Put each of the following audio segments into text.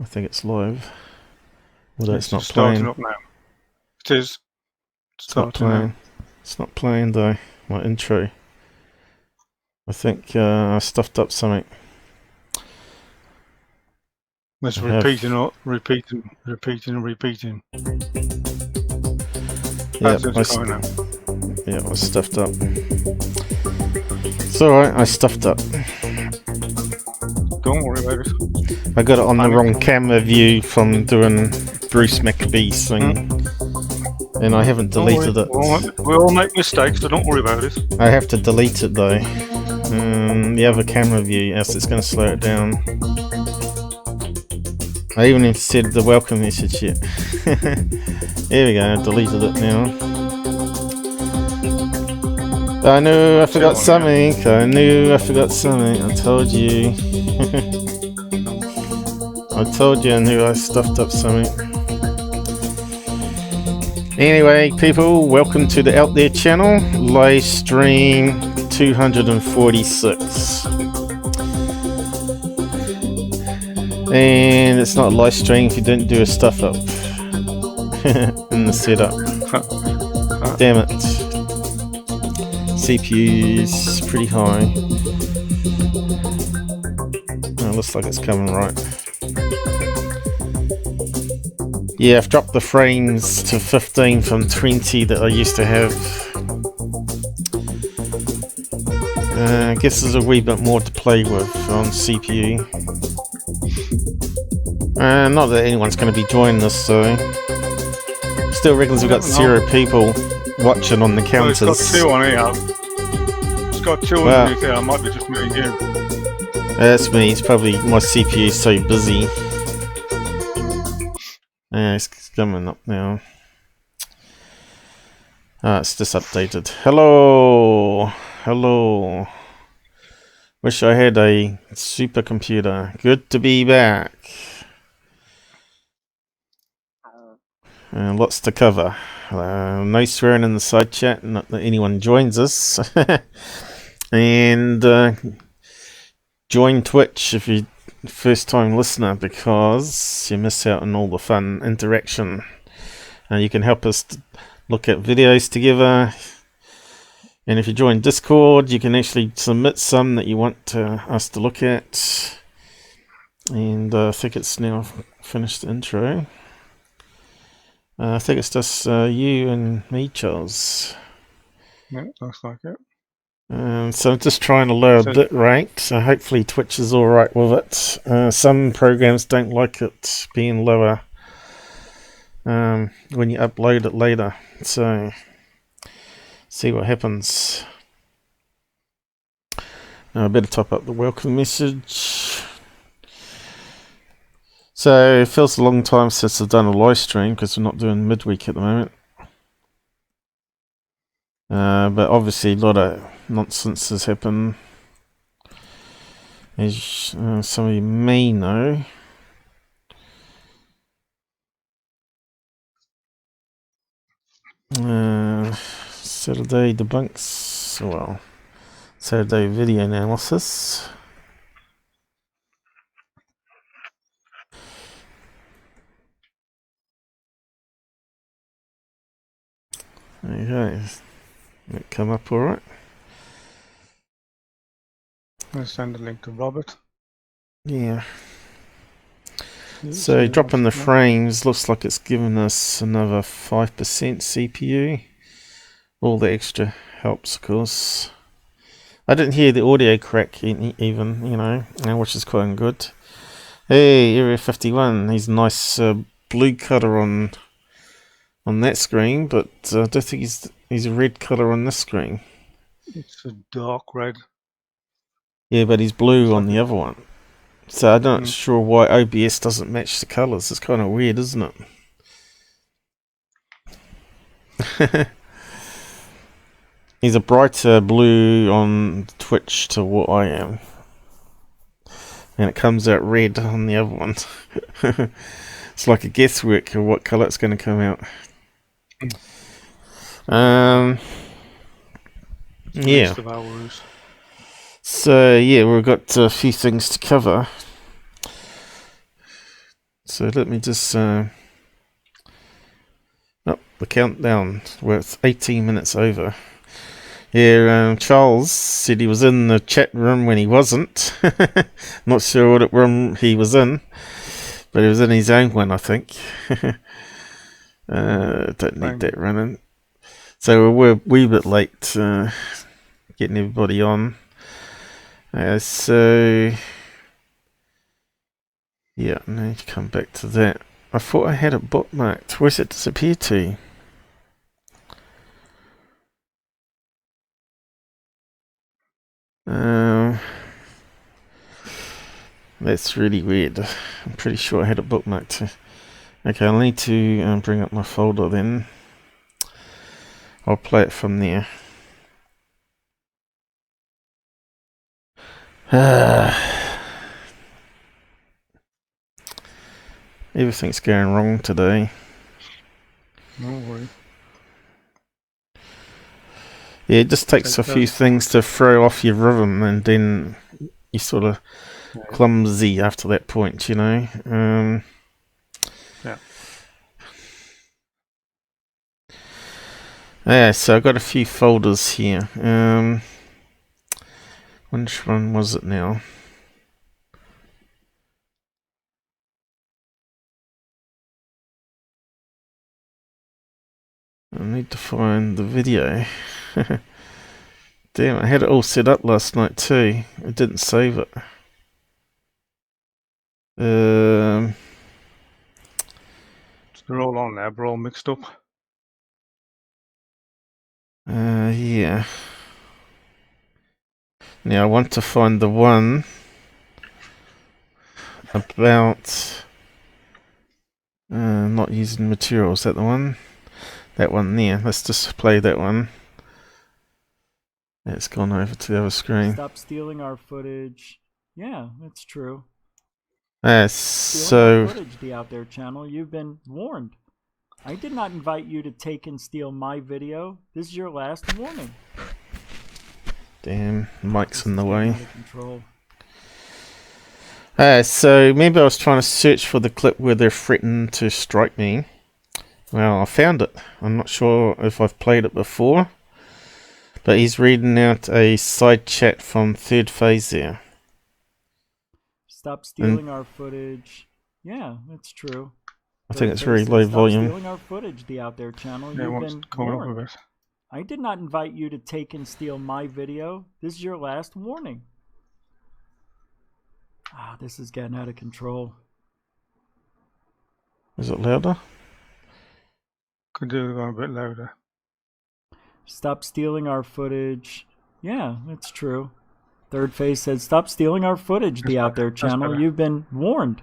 I think it's live. Although it's not starting playing. up now. It is. It's not playing. It's not playing though. My intro. I think I stuffed up something. It's repeating. Yeah, I stuffed up. It's alright, I stuffed up. Don't worry about it. I got it on the wrong camera view from doing Bruce McBee's thing. And I haven't deleted it. We all make mistakes, so don't worry about it. I have to delete it though. The other camera view, else it's going to slow it down. I even said the welcome message yet. There we go, I deleted it now. I knew I forgot something. I told you. I told you I knew I stuffed up something. Anyway, people, welcome to the Out There channel, live stream 246. And it's not a live stream if you didn't do a stuff up in the setup. Damn it. CPU's pretty high. Oh, looks like it's coming right. Yeah, I've dropped the frames to 15 from 20 that I used to have. I guess there's a wee bit more to play with on CPU. Not that anyone's going to be joining this, so... Still reckons we've got 0 people watching on the counters. Well, it's got 2 on here. It's got 2 underneath there. It might be just me and you. That's me. It's probably my CPU's so busy. Yeah, it's coming up now. It's just updated. Hello! Hello! Wish I had a supercomputer. Good to be back. Lots to cover. No swearing in the side chat, not that anyone joins us. And join Twitch if you're a first time listener, because you miss out on all the fun interaction. You can help us look at videos together. And if you join Discord, you can actually submit some that you want us to look at. And I think it's now finished the intro. I think it's just you and me, Charles. Yeah, looks like it. So I'm just trying to lower bit rate, so hopefully Twitch is alright with it. Some programs don't like it being lower when you upload it later, so see what happens. I better top up the welcome message. So it feels a long time since I've done a live stream because we're not doing midweek at the moment. But obviously a lot of nonsense has happened, as some of you may know. Saturday debunks, well, Saturday video analysis. Okay, that come up all right. I'll send a link to Robert. Yeah. So dropping the frames looks like it's given us another 5% CPU. All the extra helps, of course. I didn't hear the audio crack even, you know, which is quite good. Hey, Area 51, he's a nice blue colour on that screen, but I don't think he's a red colour on this screen. It's a dark red. Yeah, but he's blue on the other one. So I'm not sure why OBS doesn't match the colours. It's kind of weird, isn't it? He's a brighter blue on Twitch to what I am. And it comes out red on the other one. It's like a guesswork of what colour it's going to come out. Yeah. So yeah, we've got a few things to cover. So let me just oh, the countdown. We're 18 minutes over. Yeah, Charles said he was in the chat room when he wasn't. Not sure what room he was in, but he was in his own one, I think. Don't need that running. So we're a wee bit late getting everybody on. So yeah, I need to come back to that. I thought I had it bookmarked. Where's it disappear to? That's really weird. I'm pretty sure I had it bookmarked. Okay, I'll need to bring up my folder then. I'll play it from there. Everything's going wrong today. No worries. Yeah, it just takes a few things to throw off your rhythm, and then you sort of clumsy after that point, you know. Yeah, so I've got a few folders here. Which one was it now? I need to find the video. Damn, I had it all set up last night too. I didn't save it. They're all on there, we're all mixed up. Yeah. Now I want to find the one about not using materials. Is that the one? That one there. Let's just play that one. It's gone over to the other screen. Stop stealing our footage. Yeah, that's true. So our footage, the Out There channel. You've been warned. I did not invite you to take and steal my video. This is your last warning. Damn, mic's in the way. Control. So maybe I was trying to search for the clip where they're threatening to strike me. Well, I found it. I'm not sure if I've played it before, but he's reading out a side chat from Third Phase there. Stop stealing our footage. Yeah, that's true. I think it's very low volume. Stop stealing our footage, the Out There channel. You've been warned. I did not invite you to take and steal my video. This is your last warning. Ah, this is getting out of control. Is it louder? Could do it a bit louder. Stop stealing our footage. Yeah, that's true. Third Phase said, stop stealing our footage, the Out There channel. You've been warned.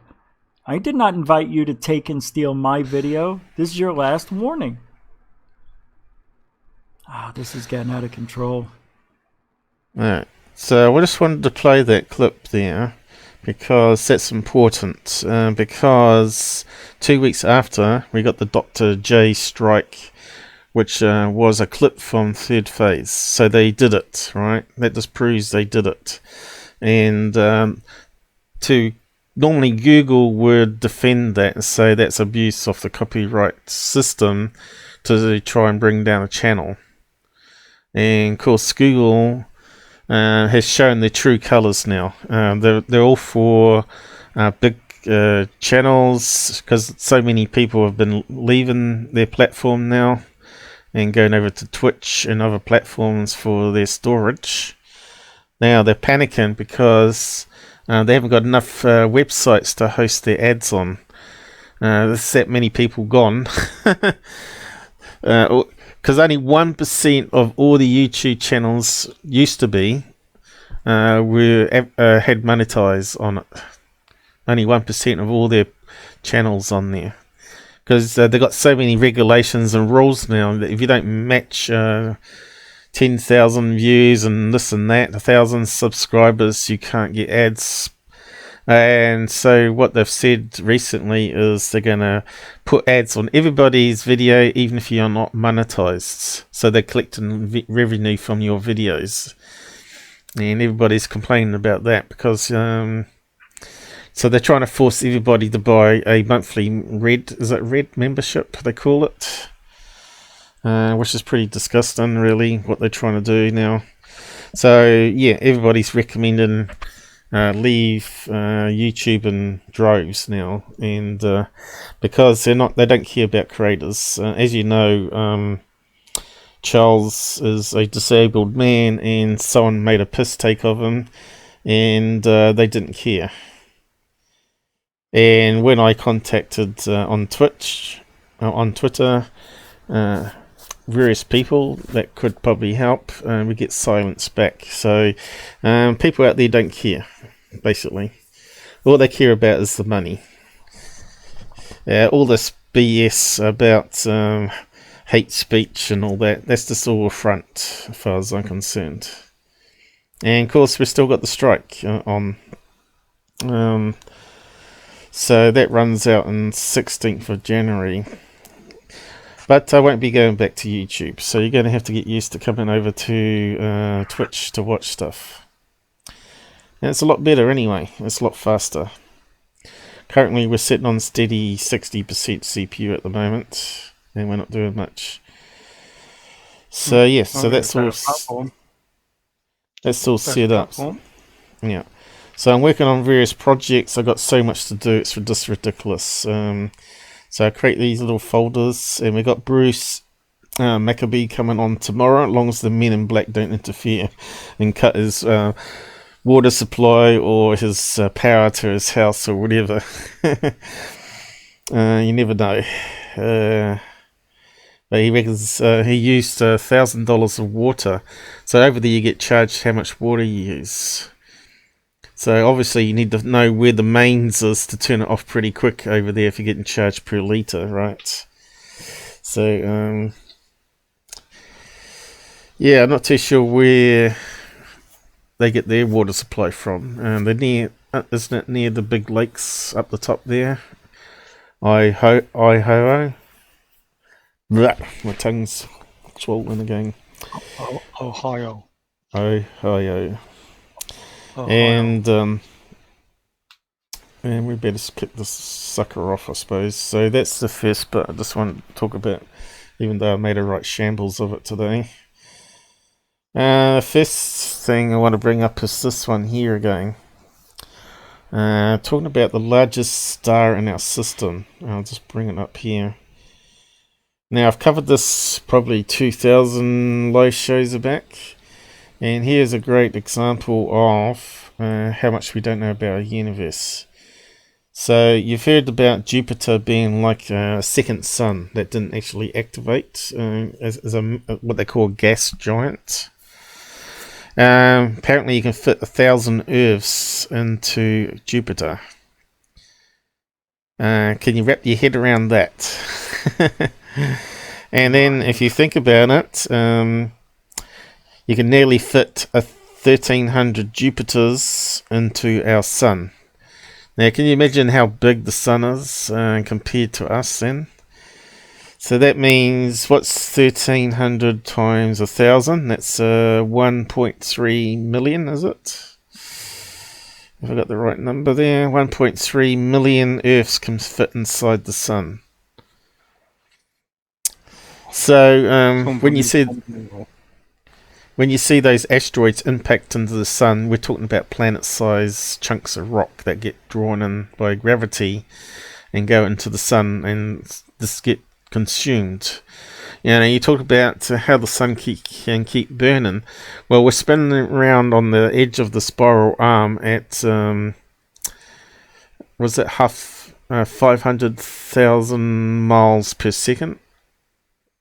I did not invite you to take and steal my video. This is your last warning. Ah, this is getting out of control. Alright, so I just wanted to play that clip there because that's important. Because 2 weeks after, we got the Dr. J strike, which was a clip from Third Phase. So they did it, right? That just proves they did it. And normally Google would defend that and say that's abuse of the copyright system to try and bring down a channel. And of course Google has shown their true colors now. They're all for big channels, because so many people have been leaving their platform now and going over to Twitch and other platforms for their storage. Now they're panicking because they haven't got enough websites to host their ads on. There's that many people gone. Because only 1% of all the YouTube channels used to be had monetized on it. Only 1% of all their channels on there. Because they've got so many regulations and rules now that if you don't match 10,000 views and this and that, 1,000 subscribers, you can't get ads. And so what they've said recently is they're going to put ads on everybody's video, even if you're not monetized. So they're collecting revenue from your videos. And everybody's complaining about that because So they're trying to force everybody to buy a monthly red membership, they call it. Which is pretty disgusting, really, what they're trying to do now. So, yeah, everybody's recommending leave YouTube in droves now. And because they don't care about creators. As you know, Charles is a disabled man, and someone made a piss take of him, and they didn't care. And when I contacted on Twitter, various people that could probably help, we get silence back. So people out there don't care, basically. All they care about is the money. All this BS about hate speech and all that, that's just all a front as far as I'm concerned. And of course we've still got the strike on. So that runs out on 16th of January. But I won't be going back to YouTube, so you're going to have to get used to coming over to Twitch to watch stuff. And it's a lot better anyway, it's a lot faster. Currently we're sitting on steady 60% CPU at the moment, and we're not doing much. So yes, so that's all set up. Yeah. So I'm working on various projects. I've got so much to do, it's just ridiculous. So I create these little folders, and we've got Bruce Maccabee coming on tomorrow, as long as the men in black don't interfere and cut his water supply or his power to his house or whatever. You never know. But he reckons he used $1,000 of water. So over there you get charged how much water you use. So obviously you need to know where the mains is to turn it off pretty quick over there if you're getting charged per litre, right? So, yeah, I'm not too sure where they get their water supply from. They're near, isn't it near the big lakes up the top there? Idaho. My tongue's swollen again. Ohio. And we better kick this sucker off, I suppose. So that's the first bit I just want to talk about, even though I made a right shambles of it today. First thing I want to bring up is this one here again. Talking about the largest star in our system. I'll just bring it up here. Now I've covered this probably 2,000 live shows back. And here's a great example of how much we don't know about our universe. So you've heard about Jupiter being like a second sun that didn't actually activate as what they call a gas giant. Apparently you can fit 1,000 Earths into Jupiter. Can you wrap your head around that? And then if you think about it, you can nearly fit 1,300 Jupiters into our sun. Now, can you imagine how big the sun is compared to us then? So that means, what's 1,300 times 1,000? That's 1.3 million, is it? Have I got the right number there? 1.3 million Earths can fit inside the sun. So, when you see those asteroids impact into the sun, we're talking about planet-sized chunks of rock that get drawn in by gravity and go into the sun and just get consumed. You know, you talk about how the sun can keep burning. Well, we're spinning around on the edge of the spiral arm at, was it 500,000 miles per second?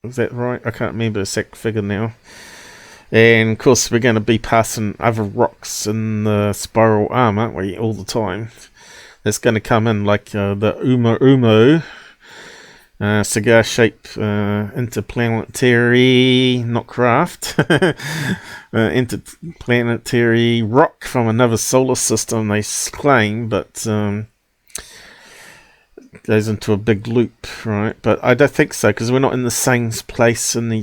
Is that right? I can't remember the exact figure now. And of course we're going to be passing other rocks in the spiral arm, aren't we, all the time? That's going to come in like the Umo cigar-shaped interplanetary, not craft, interplanetary rock from another solar system, they claim, but goes into a big loop, right? But I don't think so, because we're not in the same place in the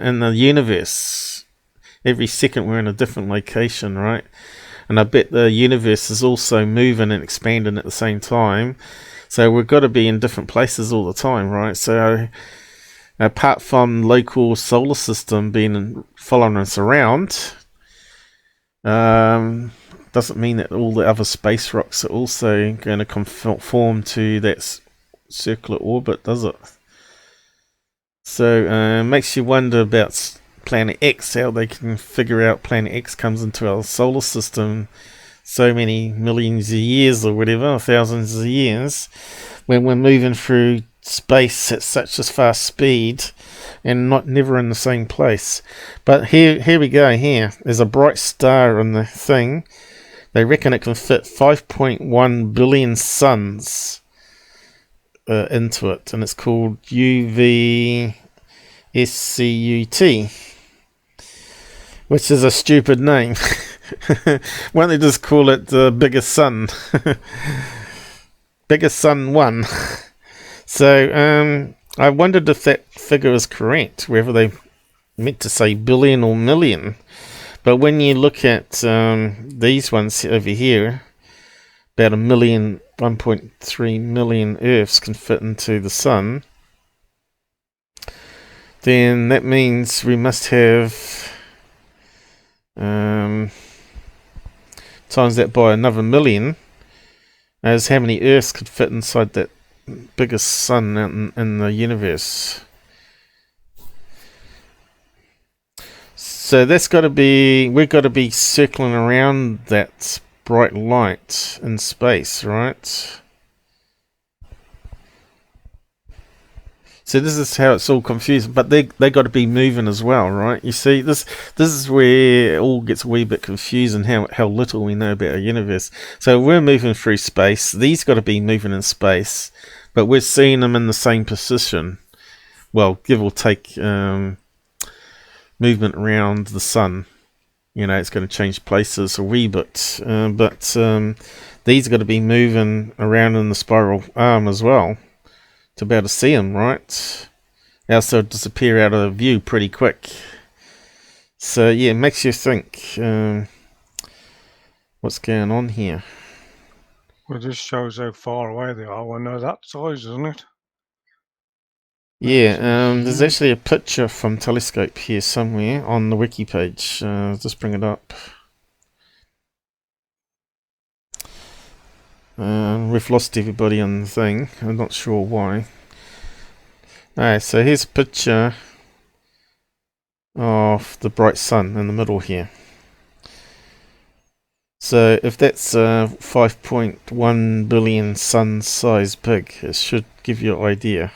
in the universe. Every second we're in a different location, right? and I bet the universe is also moving and expanding at the same time. So we've got to be in different places all the time, right? So apart from local solar system being following us around, doesn't mean that all the other space rocks are also going to conform to that circular orbit, does it? So makes you wonder about Planet X, how they can figure out Planet X comes into our solar system so many millions of years or whatever, thousands of years, when we're moving through space at such a fast speed and never in the same place. But here we go. Here there's a bright star in the thing. They reckon it can fit 5.1 billion suns into it, and it's called UVSCUT, which is a stupid name. Why don't they just call it the biggest sun? Biggest sun 1. So I wondered if that figure is correct, whether they meant to say billion or million. But when you look at these ones over here, about 1.3 million Earths can fit into the sun, then that means we must have times that by another million, as how many Earths could fit inside that biggest sun in the universe. So that's got to be, we've got to be circling around that bright light in space, right? So this is how it's all confusing, but they got to be moving as well, right? You see, this is where it all gets a wee bit confusing, how little we know about our universe. So we're moving through space. These got to be moving in space, but we're seeing them in the same position. Well, give or take movement around the sun. You know, it's going to change places a wee bit, but these got to be moving around in the spiral arm as well to be able to see them, right? Else they'll disappear out of view pretty quick. So yeah, it makes you think what's going on here. Well, this shows how far away they are when they're that size, doesn't it? Yeah, there's actually a picture from Telescope here somewhere on the wiki page. Just bring it up. We've lost everybody on the thing. I'm not sure why. Alright, so here's a picture of the bright sun in the middle here. So if that's 5.1 billion sun size big, it should give you an idea.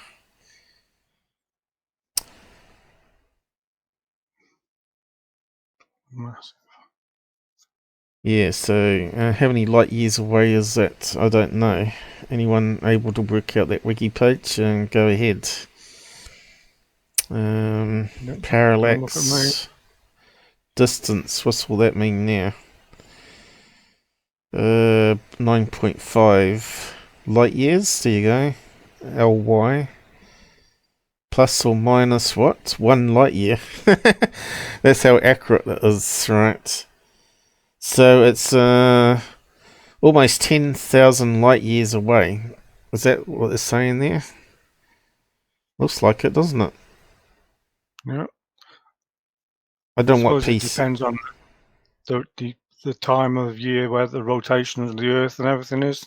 Massive. Yeah, so how many light years away is that? I don't know. Anyone able to work out that wiki page? And go ahead. Parallax. Distance. What's all that mean now? 9.5 light years. There you go. LY. Plus or minus what? 1 light year. That's how accurate that is, right? So it's almost 10,000 light years away. Is that what they're saying there? Looks like it, doesn't it? Yeah. I don't know what It piece. depends on the time of year where the rotation of the Earth and everything is,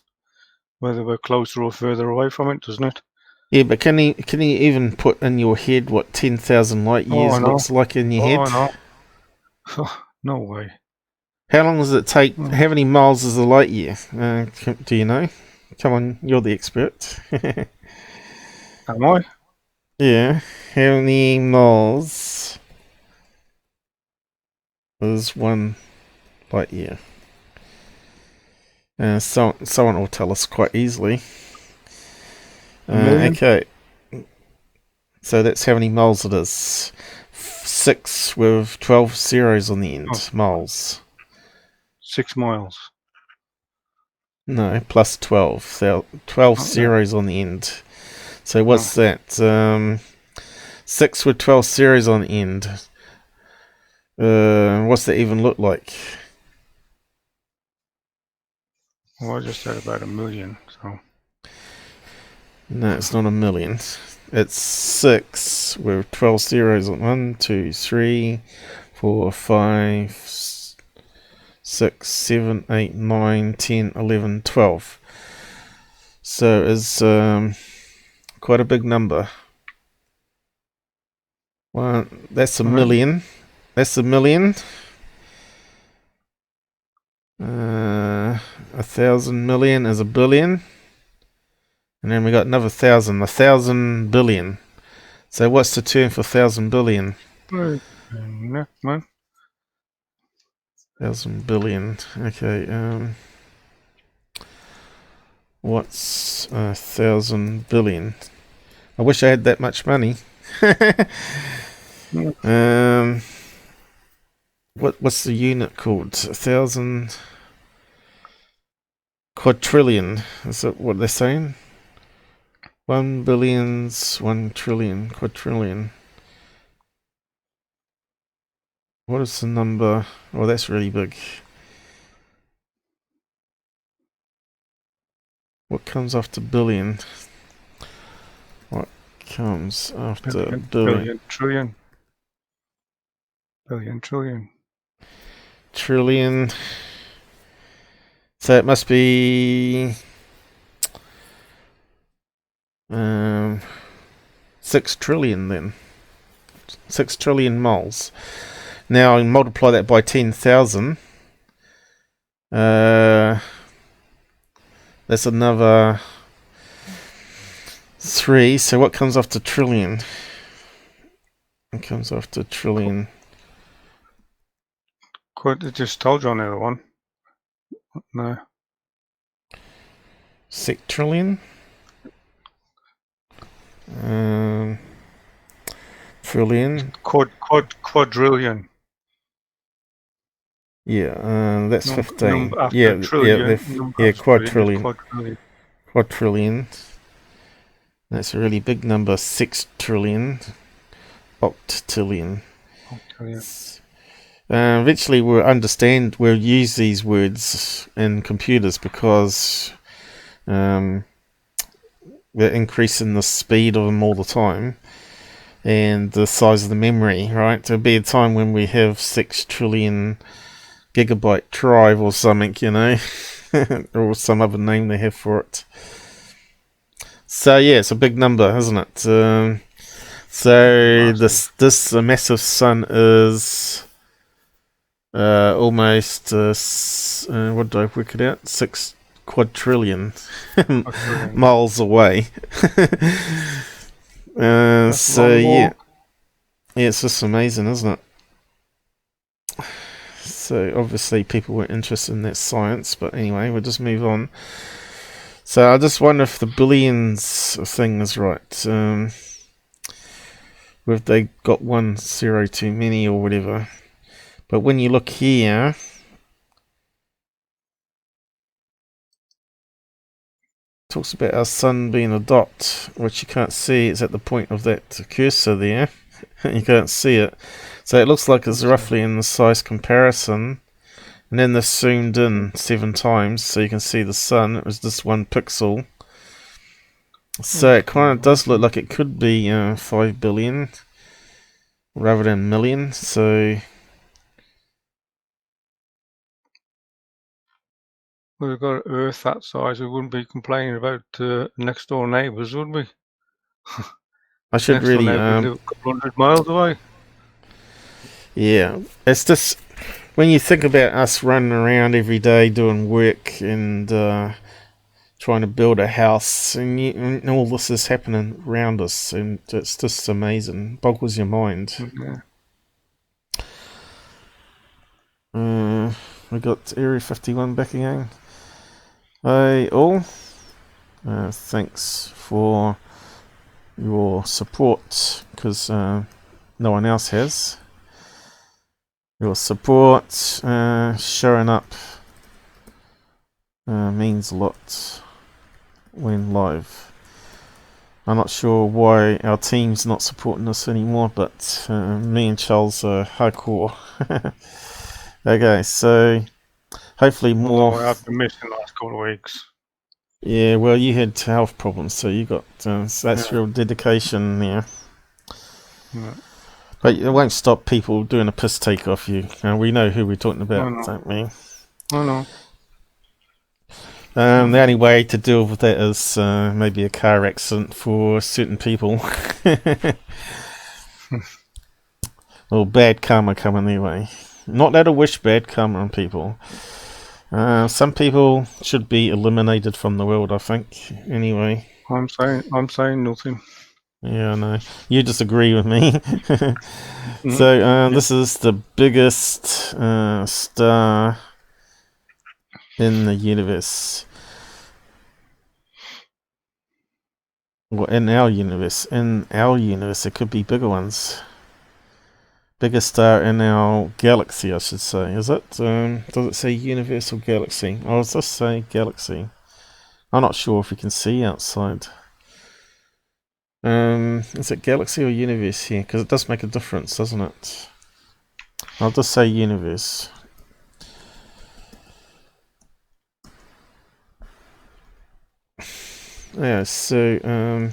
whether we're closer or further away from it, doesn't it? Yeah, but can you even put in your head what 10,000 light years looks like in your head? No. No way. How long does it take? How many miles is a light year? Do you know? Come on, you're the expert. Am I? Yeah. How many miles is 1 light year? Someone will tell us quite easily. Okay. So that's how many miles it is. 6 with 12 zeros on the end. Miles. 6 miles. No, plus 12. 12 zeros on the end. So what's that? 6 with 12 zeros on the end. What's that even look like? Well, I just said about 1 million, so. No, it's not 1 million. It's 6 with 12 zeros on 1, 2, 3, 4, 5, 6, 7, 8, 9, 10, 11, 12. So it's quite a big number. Well, that's 1 million. That's 1 million. 1,000 million is 1 billion. And then we got another 1,000. 1,000 billion. So what's the term for 1,000 billion? Man. 1,000 billion. Okay. What's 1,000 billion? I wish I had that much money. What's the unit called? 1,000 quadrillion. Is that what they're saying? 1 billions, 1 trillion, quadrillion. What is the number? Oh, that's really big. What comes after billion? What comes after billion? Trillion. Billion, trillion. Trillion. So it must be 6 trillion then. 6 trillion moles. Now multiply that by 10,000. That's another 3. So what comes after trillion? What comes after trillion? It just told you on the other one. No. Sectrillion? Trillion? Quadrillion. Yeah, that's 15. Trillion, quadrillion. Quadrillion. That's a really big number. 6 trillion. Octillion. Eventually we'll use these words in computers because we're increasing the speed of them all the time and the size of the memory, right? There'll be a time when we have 6 trillion gigabyte drive or something, you know, or some other name they have for it. So yeah, it's a big number, isn't it? So this massive sun is almost what did I work it out? 6 quadrillion miles away. So yeah, it's just amazing, isn't it? So obviously people were interested in that science, but anyway, we'll just move on. So I just wonder if the billions thing is right. If they got 1 0 too many or whatever. But when you look here, it talks about our sun being a dot, which you can't see. It's at the point of that cursor there. You can't see it. So it looks like it's roughly in the size comparison. And then they've zoomed in 7 times so you can see the sun. It was just 1 pixel. So it kind of does look like it could be 5 billion rather than million. So we've got Earth that size, we wouldn't be complaining about next door neighbours, would we? I should really live a couple 100 miles away. Yeah, it's just when you think about us running around every day doing work and trying to build a house, and all this is happening around us, and it's just amazing. Boggles your mind. Yeah. We got Area 51 back again. Hey all, thanks for your support, because no one else has. Your support, showing up means a lot when live. I'm not sure why our team's not supporting us anymore, but me and Charles are hardcore. Okay, so hopefully more. Although I have been missing the last couple of weeks. Yeah, well, you had health problems, so you got so that's real dedication there. Yeah. But it won't stop people doing a piss take off you. We know who we're talking about, don't we? I know. The only way to deal with that is maybe a car accident for certain people. Or bad karma coming their way. Not that I wish bad karma on people. Some people should be eliminated from the world, I think. Anyway. I'm saying nothing. Yeah, I know. You disagree with me. So this is the biggest star in the universe. Well, in our universe. In our universe, there could be bigger ones. Biggest star in our galaxy, I should say. Is it? Does it say universe or galaxy? Oh, does this say galaxy? I'm not sure if you can see outside. Is it galaxy or universe here? Because it does make a difference, doesn't it? I'll just say universe. Yeah, so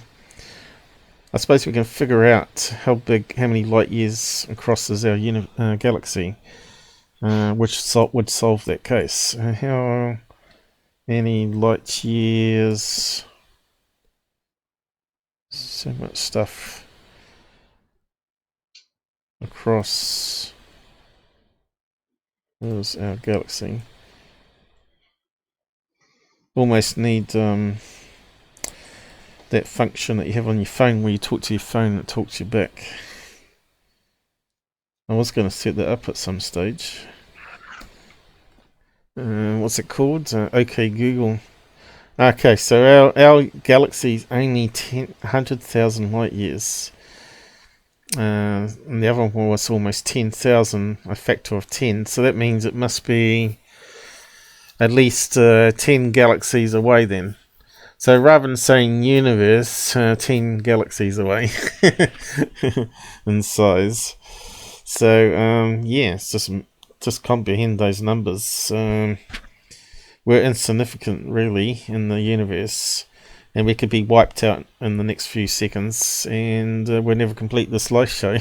I suppose we can figure out how many light years crosses our galaxy, which would solve that case. How many light years? So much stuff across. There's our galaxy. Almost need that function that you have on your phone where you talk to your phone and it talks you back. I was going to set that up at some stage. What's it called? OK Google. Okay, so our galaxy is only 100,000 light years. And the other one was almost 10,000, a factor of 10. So that means it must be at least 10 galaxies away then. So rather than saying universe, 10 galaxies away in size. So yeah, it's just comprehend those numbers. We're insignificant really in the universe, and we could be wiped out in the next few seconds, and we'll never complete this live show.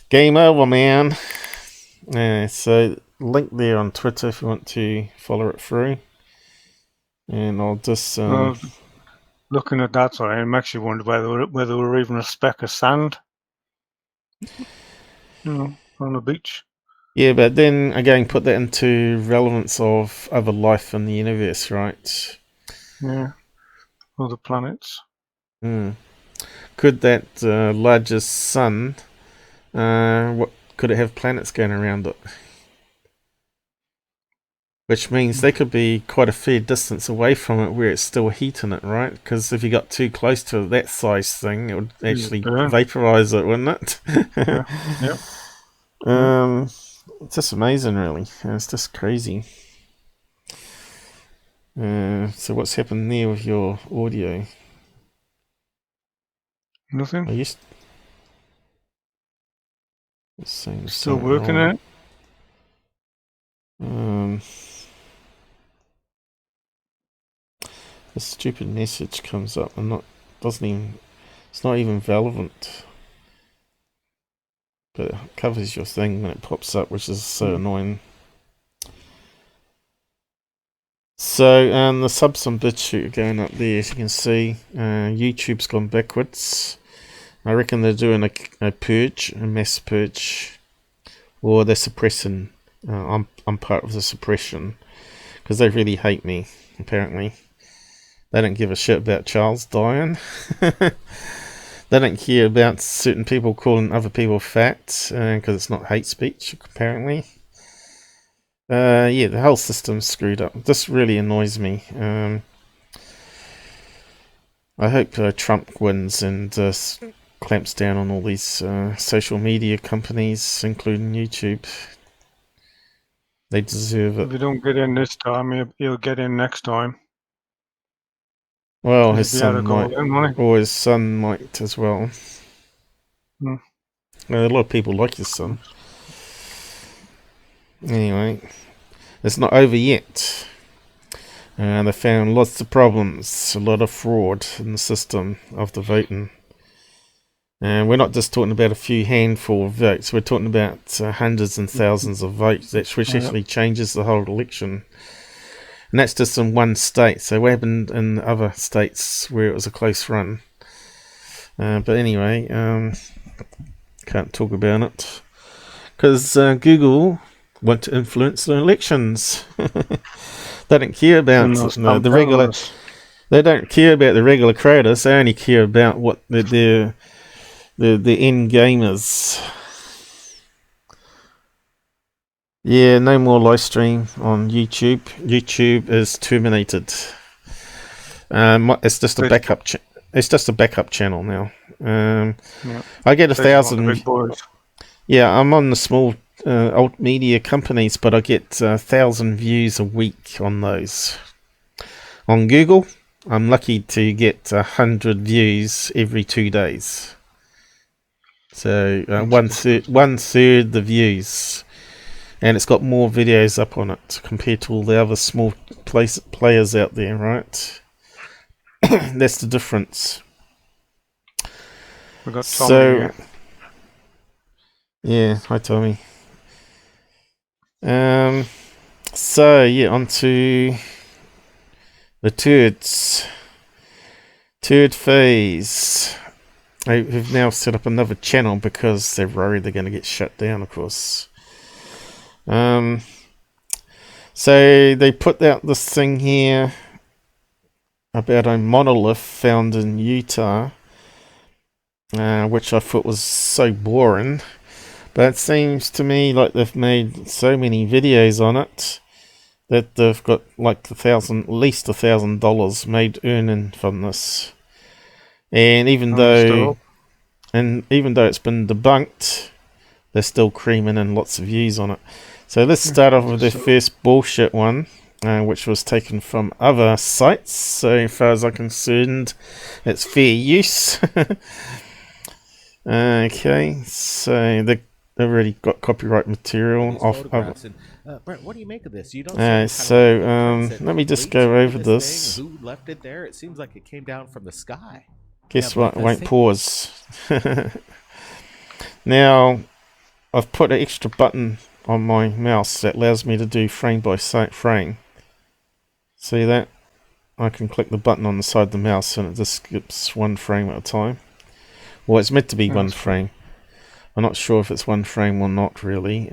Game over, man. So link there on Twitter if you want to follow it through. And I'll just looking at that, sorry, it makes you wonder whether we're even a speck of sand, on the beach. Yeah, but then again, put that into relevance of other life in the universe, right? Yeah, other planets. Could that largest sun? What could it have planets going around it? Which means they could be quite a fair distance away from it where it's still heat in it, right? Because if you got too close to that size thing, it would actually vaporize it, wouldn't it? Yeah. It's just amazing, really. It's just crazy. So what's happened there with your audio? Nothing. Are you still working on it? A stupid message comes up and it's not even relevant. But it covers your thing when it pops up, which is so annoying. So the subs and BitChute are going up there, as you can see. YouTube's gone backwards. I reckon they're doing a purge, a mass purge, or they're suppressing. I'm part of the suppression because they really hate me. Apparently, they don't give a shit about Charles dying. They don't care about certain people calling other people fat because it's not hate speech, apparently. Yeah, the whole system's screwed up. This really annoys me. I hope Trump wins and clamps down on all these social media companies, including YouTube. They deserve it. If he don't get in this time, he'll get in next time. Well, his son might, or his son might as well. A lot of people like his son. Anyway, it's not over yet. They found lots of problems, a lot of fraud in the system of the voting. And we're not just talking about a few handful of votes, we're talking about hundreds and thousands of votes, which actually changes the whole election. And that's just in one state. So what happened in other states where it was a close run? But anyway, can't talk about it. Because Google want to influence the elections. They don't care about the regular. They don't care about the regular creators. They only care about what the end gamers. Yeah, no more live stream on YouTube. YouTube is terminated. It's just a backup. It's just a backup channel now. I get 1,000. Yeah, I'm on the small alt media companies, but I get 1,000 views a week on those. On Google, I'm lucky to get 100 views every 2 days. So one third the views, and it's got more videos up on it compared to all the other small players out there, right? That's the difference. We got Tommy here. Yeah, hi Tommy. So yeah, on to the turds. Third phase. They've now set up another channel because they're worried they're going to get shut down, of course. So they put out this thing here about a monolith found in Utah, which I thought was so boring. But it seems to me like they've made so many videos on it that they've got like at least $1,000 made earning from this. And even though it's been debunked, they're still creaming in lots of views on it. So let's start off with the first bullshit one, which was taken from other sites. So as far as I'm concerned, it's fair use. Okay, so they've already got copyright material off of it. Brent, what do you make of this? You don't let me just go over this. Who left it there? It seems like it came down from the sky. Guess what? I won't pause. Now, I've put an extra button on my mouse that allows me to do frame by frame. See that? I can click the button on the side of the mouse and it just skips one frame at a time. Well, it's meant to be one frame. I'm not sure if it's one frame or not, really.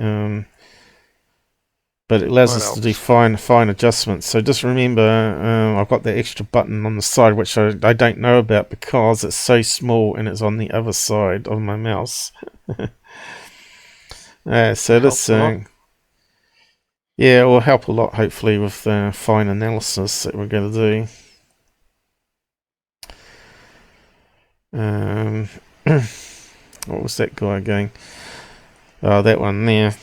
But it allows us to do fine adjustments. So just remember, I've got the extra button on the side, which I don't know about because it's so small and it's on the other side of my mouse. So this, yeah, it will help a lot, hopefully, with the fine analysis that we're going to do. What was that guy going? Oh, that one there.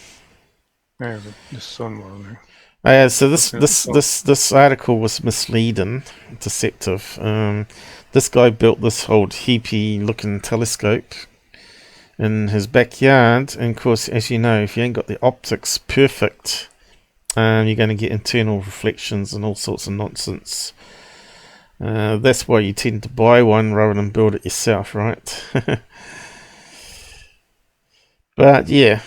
Yeah, the sun one. So this article was misleading, deceptive. This guy built this old hippie-looking telescope in his backyard, and of course, as you know, if you ain't got the optics perfect, you're going to get internal reflections and all sorts of nonsense. That's why you tend to buy one rather than build it yourself, right? But yeah,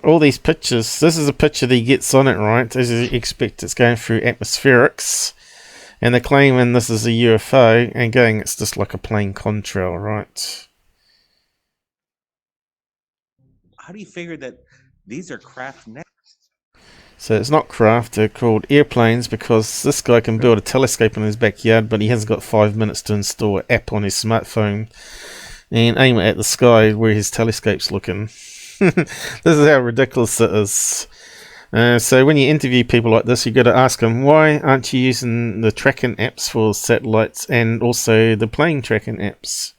all these pictures, this is a picture that he gets on it, right? As you expect, it's going through atmospherics, and they're claiming this is a UFO, and going, it's just like a plain contrail, right? How do you figure that these are craft nets? So it's not craft, they're called airplanes, because this guy can build a telescope in his backyard, but he hasn't got 5 minutes to install an app on his smartphone and aim it at the sky where his telescope's looking. This is how ridiculous it is. So when you interview people like this, you've got to ask them, why aren't you using the tracking apps for satellites and also the plane tracking apps?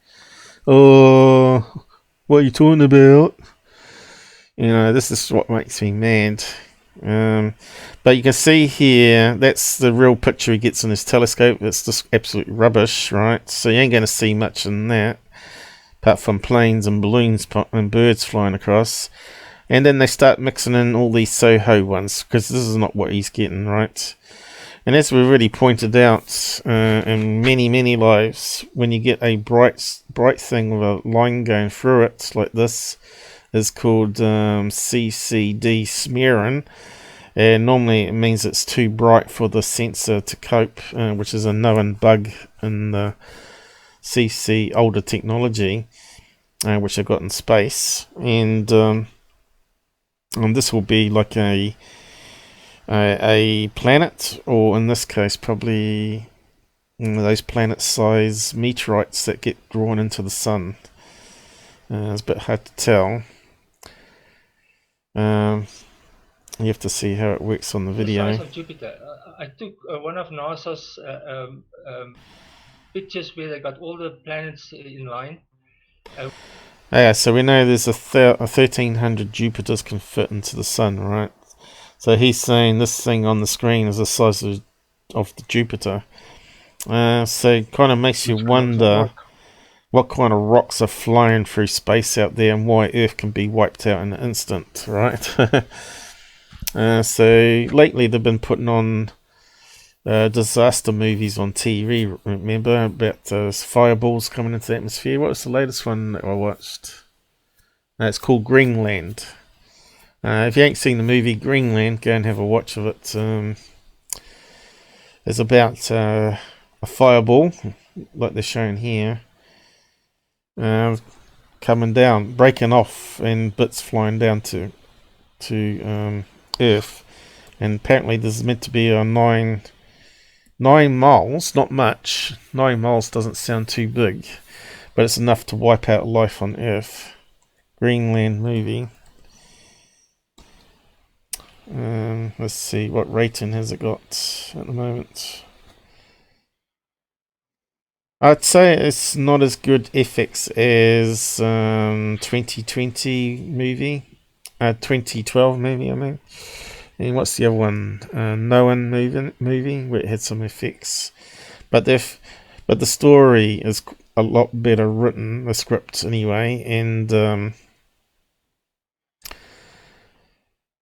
Oh, what are you talking about? You know, this is what makes me mad. But you can see here, that's the real picture he gets in his telescope. It's just absolute rubbish, right? So you ain't going to see much in that, apart from planes and balloons and birds flying across. And then they start mixing in all these Soho ones, because this is not what he's getting, right? And as we've already pointed out in many lives, when you get a bright thing with a line going through it, like this, is called CCD smearing. And normally it means it's too bright for the sensor to cope, which is a known bug in the CC older technology, which they've got in space. And this will be like a planet, or in this case probably those planet-sized meteorites that get drawn into the sun. It's a bit hard to tell. You have to see how it works on the video. The size of Jupiter. I took one of NASA's pictures where they got all the planets in line. Yeah, so we know there's a 1,300 Jupiters can fit into the sun, right? So he's saying this thing on the screen is the size of the Jupiter. So it kind of makes you wonder what kind of rocks are flying through space out there and why Earth can be wiped out in an instant, right? So lately they've been putting on disaster movies on TV. Remember about those fireballs coming into the atmosphere? What was the latest one that I watched? It's called Greenland. If you ain't seen the movie Greenland, go and have a watch of it. It's about a fireball, like they're showing here, coming down, breaking off, and bits flying down to Earth. And apparently there's meant to be a 9 miles, not much. 9 miles doesn't sound too big, but it's enough to wipe out life on Earth. Greenland movie. Let's see, what rating has it got at the moment? I'd say it's not as good FX as 2020 movie, 2012 movie. I mean, and what's the other one? Noan movie where it had some effects, but the story is a lot better written, the script anyway, and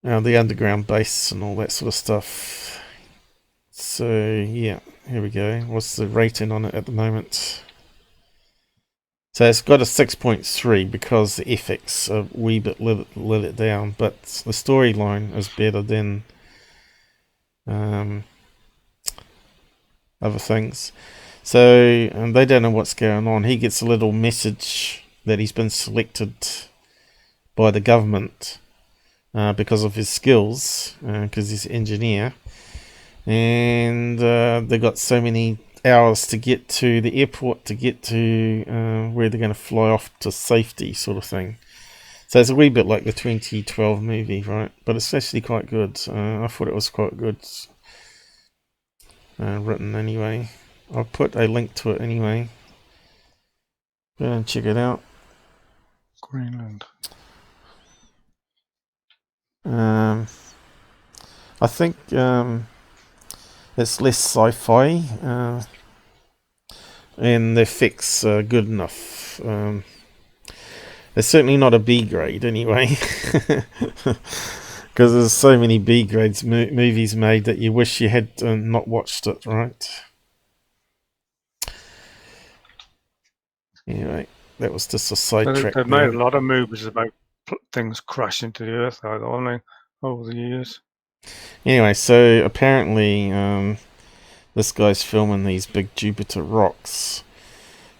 the underground base and all that sort of stuff. So yeah, here we go. What's the rating on it at the moment? So it's got a 6.3 because the FX a wee bit let it down, but the storyline is better than other things. So and they don't know what's going on. He gets a little message that he's been selected by the government because of his skills, because he's an engineer, and they got so many hours to get to the airport, to get to where they're going to fly off to safety, sort of thing. So it's a wee bit like the 2012 movie, right? But it's actually quite good. I thought it was quite good written anyway. I'll put a link to it anyway. Go and check it out. Greenland. I think it's less sci-fi, and the effects are good enough. It's certainly not a B grade anyway, because there's so many B grades movies made that you wish you had not watched it, right? Anyway, that was just a sidetrack. They've made a lot of movies about things crashing to the Earth, haven't they, over the years? Anyway, so apparently this guy's filming these big Jupiter rocks,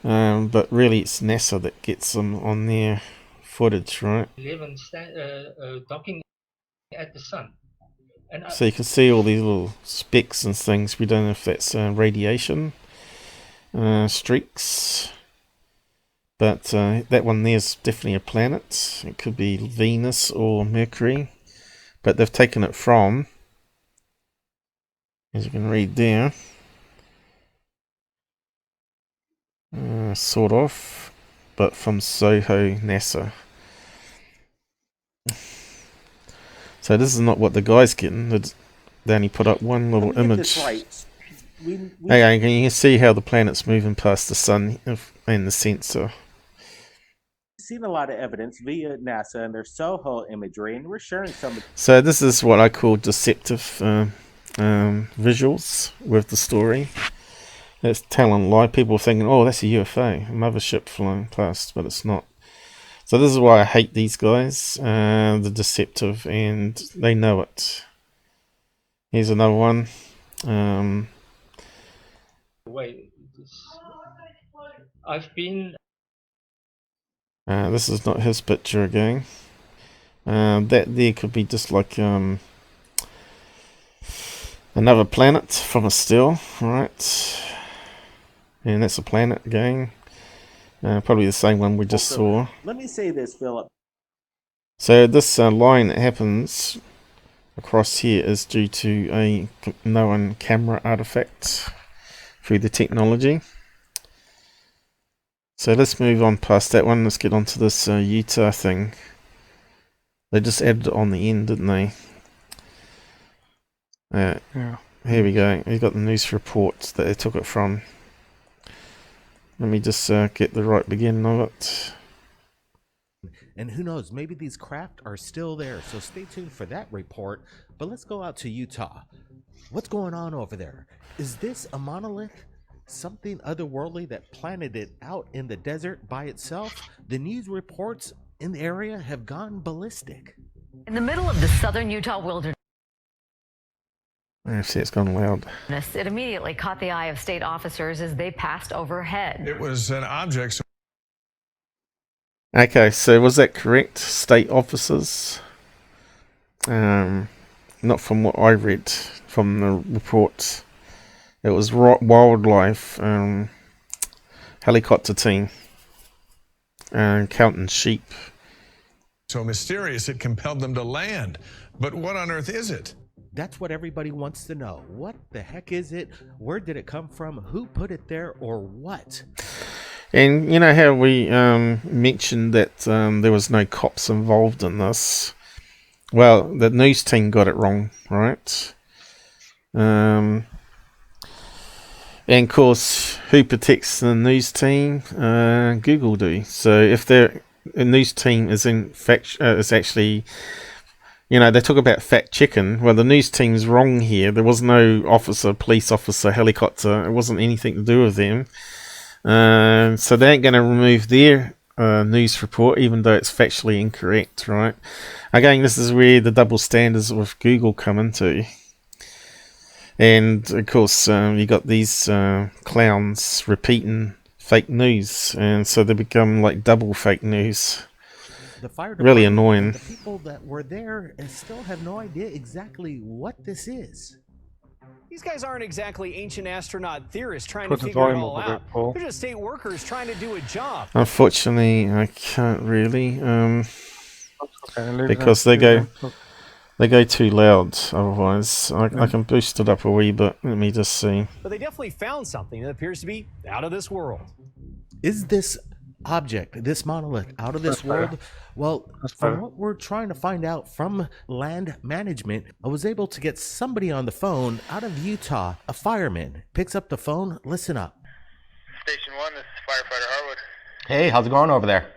but really it's NASA that gets them on their footage, right? 11 docking at the sun. And so you can see all these little specks and things. We don't know if that's radiation streaks, but that one there's definitely a planet. It could be Venus or Mercury, but they've taken it from, as you can read there, sort of, but from Soho, NASA. So this is not what the guy's getting. They only put up one little image. Right. Okay, you can see how the planet's moving past the sun and the sensor. seen a lot of evidence via NASA and their SOHO imagery, and we're sharing some of So this is what I call deceptive visuals with the story. It's telling lie. People thinking, oh, that's a UFO, a mothership flying past, but it's not. So this is why I hate these guys, the deceptive, and they know it. Here's another one. Wait, I've been. This is not his picture again. That there could be just like another planet from a still, right? And that's a planet again. Probably the same one we just saw. Let me say this, Philip. So this line that happens across here is due to a known camera artifact through the technology. So let's move on past that one. Let's get onto this Utah thing. They just added it on the end, didn't they? Yeah. Here we go. We've got the news report that they took it from. Let me just get the right beginning of it. And who knows, maybe these craft are still there, so stay tuned for that report. But let's go out to Utah. What's going on over there? Is this a monolith? Something otherworldly that planted it out in the desert by itself? The news reports in the area have gone ballistic. In the middle of the southern Utah wilderness, I see it's gone loud. it immediately caught the eye of state officers as they passed overhead. It was an object. Okay, so was that correct? State officers? Not from what I read from the reports. It was wildlife helicopter team counting sheep. So mysterious it compelled them to land. But what on earth is it? That's what everybody wants to know. What the heck is it? Where did it come from? Who put it there, or what? And you know how we mentioned that there was no cops involved in this? Well, the news team got it wrong, right? And of course, who protects the news team? Google do. So if the news team is in fact is actually, you know, they talk about fact checking. Well, the news team's wrong here. There was no officer, police officer, helicopter. It wasn't anything to do with them. So they ain't going to remove their news report, even though it's factually incorrect, right? Again, this is where the double standards with Google come into. And of course, you got these clowns repeating fake news, and so they become like double fake news. The fire really department, annoying. the people that were there still have no idea exactly what this is. These guys aren't exactly ancient astronaut theorists trying Put to the figure it volume all up a bit, out. Paul. They're just state workers trying to do a job. Unfortunately, I can't really, Okay, because they go too loud. Otherwise, I can boost it up a wee bit. Let me just see. But they definitely found something that appears to be out of this world. Is this object, this monolith, out of this world? Well, from what we're trying to find out from land management, I was able to get somebody on the phone out of Utah, a fireman. Picks up the phone, listen up. Station 1, this is Firefighter Harwood. Hey, how's it going over there?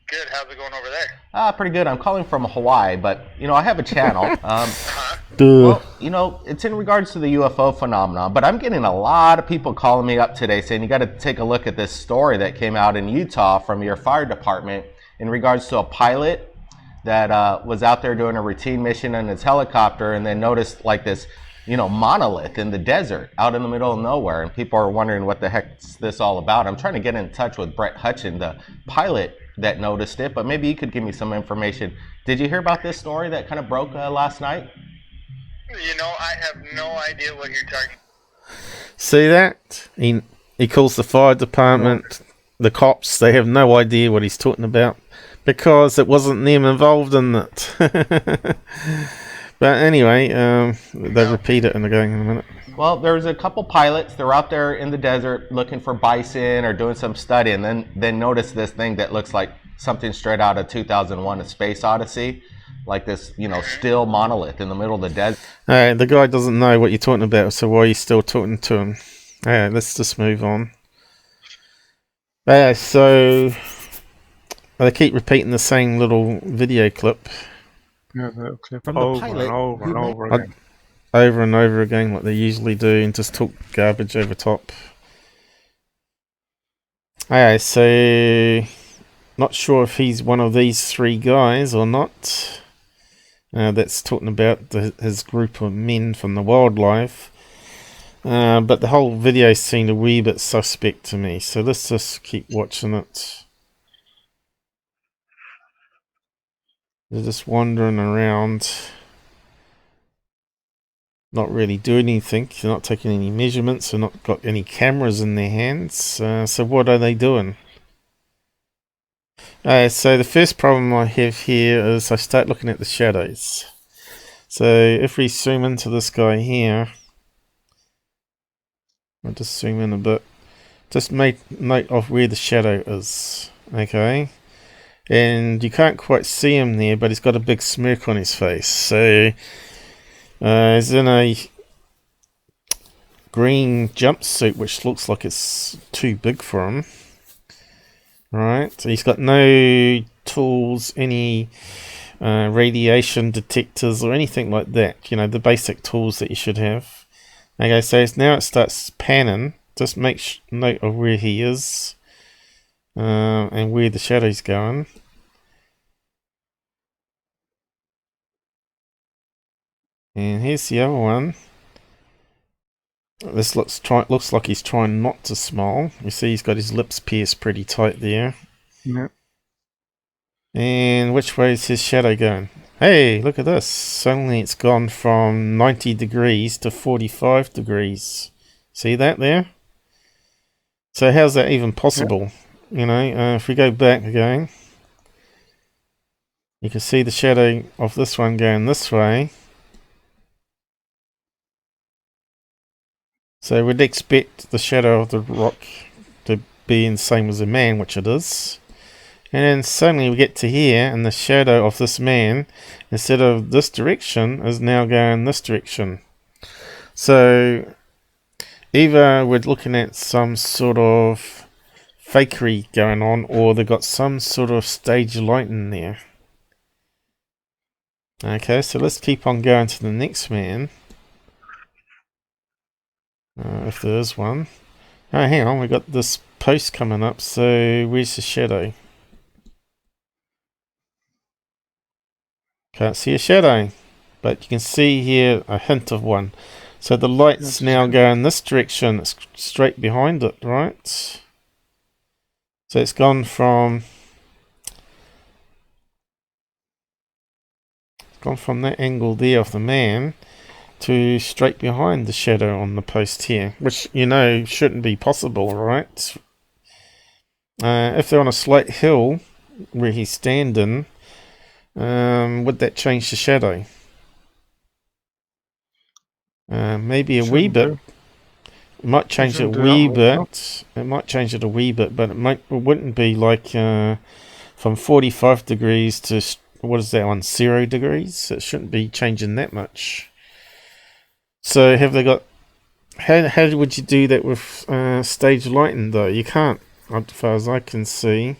Good, how's it going over there? Pretty good. I'm calling from Hawaii, but, you know, I have a channel. Duh. Well, you know, it's in regards to the UFO phenomenon, but I'm getting a lot of people calling me up today saying you got to take a look at this story that came out in Utah from your fire department in regards to a pilot that was out there doing a routine mission in his helicopter and then noticed like this, you know, monolith in the desert out in the middle of nowhere, and people are wondering what the heck's this all about. I'm trying to get in touch with Brett Hutchin, the pilot that noticed it, but maybe you could give me some information. Did you hear about this story that kind of broke last night? You know, I have no idea what you're talking about. See that? He calls the fire department, the cops. They have no idea what he's talking about because it wasn't them involved in it. But anyway, they'll repeat it in a minute. Well, there's a couple pilots. They're out there in the desert looking for bison or doing some study, and then notice this thing that looks like something straight out of 2001: A Space Odyssey, like this, you know, still monolith in the middle of the desert. Alright, the guy doesn't know what you're talking about, so why are you still talking to him? Alright, let's just move on. So They keep repeating the same little video clip. Yeah, the clip From the over pilot and over who and may- over again. Over and over again, like they usually do, and just talk garbage over top. Okay, so not sure if he's one of these three guys or not. That's talking about his group of men from the wildlife. But the whole video seemed a wee bit suspect to me, so let's just keep watching it. They're just wandering around, not really doing anything. They're not taking any measurements. They're not got any cameras in their hands. So what are they doing? So the first problem I have here is I start looking at the shadows. So if we zoom into this guy here, I'll just zoom in a bit. Just make note of where the shadow is. Okay. And you can't quite see him there, but he's got a big smirk on his face. So he's in a green jumpsuit, which looks like it's too big for him. Right. So he's got no tools, any radiation detectors or anything like that. You know, the basic tools that you should have. Okay, so now it starts panning. Just make note of where he is and where the shadow's going. And here's the other one. This looks like he's trying not to smile. You see he's got his lips pierced pretty tight there. Yeah. And which way is his shadow going? Hey, look at this. Suddenly it's gone from 90 degrees to 45 degrees. See that there? So how's that even possible? Yeah. You know, if we go back again, you can see the shadow of this one going this way. So we'd expect the shadow of the rock to be the same as a man, which it is. And then suddenly we get to here, and the shadow of this man, instead of this direction, is now going this direction. So either we're looking at some sort of fakery going on, or they've got some sort of stage lighting there. Okay, so let's keep on going to the next man. If there is one. Oh, hang on, we got this post coming up, so where's the shadow? Can't see a shadow, but you can see here a hint of one. So the light's now going this direction, it's straight behind it, right? So it's gone from that angle there of the man to straight behind the shadow on the post here, which you know shouldn't be possible, right? If they're on a slight hill where he's standing, would that change the shadow? Maybe a wee bit. It might change it a wee bit. It might change it a wee bit, but it wouldn't be like from 45 degrees to, what is that one, 0 degrees? It shouldn't be changing that much. So have they got, how would you do that with stage lighting though? You can't, as far as I can see,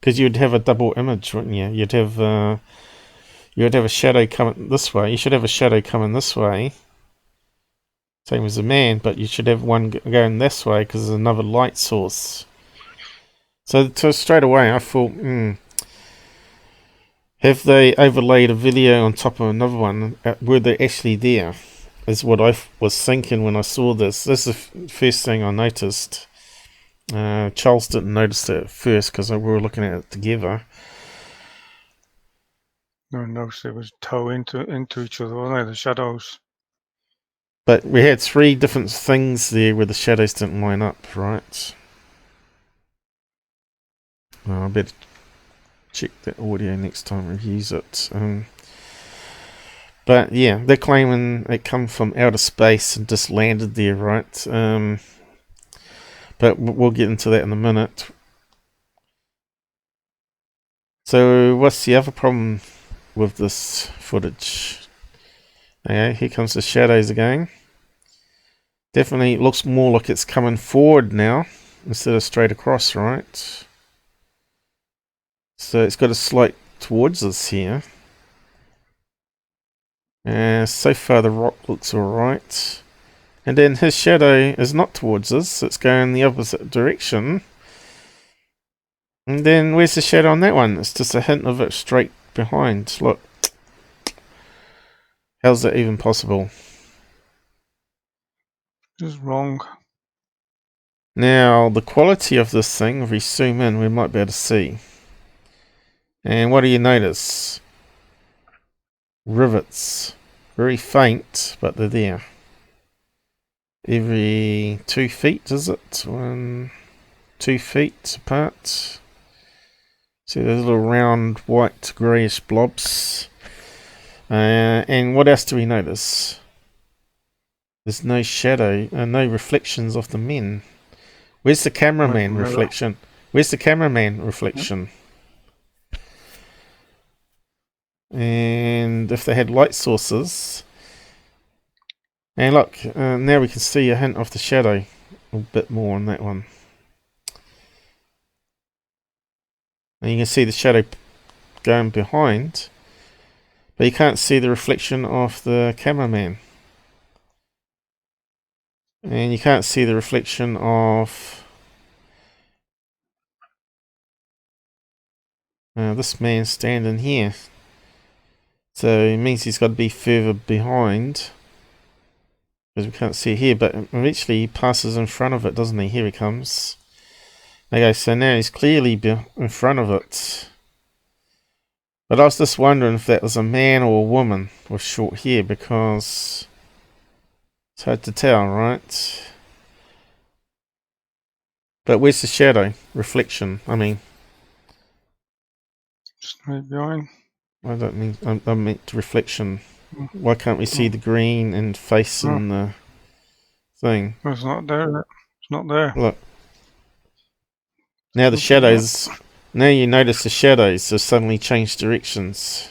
because you'd have a double image, wouldn't you? You'd have a shadow coming this way. You should have a shadow coming this way, same as a man, but you should have one going this way because there's another light source. So straight away I thought, have they overlaid a video on top of another one? Were they actually there? Is what I was thinking when I saw this. This is the first thing I noticed. Charles didn't notice it at first because we were looking at it together. No, noticed it was toe into each other, weren't they? The shadows. But we had three different things there where the shadows didn't line up, right? I better check that audio next time we use it. But yeah, they're claiming it come from outer space and just landed there, right? But we'll get into that in a minute. So what's the other problem with this footage? Okay, here comes the shadows again. Definitely looks more like it's coming forward now instead of straight across, right? So it's got a slight towards us here. So far the rock looks alright. And then his shadow is not towards us, it's going the opposite direction. And then where's the shadow on that one? It's just a hint of it straight behind. Look. How's that even possible? Just wrong. Now, the quality of this thing, if we zoom in, we might be able to see. And what do you notice? Rivets. Very faint, but they're there. Every 2 feet, is it? 2 feet apart. See those little round white greyish blobs. And what else do we notice? There's no shadow, no reflections of the men. Where's the cameraman reflection? Where's the cameraman reflection? And if they had light sources, and look, now we can see a hint of the shadow a bit more on that one. And you can see the shadow going behind, but you can't see the reflection of the cameraman. And you can't see the reflection of this man standing here. So it means he's got to be further behind. Because we can't see it here, but eventually he passes in front of it, doesn't he? Here he comes. Okay, so now he's clearly in front of it. But I was just wondering if that was a man or a woman with short hair, because it's hard to tell, right? But where's the shadow? Reflection, I mean. Straight behind. I don't mean, I meant reflection. Why can't we see the green and face in the thing? It's not there. It's not there. Look. Now the shadows, now you notice the shadows have suddenly changed directions.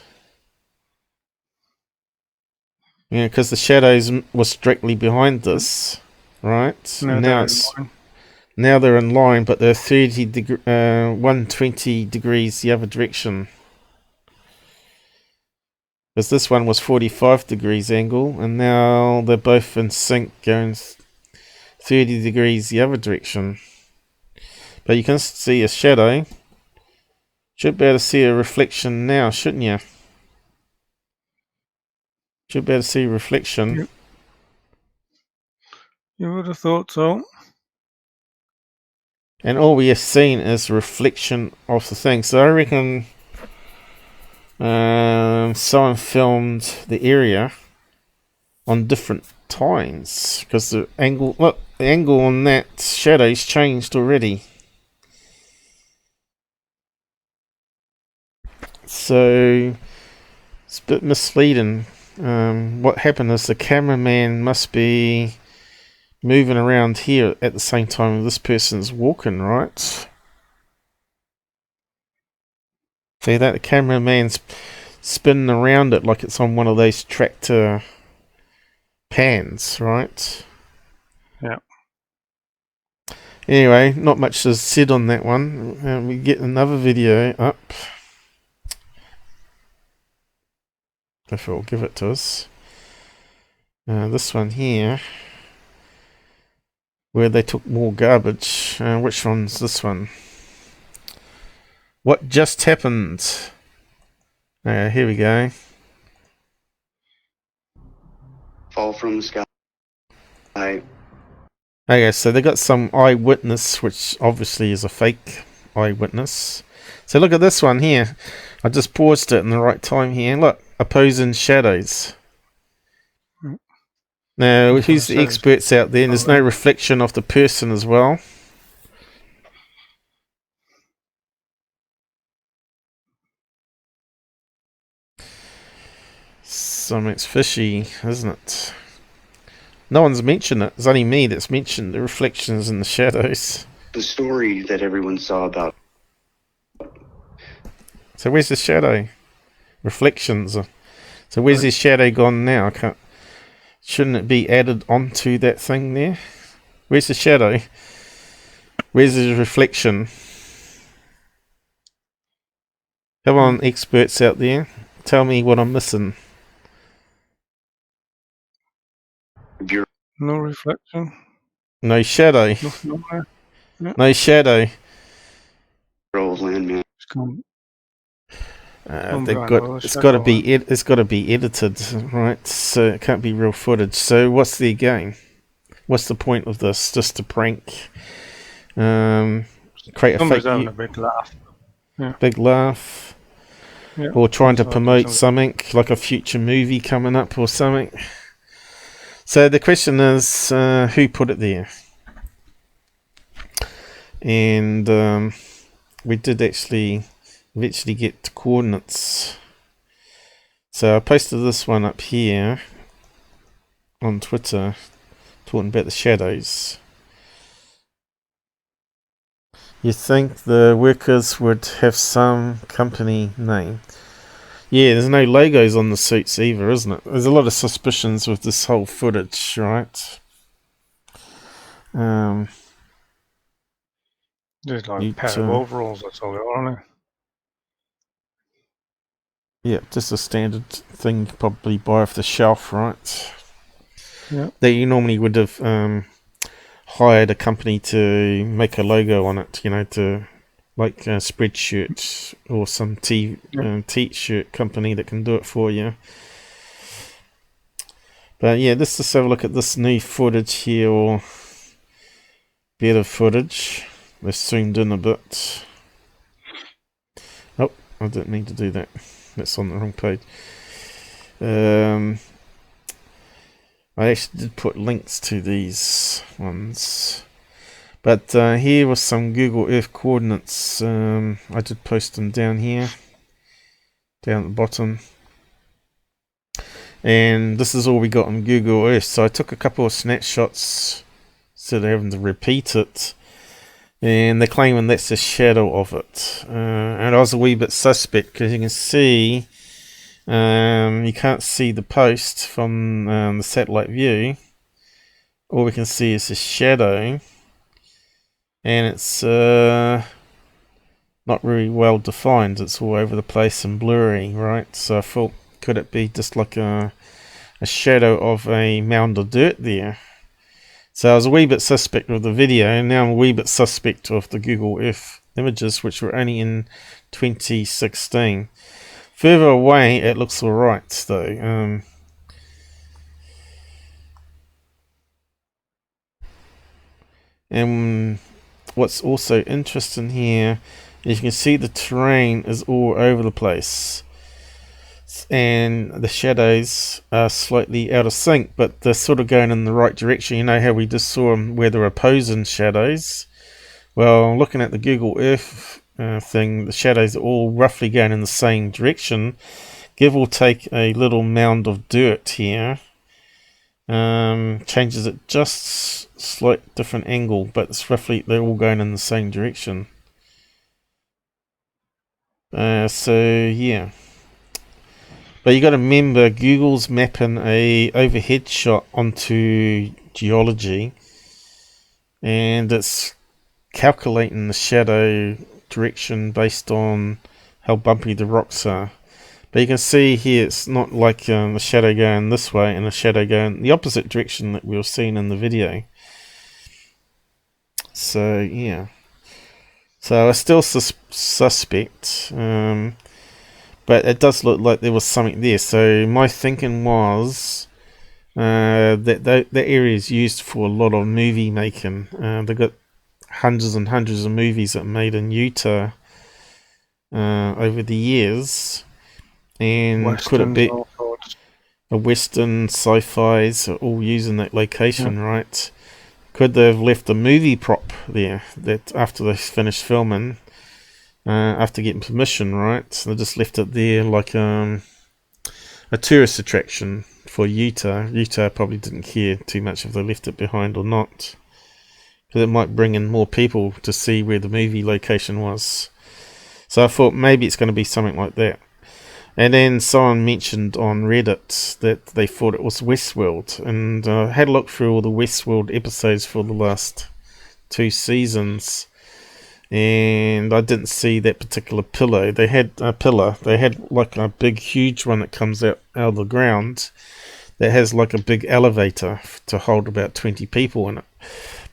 Yeah, because the shadows was directly behind this, right? Now they're in line, but they're 120 degrees the other direction. Because this one was 45 degrees angle, and now they're both in sync, going 30 degrees the other direction. But you can see a shadow. Should be able to see a reflection now, shouldn't you? Should be able to see a reflection. Yep. You would have thought so. And all we have seen is a reflection of the thing. So I reckon someone filmed the area on different times, because the angle, look, the angle on that shadow's changed already. So it's a bit misleading. What happened is the cameraman must be moving around here at the same time this person's walking, right? See that? The cameraman's spinning around it like it's on one of those tractor pans, right? Yeah. Anyway, not much is said on that one. We get another video up. If it will give it to us. This one here, where they took more garbage. Which one's this one? What just happened? Here we go. Fall from the sky. Okay, so they got some eyewitness, which obviously is a fake eyewitness. So look at this one here. I just paused it in the right time here. Look, opposing shadows. Now, who's the experts out there? And there's no reflection of the person as well. Something's fishy, isn't it? No one's mentioned it. It's only me that's mentioned the reflections and the shadows. The story that everyone saw about. So where's the shadow? Reflections. So where's his shadow gone now? I can't. Shouldn't it be added onto that thing there? Where's the shadow? Where's his reflection? Come on, experts out there. Tell me what I'm missing. No reflection. No shadow. Nothing on there. Yeah. No shadow. Landman. It's gone. It's got to be edited, right? So it can't be real footage. So what's the game? What's the point of this? Just to prank? Create a Somebody's fake. having a big laugh. Yeah. Big laugh. Yeah. Or trying to promote something like a future movie coming up or something. So the question is, who put it there? And we did actually eventually get the coordinates. So I posted this one up here on Twitter, talking about the shadows. You think the workers would have some company name? Yeah, there's no logos on the suits either, isn't it? There's a lot of suspicions with this whole footage, right? There's like a pair of overalls, that's all they are, aren't they? Yeah, just a standard thing you probably buy off the shelf, right? Yeah. That you normally would have hired a company to make a logo on it, you know, to like a Spreadshirt or some T-shirt company that can do it for you. But yeah, let's just have a look at this new footage here, or bit of footage. Let's zoomed in a bit. Oh, I didn't mean to do that. That's on the wrong page. I actually did put links to these ones. But here was some Google Earth coordinates. I did post them down here. Down at the bottom. And this is all we got on Google Earth. So I took a couple of snapshots instead of having to repeat it. And they're claiming that's the shadow of it. And I was a wee bit suspect because you can see, you can't see the post from the satellite view. All we can see is the shadow. And it's not really well defined. It's all over the place and blurry, right? So I thought, could it be just like a shadow of a mound of dirt there? So I was a wee bit suspect of the video, and now I'm a wee bit suspect of the Google Earth images, which were only in 2016. Further away, it looks alright, though. And what's also interesting here is you can see the terrain is all over the place. And the shadows are slightly out of sync, but they're sort of going in the right direction. You know how we just saw them where they're opposing shadows? Well, looking at the Google Earth thing, the shadows are all roughly going in the same direction. Give or take a little mound of dirt here. Changes it just slight different angle, but it's roughly, they're all going in the same direction. So yeah. But you got to remember, Google's mapping a overhead shot onto geology, and it's calculating the shadow direction based on how bumpy the rocks are. But you can see here, it's not like the shadow going this way and the shadow going the opposite direction that we were seeing in the video. So yeah. So I still suspect. But it does look like there was something there. So my thinking was that area is used for a lot of movie making. They've got hundreds and hundreds of movies that are made in Utah over the years. And Westerns, could it be a Western sci-fis are all using that location, right? Could they have left a movie prop there that after they finished filming, after getting permission, right? So they just left it there like a tourist attraction for Utah. Utah probably didn't care too much if they left it behind or not, because it might bring in more people to see where the movie location was. So I thought maybe it's going to be something like that. And then someone mentioned on Reddit that they thought it was Westworld, and I had a look through all the Westworld episodes for the last 2 seasons. and I didn't see that particular pillar. They had a pillar. They had like a big, huge one that comes out of the ground that has like a big elevator to hold about 20 people in it.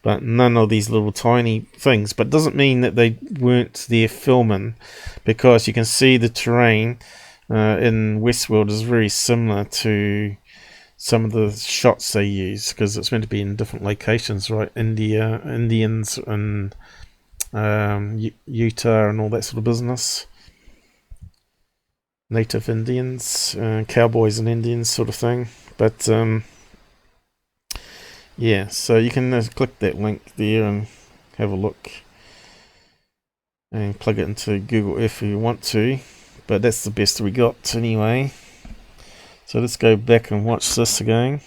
But none of these little tiny things. But it doesn't mean that they weren't there filming, because you can see the terrain in Westworld is very similar to some of the shots they use, because it's meant to be in different locations, right? Indians and Utah and all that sort of business. Native Indians, cowboys and Indians sort of thing. But yeah, so you can click that link there and have a look and plug it into Google Earth if you want to, but that's the best we got anyway. So let's go back and watch this again.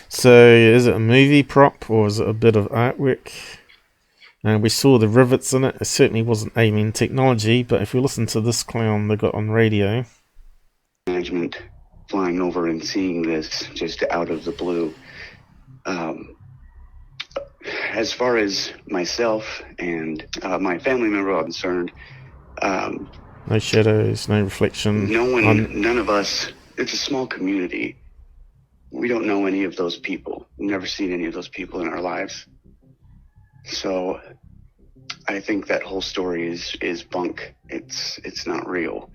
So is it a movie prop or is it a bit of artwork? And we saw the rivets in it. It certainly wasn't alien technology, but if you listen to this clown they got on radio. Management flying over and seeing this just out of the blue. As far as myself and my family member are concerned, no shadows, no reflection. None of us, it's a small community. We don't know any of those people. We've never seen any of those people in our lives. So I think that whole story is bunk. It's not real.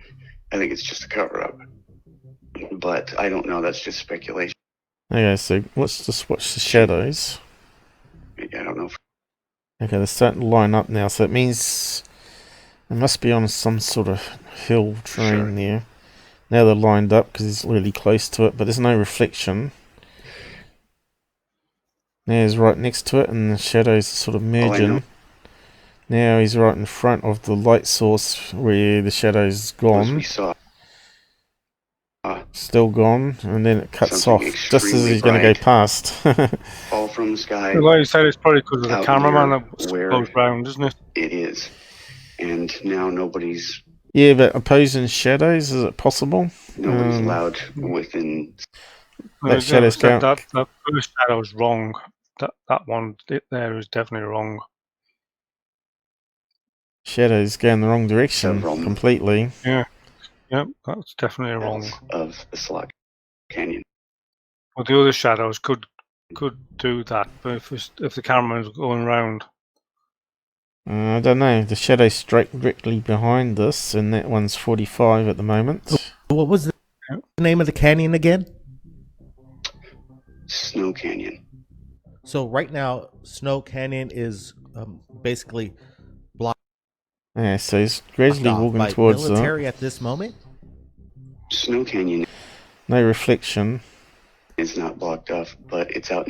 I think it's just a cover-up. But I don't know, that's just speculation. Okay, so let's just watch the shadows. I don't know. Okay, they're starting to line up now, so it means it must be on some sort of hill terrain there. Now they're lined up because he's really close to it, but there's no reflection. Now he's right next to it and the shadows are sort of merging. Now he's right in front of the light source where the shadow's gone. We saw still gone, and then it cuts off just as he's going to go past. Fall from the sky. Like you said, it's probably because of the cameraman that goes round, isn't it? It is. And now nobody's... Yeah, but opposing shadows, is it possible? Nobody's allowed within... That shadow's going... That first shadow's wrong. That one there is definitely wrong. Shadows going the wrong direction completely. Yeah. Yep, that's definitely wrong. Of the SCUT Canyon. Well, the other shadows could do that, but if the cameraman's going around, I don't know. The shadow's straight directly behind this, and that one's 45 at the moment. What was the name of the canyon again? Snow Canyon. So right now, Snow Canyon is basically blocked. Yeah, so he's gradually walking towards military at this moment. Snow Canyon. No reflection. It's not blocked off, but it's out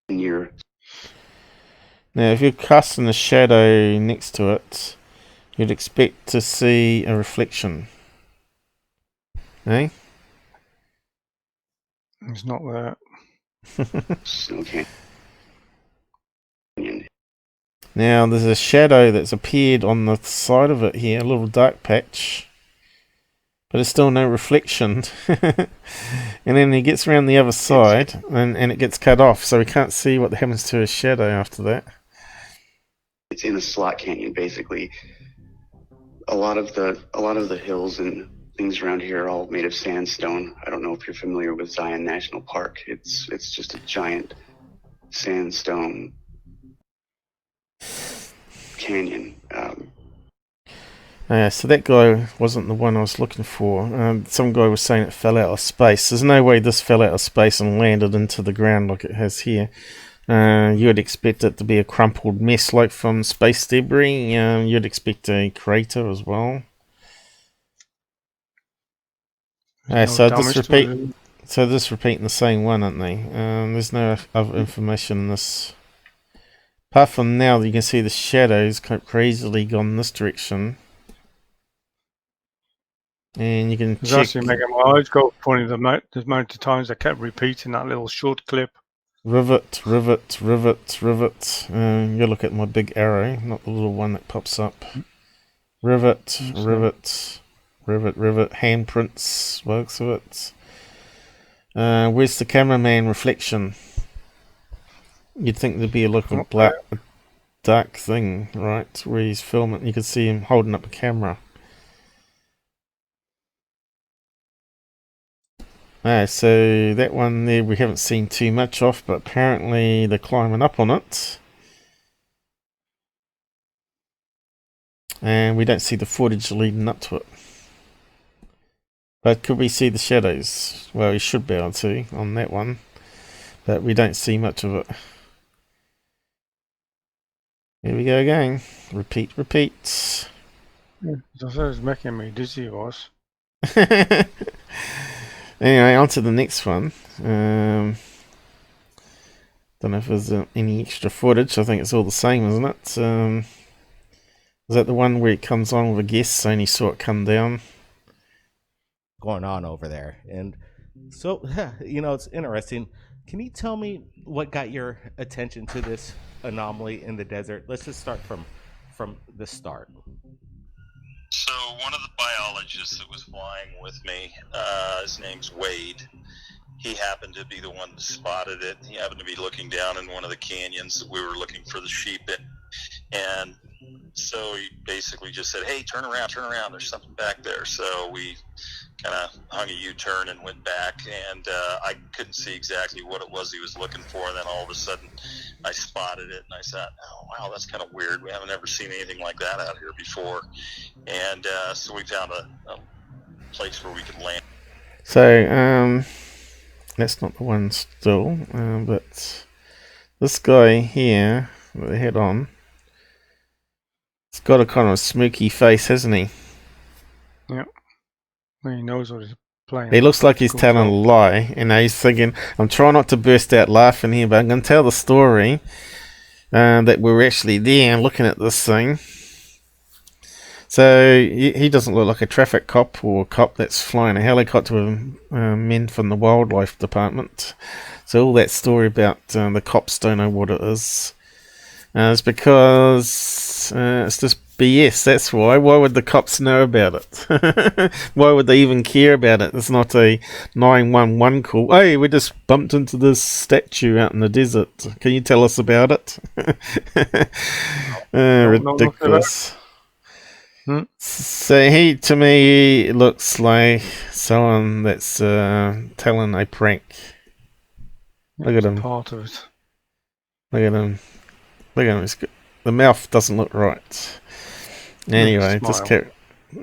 near. Now, if you're casting a shadow next to it, you'd expect to see a reflection. Eh? It's not there. Snow Canyon. Now, there's a shadow that's appeared on the side of it here, a little dark patch. But there's still no reflection. And then he gets around the other side, and it gets cut off, so we can't see what happens to his shadow after that. It's in a slot canyon, basically. A lot of the hills and things around here are all made of sandstone. I don't know if you're familiar with Zion National Park. It's just a giant sandstone canyon. So that guy wasn't the one I was looking for. Some guy was saying it fell out of space. There's no way this fell out of space and landed into the ground like it has here. You would expect it to be a crumpled mess like from space debris. You'd expect a crater as well. So just repeating the same one, aren't they? There's no other information in this. Apart from now, you can see the shadows crazily gone this direction. And you can it's check. Actually making my eyes go funny. The amount of times I kept repeating that little short clip. Rivet, rivet, rivet, rivet. You look at my big arrow, not the little one that pops up. Rivet, rivet, rivet, rivet. Handprints, works of it. Where's the cameraman reflection? You'd think there'd be a look of dark thing, right, where he's filming. You can see him holding up a camera. So that one there we haven't seen too much of, but apparently they're climbing up on it. And we don't see the footage leading up to it. But could we see the shadows? Well, we should be able to on that one. But we don't see much of it. Here we go again. Repeat, repeat. Yeah, that was making me dizzy, was. Anyway, on to the next one. Don't know if there's any extra footage. I think it's all the same, isn't it? Is that the one where it comes on with a guest, and you saw it come down? Going on over there. And so, you know, it's interesting. Can you tell me what got your attention to this anomaly in the desert? Let's just start from the start. So one of the biologists that was flying with me, his name's Wade. He happened to be the one that spotted it. He happened to be looking down in one of the canyons that we were looking for the sheep in. And so he basically just said, hey, turn around, there's something back there. So we kind of hung a U-turn and went back, and I couldn't see exactly what it was he was looking for. And then all of a sudden I spotted it, and I thought, oh, wow, that's kind of weird. We haven't ever seen anything like that out here before. And so we found a place where we could land. So, that's not the one still, but this guy here, with the head on, he's got a kind of smoky face, hasn't he? Yep. He knows what he's playing. He looks like he's telling a lie, and he's thinking, I'm trying not to burst out laughing here, but I'm going to tell the story that we're actually there and looking at this thing. So he doesn't look like a traffic cop or a cop that's flying a helicopter with men from the wildlife department. So all that story about the cops don't know what it is because it's just BS. That's why. Why would the cops know about it? Why would they even care about it? It's not a 911 call. Hey, we just bumped into this statue out in the desert. Can you tell us about it? Ridiculous. So he, to me, looks like someone that's telling a prank. Look at him. Part of it. Look at him. Look at him. The mouth doesn't look right. Anyway, just kept,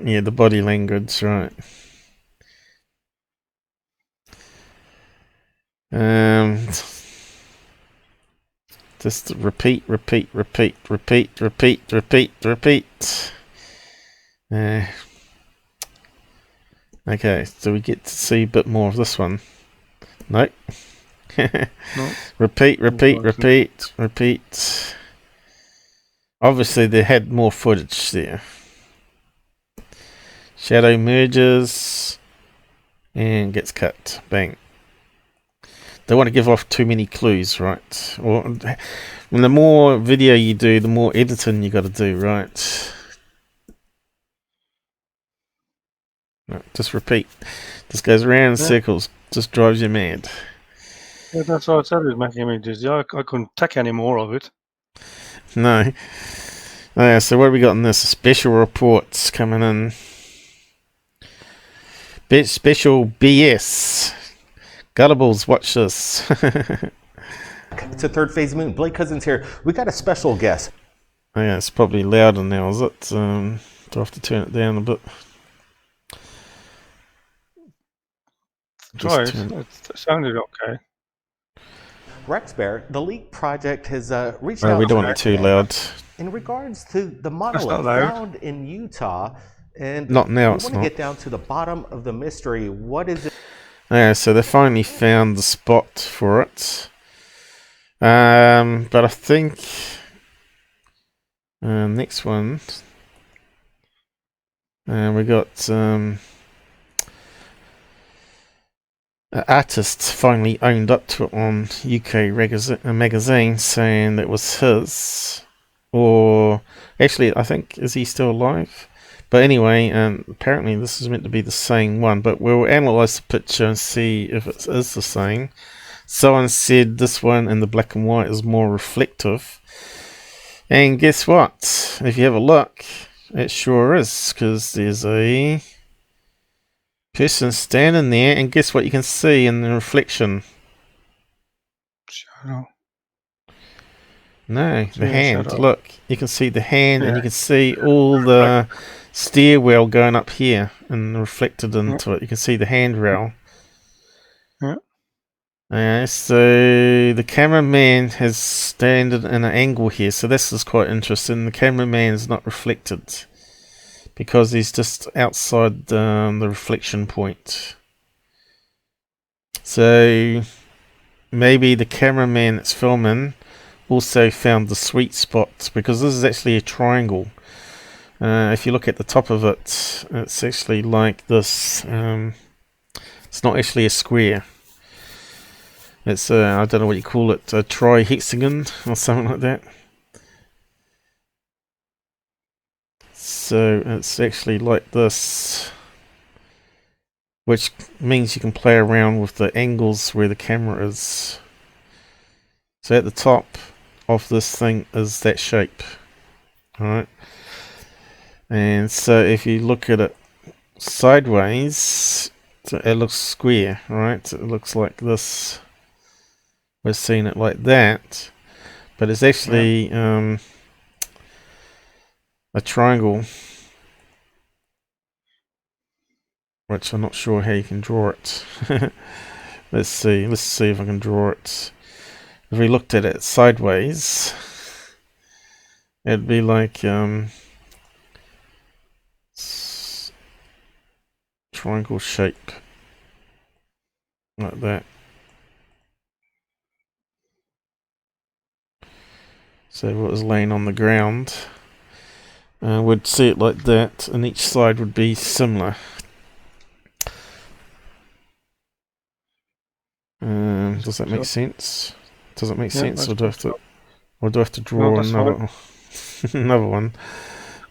yeah, the body language, right. Just repeat. Okay, so we get to see a bit more of this one. Nope. No. Repeat. Obviously, they had more footage there. Shadow merges and gets cut. Bang. They want to give off too many clues, right? Or when the more video you do, the more editing you got to do, right? No, just repeat. Just goes around in circles. Just drives you mad. Yeah, that's what I said. It was making me dizzy. I couldn't take any more of it. No. So what have we got in this? Special reports coming in. Special BS. Guttables, watch this. It's a third phase moon. Blake Cousins here. We got a special guest. Oh, yeah, it's probably louder now, is it? Do I have to turn it down a bit? Try it. It sounded okay. Rex Bear, the Leak Project has reached Oh, out. we don't want it too loud. In regards to the monolith found in Utah, and not now. we It's want not. to get down to the bottom of the mystery. What is it? Yeah, so they finally found the spot for it. But I think next one we got artists finally owned up to it on UK magazine, saying that it was his. Or actually, I think, is he still alive? But anyway, apparently this is meant to be the same one, but we'll analyse the picture and see if it is the same. Someone said this one in the black and white is more reflective. And guess what? If you have a look, it sure is, because there's a person standing there, and guess what you can see in the reflection? Shadow. No, the Yeah, hand. shadow. Look, you can see the hand, and Yeah. you can see all the stairwell going up here and reflected into it. You can see the handrail. Yeah. So the cameraman has standed in an angle here, so this is quite interesting. The cameraman is not reflected because he's just outside the reflection point. So maybe the cameraman that's filming also found the sweet spot, because this is actually a triangle. If you look at the top of it, it's actually like this. It's not actually a square. It's I don't know what you call it, a trihexagon or something like that. So it's actually like this, which means you can play around with the angles where the camera is. So at the top of this thing is that shape, alright? And so if you look at it sideways, it looks square, right? It looks like this. We're seeing it like that, but it's actually a triangle, which I'm not sure how you can draw it. Let's see if I can draw it. If we looked at it sideways, it'd be like triangle shape, like that. So if it was laying on the ground, we'd see it like that, and each side would be similar. Does that make sense? Does it make sense, or do I have to draw another another one?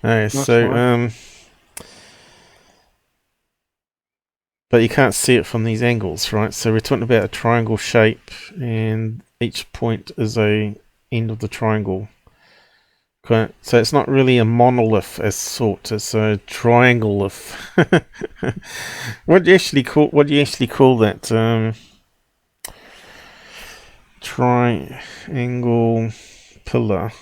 Okay, so but you can't see it from these angles, right? So we're talking about a triangle shape, and each point is a end of the triangle. Okay, so it's not really a monolith as sort, it's a triangle-lith. What do you actually call that? Triangle pillar.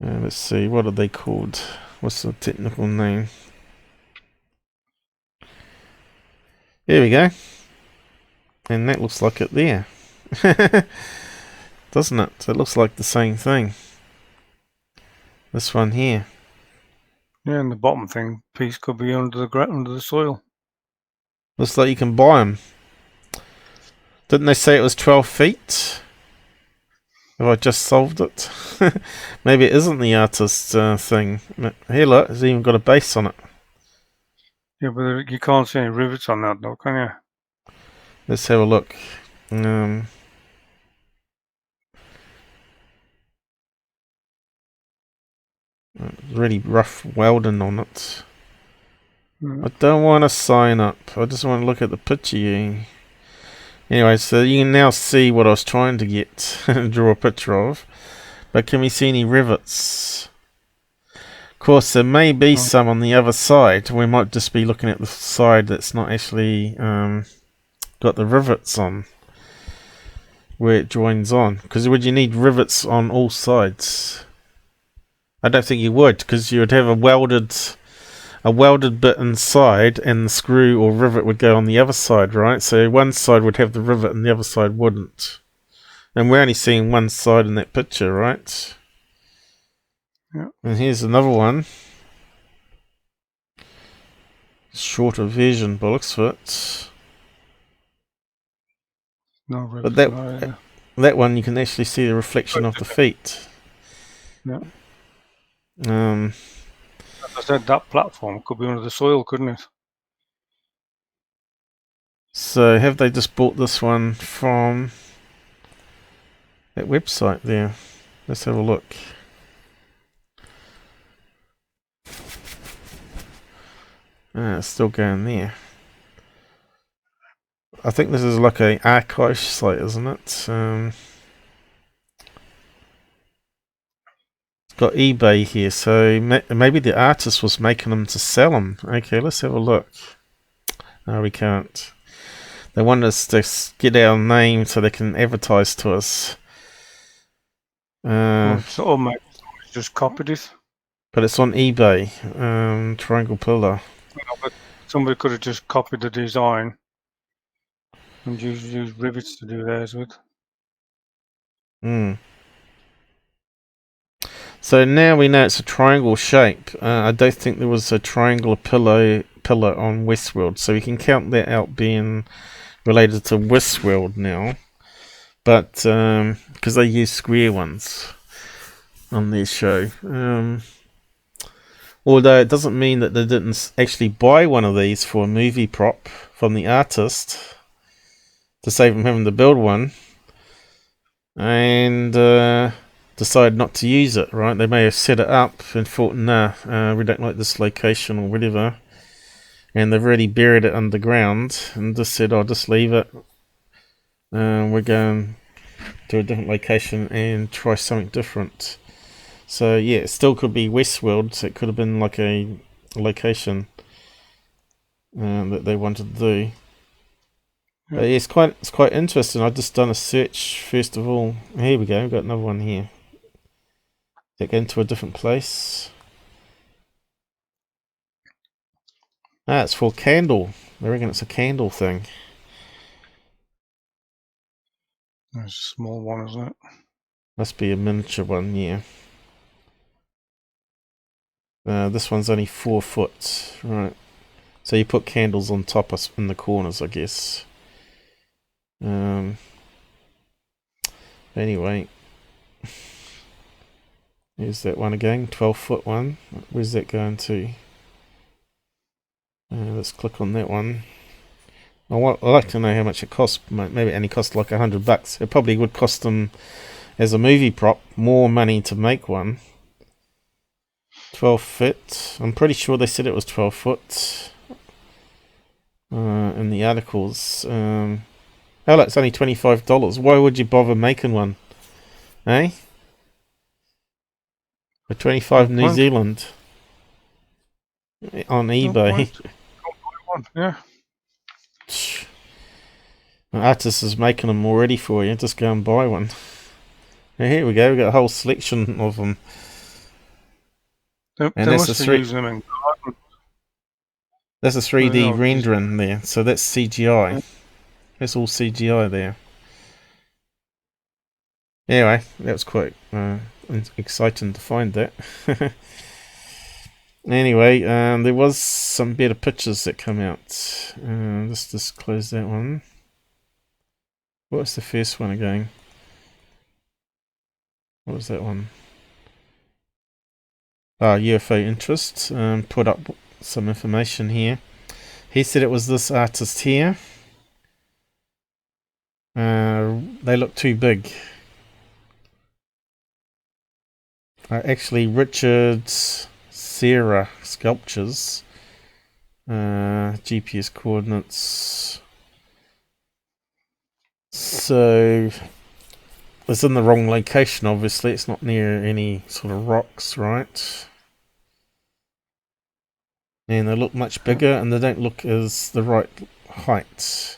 Let's see, what are they called? What's the technical name? There we go. And that looks like it there. Doesn't it? It looks like the same thing. This one here. Yeah, and the bottom thing piece could be under the ground, under the soil. Looks like you can buy them. Didn't they say it was 12 feet? Have I just solved it? Maybe it isn't the artist thing. Here, look, it's even got a base on it. Yeah, but you can't see any rivets on that, though, can you? Let's have a look. Really rough welding on it. I don't want to sign up. I just want to look at the picture. Anyway, so you can now see what I was trying to get, draw a picture of. But can we see any rivets? Of course, there may be some on the other side. We might just be looking at the side that's not actually got the rivets on, where it joins on. Because would you need rivets on all sides? I don't think you would, because you would have a welded bit inside, and the screw or rivet would go on the other side, right? So one side would have the rivet and the other side wouldn't. And we're only seeing one side in that picture, right? Yeah. And here's another one. Shorter version, by looks of it. No but rivets. that one you can actually see the reflection of the feet. Yeah. As I said, that platform could be under the soil, couldn't it? So have they just bought this one from that website there? Let's have a look. It's still going there. I think this is like a archive site, isn't it? It's got eBay here, so maybe the artist was making them to sell them. Okay, let's have a look. No, we can't. They want us to get our name so they can advertise to us. It's all made. Just copied it. But it's on eBay. Triangle pillar. But somebody could have just copied the design and use rivets to do theirs with. Hmm. So now we know it's a triangle shape. I don't think there was a triangular pillar on Westworld, so we can count that out being related to Westworld now. But because they use square ones on their show. Although it doesn't mean that they didn't actually buy one of these for a movie prop from the artist to save them having to build one, and decide not to use it, right? They may have set it up and thought, nah, we don't like this location or whatever, and they've already buried it underground and just said, I'll just leave it. We're going to a different location and try something different. So yeah, it still could be Westworld. So it could have been like a location that they wanted to do. But yeah, it's quite interesting. I've just done a search first of all. Here we go. We've got another one here. Get into a different place. Ah, it's for candle. I reckon it's a candle thing. It's a small one, isn't it? Must be a miniature one, yeah. This one's only 4 foot, right? So you put candles on top in the corners, I guess. Anyway, here's that one again, 12-foot one. Where's that going to? Let's click on that one. I'd like to know how much it costs. Maybe it only cost like $100. It probably would cost them, as a movie prop, more money to make one. 12 foot. I'm pretty sure they said it was 12 foot in the articles. Oh, look, it's only $25. Why would you bother making one? Eh? For 25 New Zealand on eBay. Yeah. The artist is making them already for you. Just go and buy one. Now, here we go. We've got a whole selection of them. And that's must a be using them in garden. That's a 3D rendering there. So that's CGI. That's all CGI there. Anyway, that was quite exciting to find that. Anyway, there was some better pictures that come out. Let's just close that one. What was the first one again? What was that one? UFO interest. Put up some information here. He said it was this artist here. They look too big. Actually, Richard Serra sculptures. GPS coordinates. So it's in the wrong location, obviously. It's not near any sort of rocks, right? And they look much bigger and they don't look as the right height.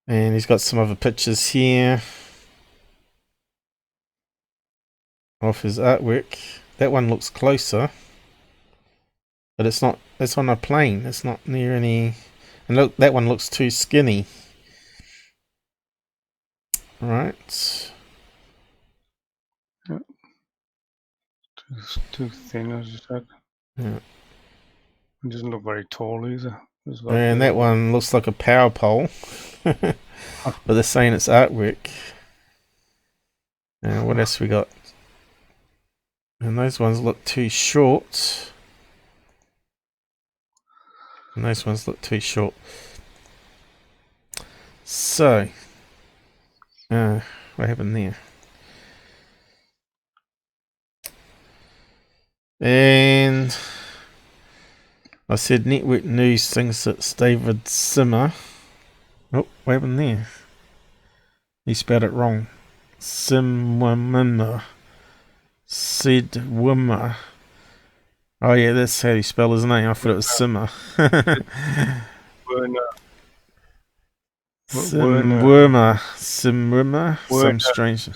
And he's got some other pictures here of his artwork. That one looks closer, but it's not. It's on a plane. It's not near any. And look, that one looks too skinny. Right. Yeah. Too thin, as you said. Yeah. It doesn't look very tall either. And that one looks like a power pole. But they're saying it's artwork. What else we got? And those ones look too short. And those ones look too short. So, what happened there? And I said Network News thinks it's David Simmer. Oh, what happened there? He spelled it wrong. Simwimmer. Sidwimmer. Oh yeah, that's how you spell his name. I thought it was Simmer. Simwimmer. Simwimmer. Some strange.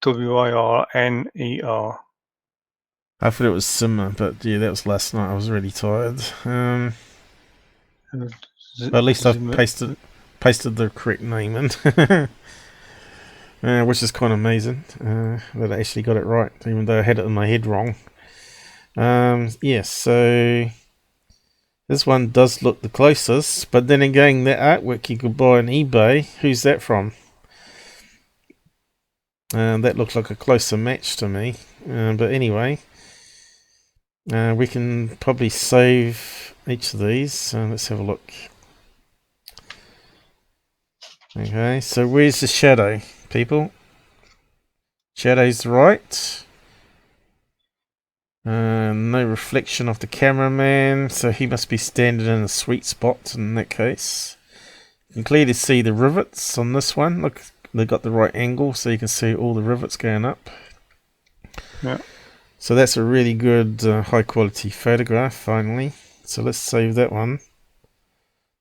Wirner. I thought it was Simmer, but yeah, that was last night. I was really tired. But at least I've pasted the correct name in. Which is kind of amazing that I actually got it right, even though I had it in my head wrong. Yes, so this one does look the closest, but then again, that artwork you could buy on eBay, who's that from? That looks like a closer match to me. But anyway, we can probably save each of these. Let's have a look. Okay, so where's the shadow, people? Shadow's right. No reflection of the cameraman, so he must be standing in a sweet spot in that case. You can clearly see the rivets on this one. Look, they've got the right angle, so you can see all the rivets going up. Yeah. So that's a really good high quality photograph finally. So let's save that one.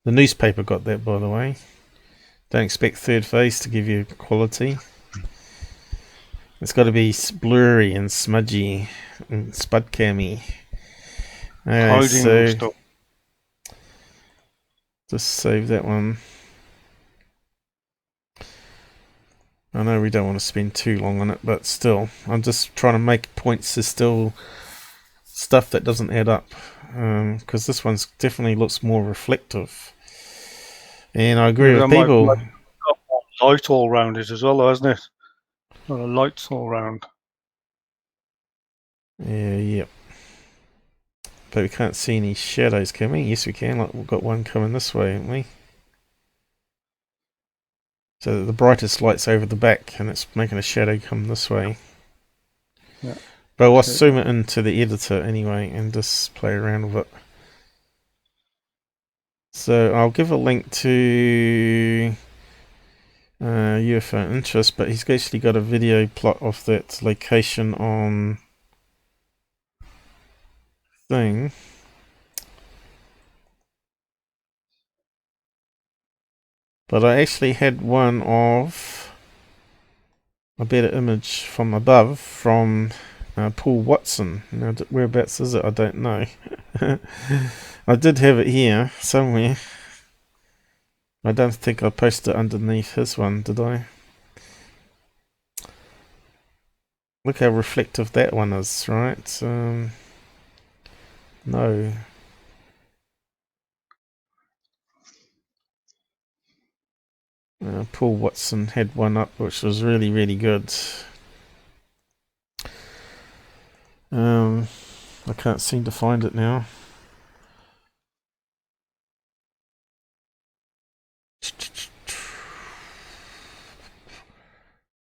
The newspaper got that, by the way. Don't expect Third Face to give you quality. It's got to be blurry and smudgy and spud cammy. So just save that one. I know we don't want to spend too long on it, but still, I'm just trying to make points. There's still stuff that doesn't add up, because this one definitely looks more reflective. And I agree with people. Light all round it as well, hasn't it? A lot of lights all round. Yeah. But we can't see any shadows, can we? Yes, we can. Like, we've got one coming this way, haven't we? So the brightest light's over the back, and it's making a shadow come this way. Yeah. But I'll zoom it into the editor anyway, and just play around with it. So I'll give a link to UFO Interest, but he's actually got a video plot of that location on thing. But I actually had one of a better image from above from Paul Watson. Now, whereabouts is it? I don't know. I did have it here somewhere. I don't think I posted it underneath his one, did I? Look how reflective that one is, right? No. Paul Watson had one up which was really, really good. I can't seem to find it now.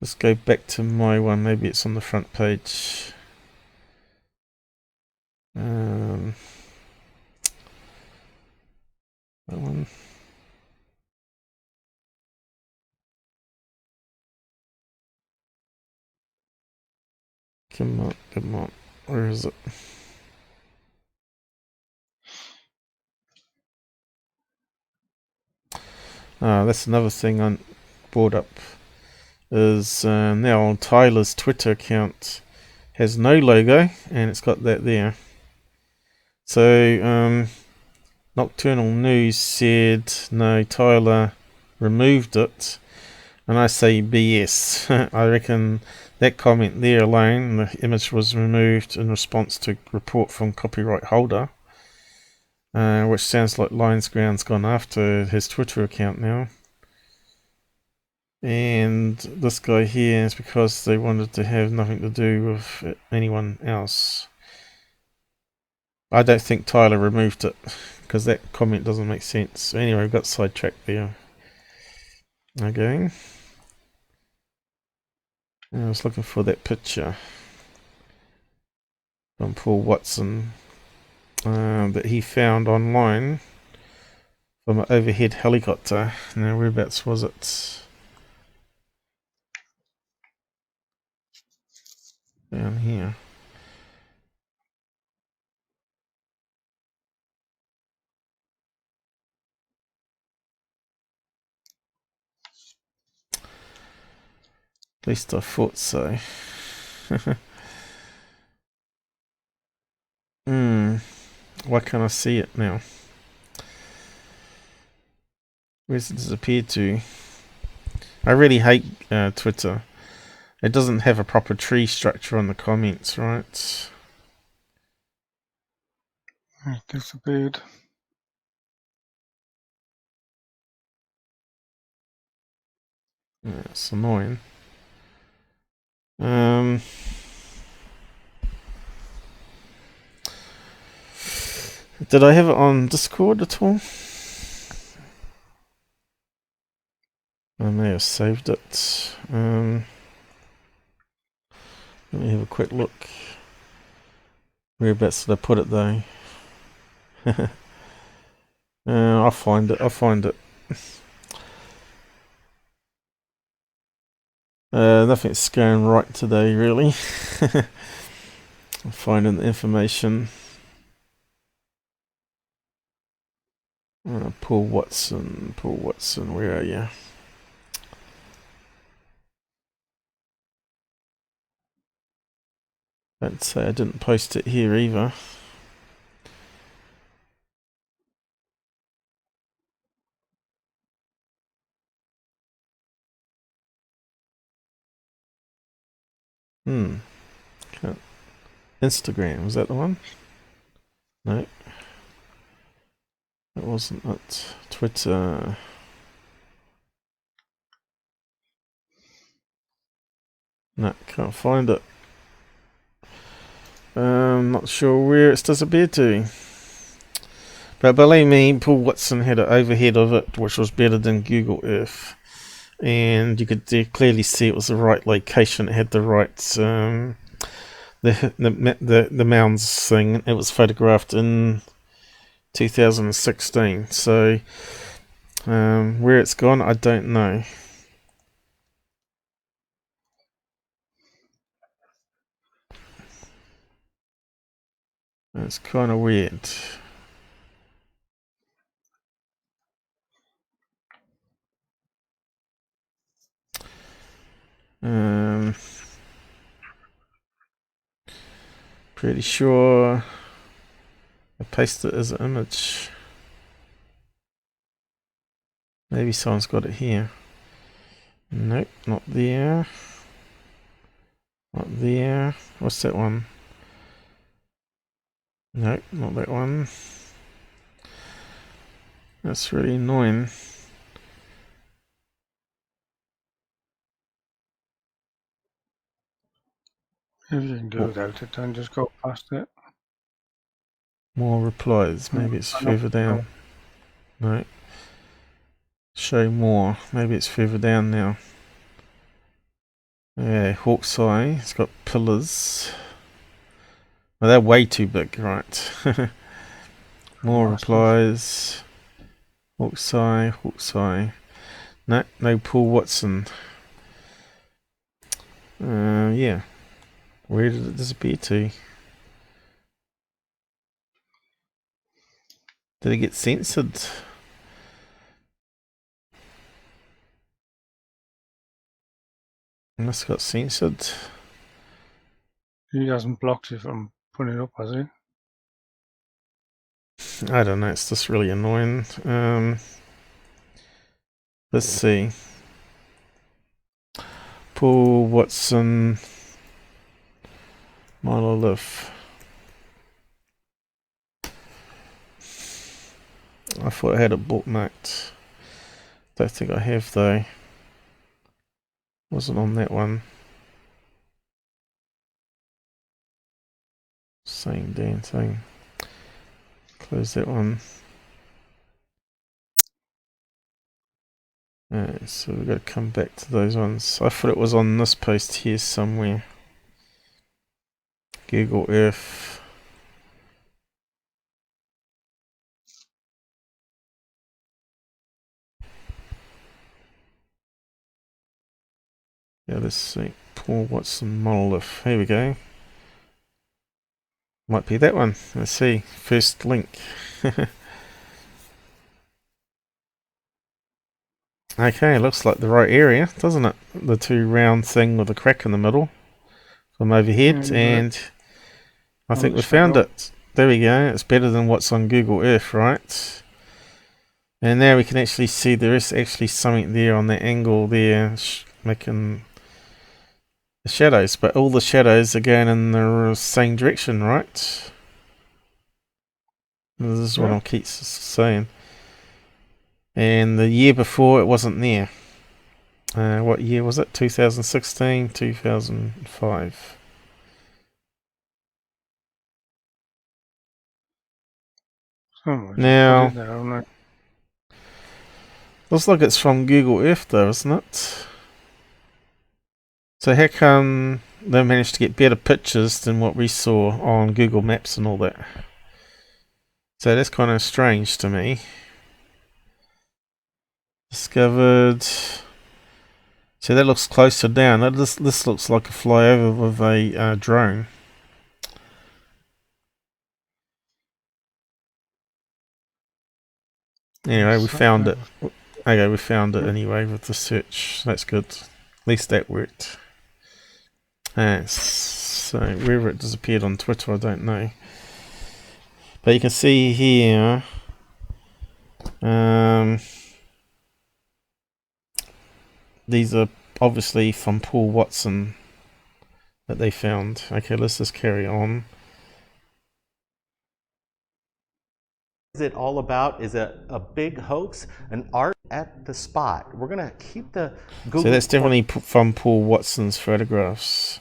Let's go back to my one. Maybe it's on the front page. That one. Come on. Where is it? That's another thing I brought up. Is now Tyler's Twitter account has no logo, and it's got that there. So Nocturnal News said no, Tyler removed it, and I say BS. I reckon that comment there alone, the image was removed in response to a report from copyright holder, which sounds like Lions Ground's gone after his Twitter account now. And this guy here is because they wanted to have nothing to do with anyone else. I don't think Tyler removed it, because that comment doesn't make sense. So anyway, we've got sidetracked there. Okay. I was looking for that picture from Paul Watson that he found online from an overhead helicopter. Now, whereabouts was it? Down here. At least I thought so. Why can't I see it now? Where's it disappeared to? I really hate Twitter. It doesn't have a proper tree structure on the comments, right? It disappeared. Yeah, it's annoying. Did I have it on Discord at all? I may have saved it. Let me have a quick look. Whereabouts did I put it though? I'll find it. I'll find it. Nothing's going right today, really. I'm finding the information. Paul Watson, where are you? Don't say I didn't post it here either. Instagram, was that the one? No. That wasn't it. Twitter. No, can't find it. Not sure where it's disappeared to. But believe me, Paul Watson had an overhead of it, which was better than Google Earth. And you could clearly see it was the right location. It had the right the mounds thing. It was photographed in 2016. So where it's gone, I don't know. It's kind of weird. Pretty sure I pasted it as an image. Maybe someone's got it here. Nope, not there. Not there. What's that one? Nope, not that one. That's really annoying. If you can do without it, then just go past it. More replies. Maybe it's further down. No. Show more. Maybe it's further down now. Yeah, Hawk's Eye. It's got pillars. Well, they're way too big, right? More replies. Hawk's Eye, Hawk's Eye. No, no Paul Watson. Yeah. Where did it disappear to? Did it get censored? Must have got censored. He hasn't blocked you from putting it up, has he? I don't know, it's just really annoying. Let's see. Paul Watson monolith. I thought I had it bookmarked. Don't think I have though. Wasn't on that one. Same damn thing. Close that one. Alright, so we've got to come back to those ones. I thought it was on this post here somewhere. Google Earth. Yeah, let's see. Paul Watson monolith. Here we go. Might be that one. Let's see. First link. Okay, looks like the right area, doesn't it? The two round thing with a crack in the middle from overhead, and I think we found it. There we go. It's better than what's on Google Earth, right? And now we can actually see there is actually something there on the angle there, making the shadows, but all the shadows are going in the same direction, right? This is what I keep saying. And the year before it wasn't there. What year was it? 2016, 2005. Now, looks like it's from Google Earth though, isn't it? So how come they managed to get better pictures than what we saw on Google Maps and all that? So that's kind of strange to me. Discovered. So that looks closer down. This looks like a flyover with a drone. Anyway, we found it. Okay, we found it anyway with the search. That's good. At least that worked. So wherever it disappeared on Twitter, I don't know. But you can see here. These are obviously from Paul Watson that they found. Okay, let's just carry on. Is it all about? Is it a big hoax? An art at the spot? We're going to keep the Google. So that's definitely from Paul Watson's photographs.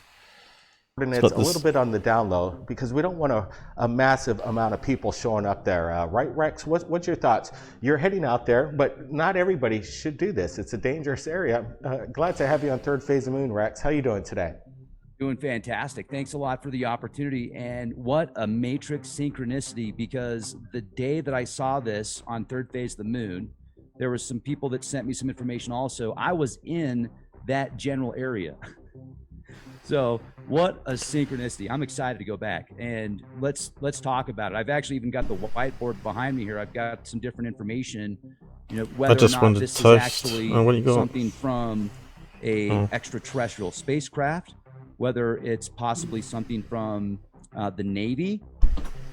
It's a little bit on the down low because we don't want a massive amount of people showing up there. Right, Rex? What's your thoughts? You're heading out there, but not everybody should do this. It's a dangerous area. Glad to have you on Third Phase of Moon, Rex. How you doing today? Doing fantastic. Thanks a lot for the opportunity. And what a matrix synchronicity, because the day that I saw this on Third Phase of the Moon, there were some people that sent me some information also. I was in that general area. So what a synchronicity. I'm excited to go back and let's talk about it. I've actually even got the whiteboard behind me here. I've got some different information, you know, whether or not this is actually something from a extraterrestrial spacecraft, whether it's possibly something from the Navy.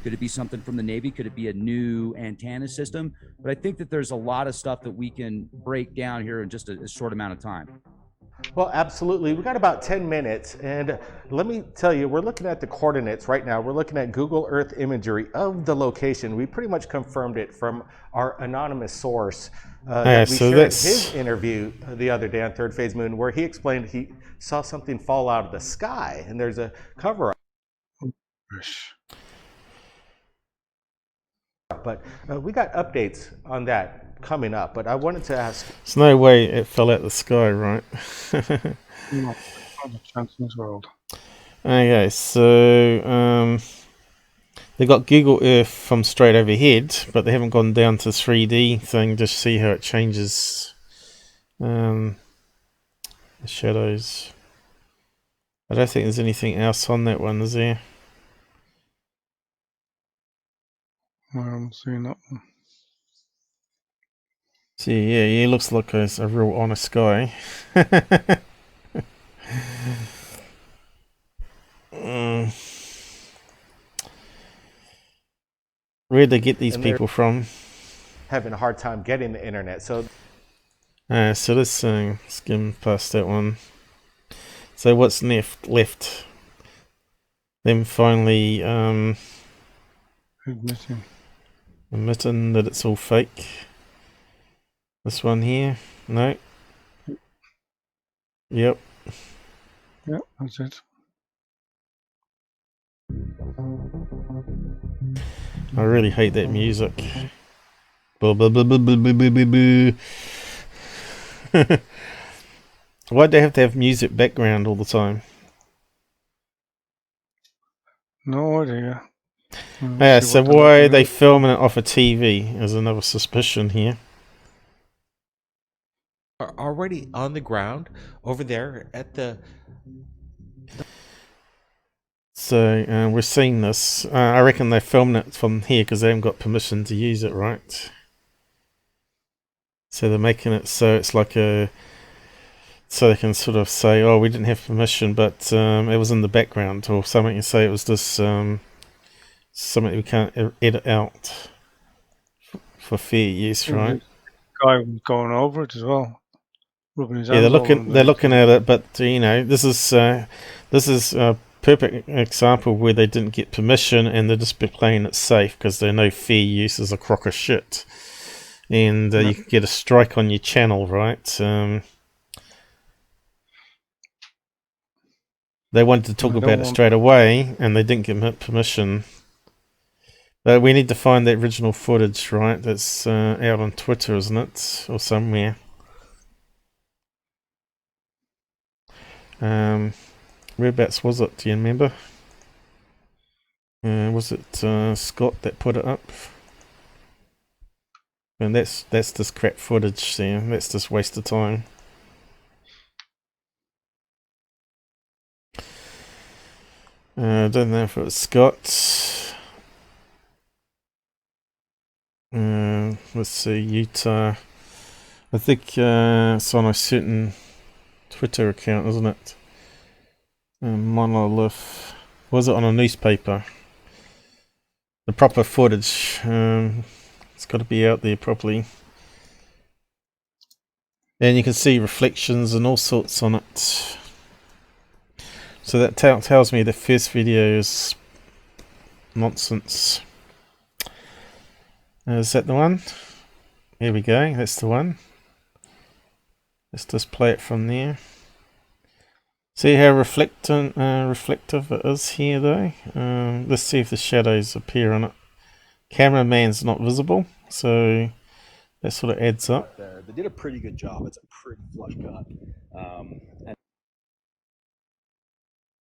Could it be something from the Navy? Could it be a new antenna system? But I think that there's a lot of stuff that we can break down here in just a short amount of time. Well, absolutely. We've got about 10 minutes, and let me tell you, we're looking at the coordinates right now. We're looking at Google Earth imagery of the location. We pretty much confirmed it from our anonymous source that we shared his interview the other day on Third Phase Moon, where he explained he saw something fall out of the sky, and there's a cover-up. But we got updates on that coming up, but I wanted to ask. There's no way it fell out the sky, right? Not a chance in this world. Okay, so they got Google Earth from straight overhead, but they haven't gone down to 3D thing to see how it changes the shadows. I don't think there's anything else on that one, is there? I haven't seen that one. See, yeah, he looks like a real honest guy. Where'd they get these people from? Having a hard time getting the internet, so. So let's skim past that one. So what's left? Them finally admitting that it's all fake. This one here? No. Yep. Yep, that's it. I really hate that music. Boo, boo, boo, boo, boo, boo, boo, boo. Why'd they have to have music background all the time? No idea. Yeah, so why are they filming it off a TV? There's another suspicion here. are already on the ground over there at the. So we're seeing this. I reckon they filmed it from here because they haven't got permission to use it, right? So they're making it so it's like a, so they can sort of say, "Oh, we didn't have permission, but it was in the background," or something. You say it was this something we can't edit out for fair use, right? Guy was going over it as well, rubbing his Yeah, hands they're looking at it, but you know, this is a perfect example where they didn't get permission and they're just playing it safe because they know fair use is a crock of shit, and you can get a strike on your channel, right? They wanted to talk about it straight away and they didn't get permission. But we need to find that original footage, right? That's out on Twitter, isn't it, or somewhere? Whereabouts was it? Do you remember? Was it Scott that put it up? And that's this crap footage there. That's just waste of time. I don't know if it was Scott. Let's see, Utah. I think it's on a certain Twitter account, isn't it? Monolith. Was it on a newspaper? The proper footage. It's got to be out there properly. And you can see reflections and all sorts on it. So that tells me the first video is nonsense. Is that the one? Here we go, that's the one. Let's just play it from there. See how reflective it is here though? Let's see if the shadows appear on it. Cameraman's not visible, so that sort of adds up. They did a pretty good job. It's a pretty flush cut. And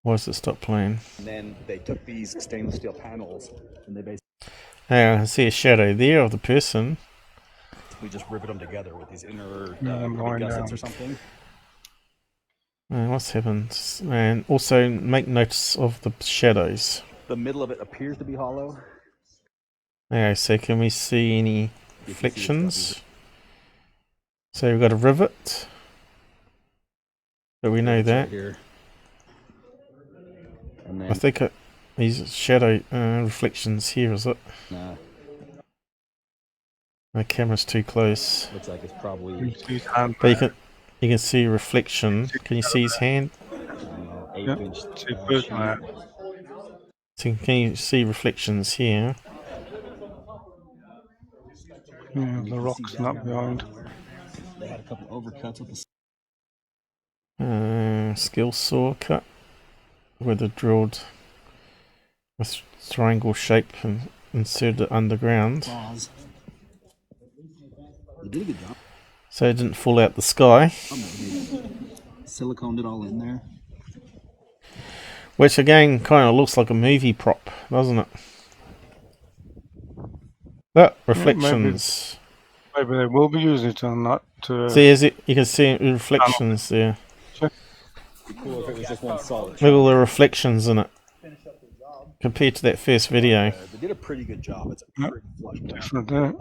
Why does it stop playing? then they took these stainless steel panels and they basically I see a shadow there of the person. just rivet them together with these inner going gussets down. or something. What's happened? And also make notice of the shadows. The middle of it appears to be hollow. Okay, so can we see any reflections? So we've got a rivet. But we know that. Here. And then, I think these shadow reflections here, is it? nah, My camera's too close. looks like it's probably But you can see a reflection. Can you see his hand? 8-inch. So can you see reflections here? Yeah, the rocks not behind. They had a couple overcuts with the Skill saw cut with a drilled with triangle shape and inserted underground. saws. They did a good job. So it didn't fall out the sky. Siliconed it all in there. Which again kind of looks like a movie prop, doesn't it? Look, reflections. Maybe they will be using it on that. See, is it? You can see reflections there. Cool if it was just one solid. Look at all the reflections in it compared to that first video. They did a pretty good job. It's a pretty flush cut.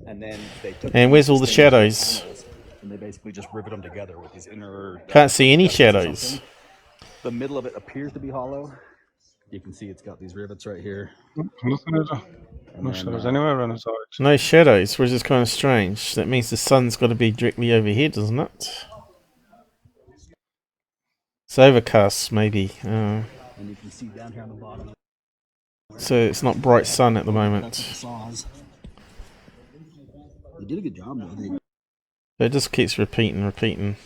And then they took And where's all the stainless steel shadows? panels and they basically just rivet them together with these inner. Can't see any gussets or shadows. something. The middle of it appears to be hollow. You can see it's got these rivets right here. Nothing is there. No shadows anywhere on the sides. No shadows, which is kind of strange. That means the sun's got to be directly overhead, doesn't it? It's overcast, maybe. And you can see down here on the bottom. So it's not bright sun at the moment. Saws. They did a good job though. It just keeps repeating.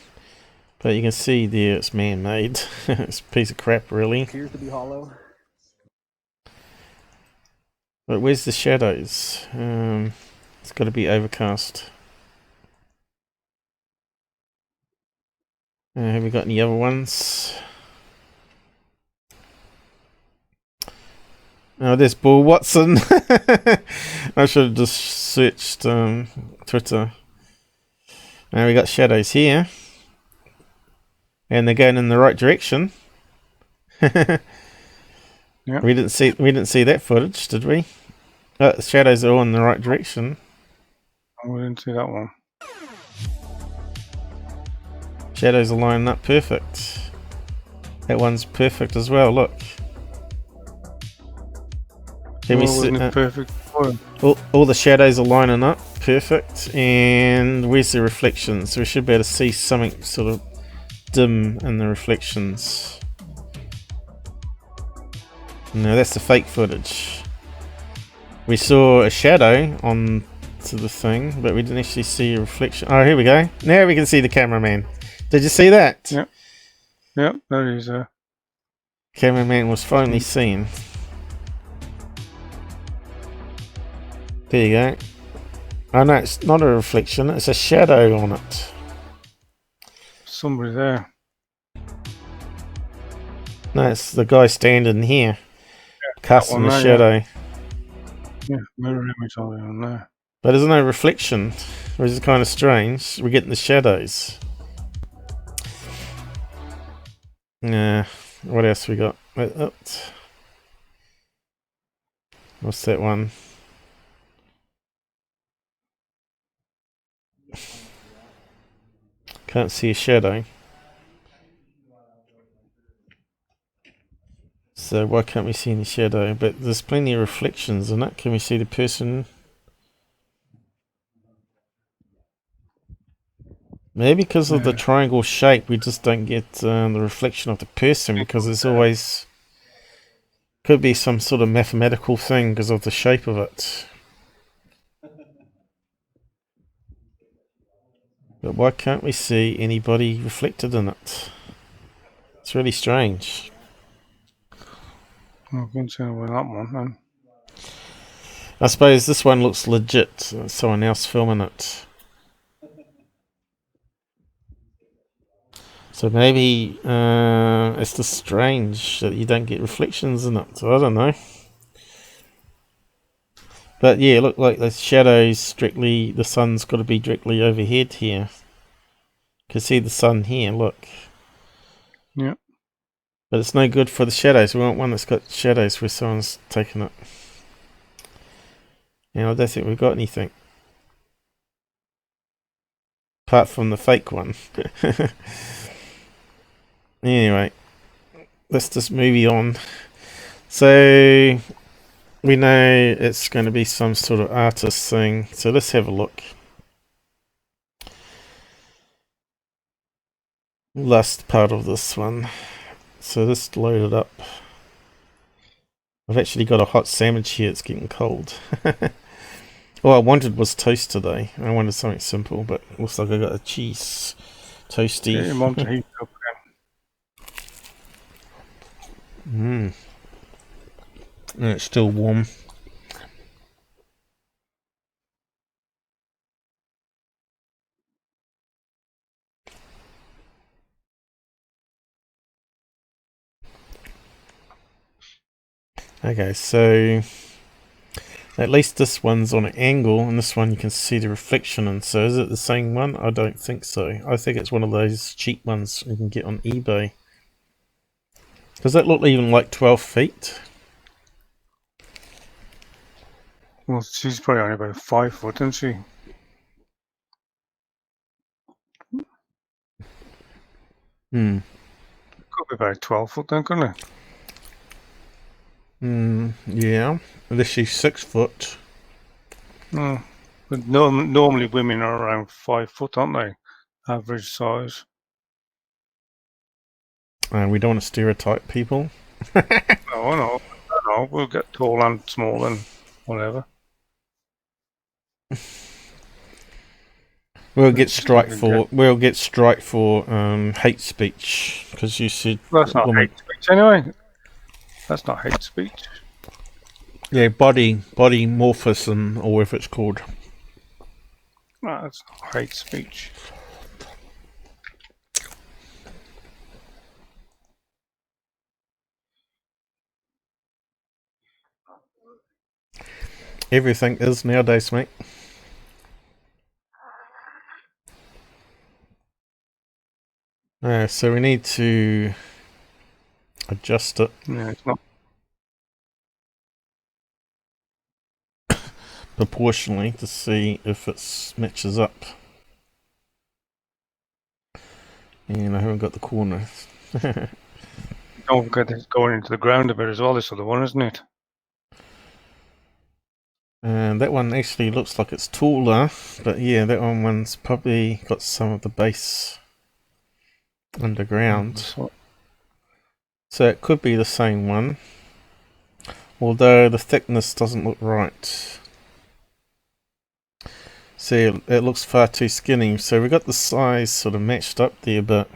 But you can see there it's man-made. It's a piece of crap, really. Appears to be hollow. But where's the shadows? It's got to be overcast. Have we got any other ones? Oh, there's Bull Watson. I should have just searched Twitter. Now we got shadows here. And they're going in the right direction. Yeah. We didn't see that footage, did we? Oh, the shadows are all in the right direction. Oh, we didn't see that one. Shadows are lining up perfect. That one's perfect as well, look. Can we see, perfect? all the shadows are lining up perfect, and where's the reflections? We should be able to see something sort of dim in the reflections. No, that's the fake footage. We saw a shadow on to the thing, but we didn't actually see a reflection. Oh, here we go. Now we can see the cameraman. Did you see that? Yep. Yep, there he is there. Cameraman was finally seen. There you go. Oh no, it's not a reflection, it's a shadow on it. Somebody there. No, it's the guy standing here. Yeah, casting a shadow. Yeah, mirror image on there. But there's no reflection, which is kind of strange. We're getting the shadows. Yeah, what else we got? What's that one? Can't see a shadow. So why can't we see any shadow? But there's plenty of reflections in it. Can we see the person? Maybe because of the triangle shape, we just don't get the reflection of the person, because there's always... Could be some sort of mathematical thing because of the shape of it. But why can't we see anybody reflected in it? It's really strange. I couldn't see that one then. I suppose this one looks legit. Someone else filming it. So maybe it's just strange that you don't get reflections in it. So I don't know. But yeah, look, like the shadows directly, the sun's got to be directly overhead here. You can see the sun here, look. Yeah. But it's no good for the shadows. We want one that's got shadows where someone's taken it. And I don't think we've got anything. Apart from the fake one. Anyway, let's just move on. So, we know it's going to be some sort of artist thing. So let's have a look. Last part of this one. So this loaded up. I've actually got a hot sandwich here. It's getting cold. All I wanted was toast today. I wanted something simple, but looks like I got a cheese toasty. Get your mum to heat up again. And it's still warm. Okay, so at least this one's on an angle, and this one you can see the reflection in. So is it the same one? I don't think so. I think it's one of those cheap ones you can get on eBay. Does that look even like 12 feet? Well, she's probably only about 5 foot, isn't she? Could be about 12 foot then, couldn't it? Yeah. Unless she's 6 foot. No. But normally women are around 5 foot, aren't they? Average size. We don't want to stereotype people. No, no. We'll get tall and small and whatever. We'll get strike for hate speech, because you said that's not hate speech anyway. That's not hate speech. Yeah, body morphism, or whatever it's called. No, that's not hate speech. Everything is nowadays, mate. So we need to adjust it. Yeah, it's not. Proportionally to see if it matches up. And I haven't got the corner. Don't forget it's going into the ground a bit as well, this other one, isn't it? And that one actually looks like it's taller, but yeah, that one's probably got some of the base underground. So it could be the same one, although the thickness doesn't look right. See, it looks far too skinny, so we got the size sort of matched up there, but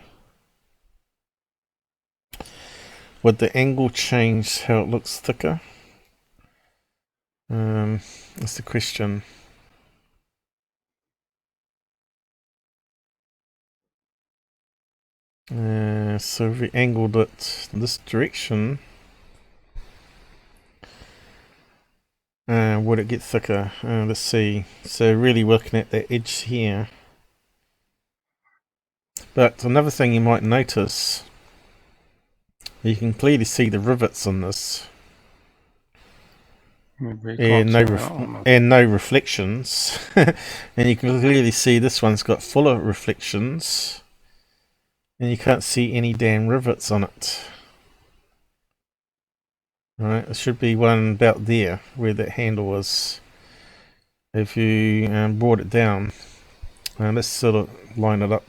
would the angle change how it looks thicker? That's the question. So if we angled it this direction, would it get thicker? Let's see. So really looking at the edge here. But another thing you might notice, you can clearly see the rivets on this. And no reflections. And you can clearly see this one's got fuller reflections. And you can't see any damn rivets on it. Alright, there should be one about there where that handle was. If you brought it down. Let's sort of line it up.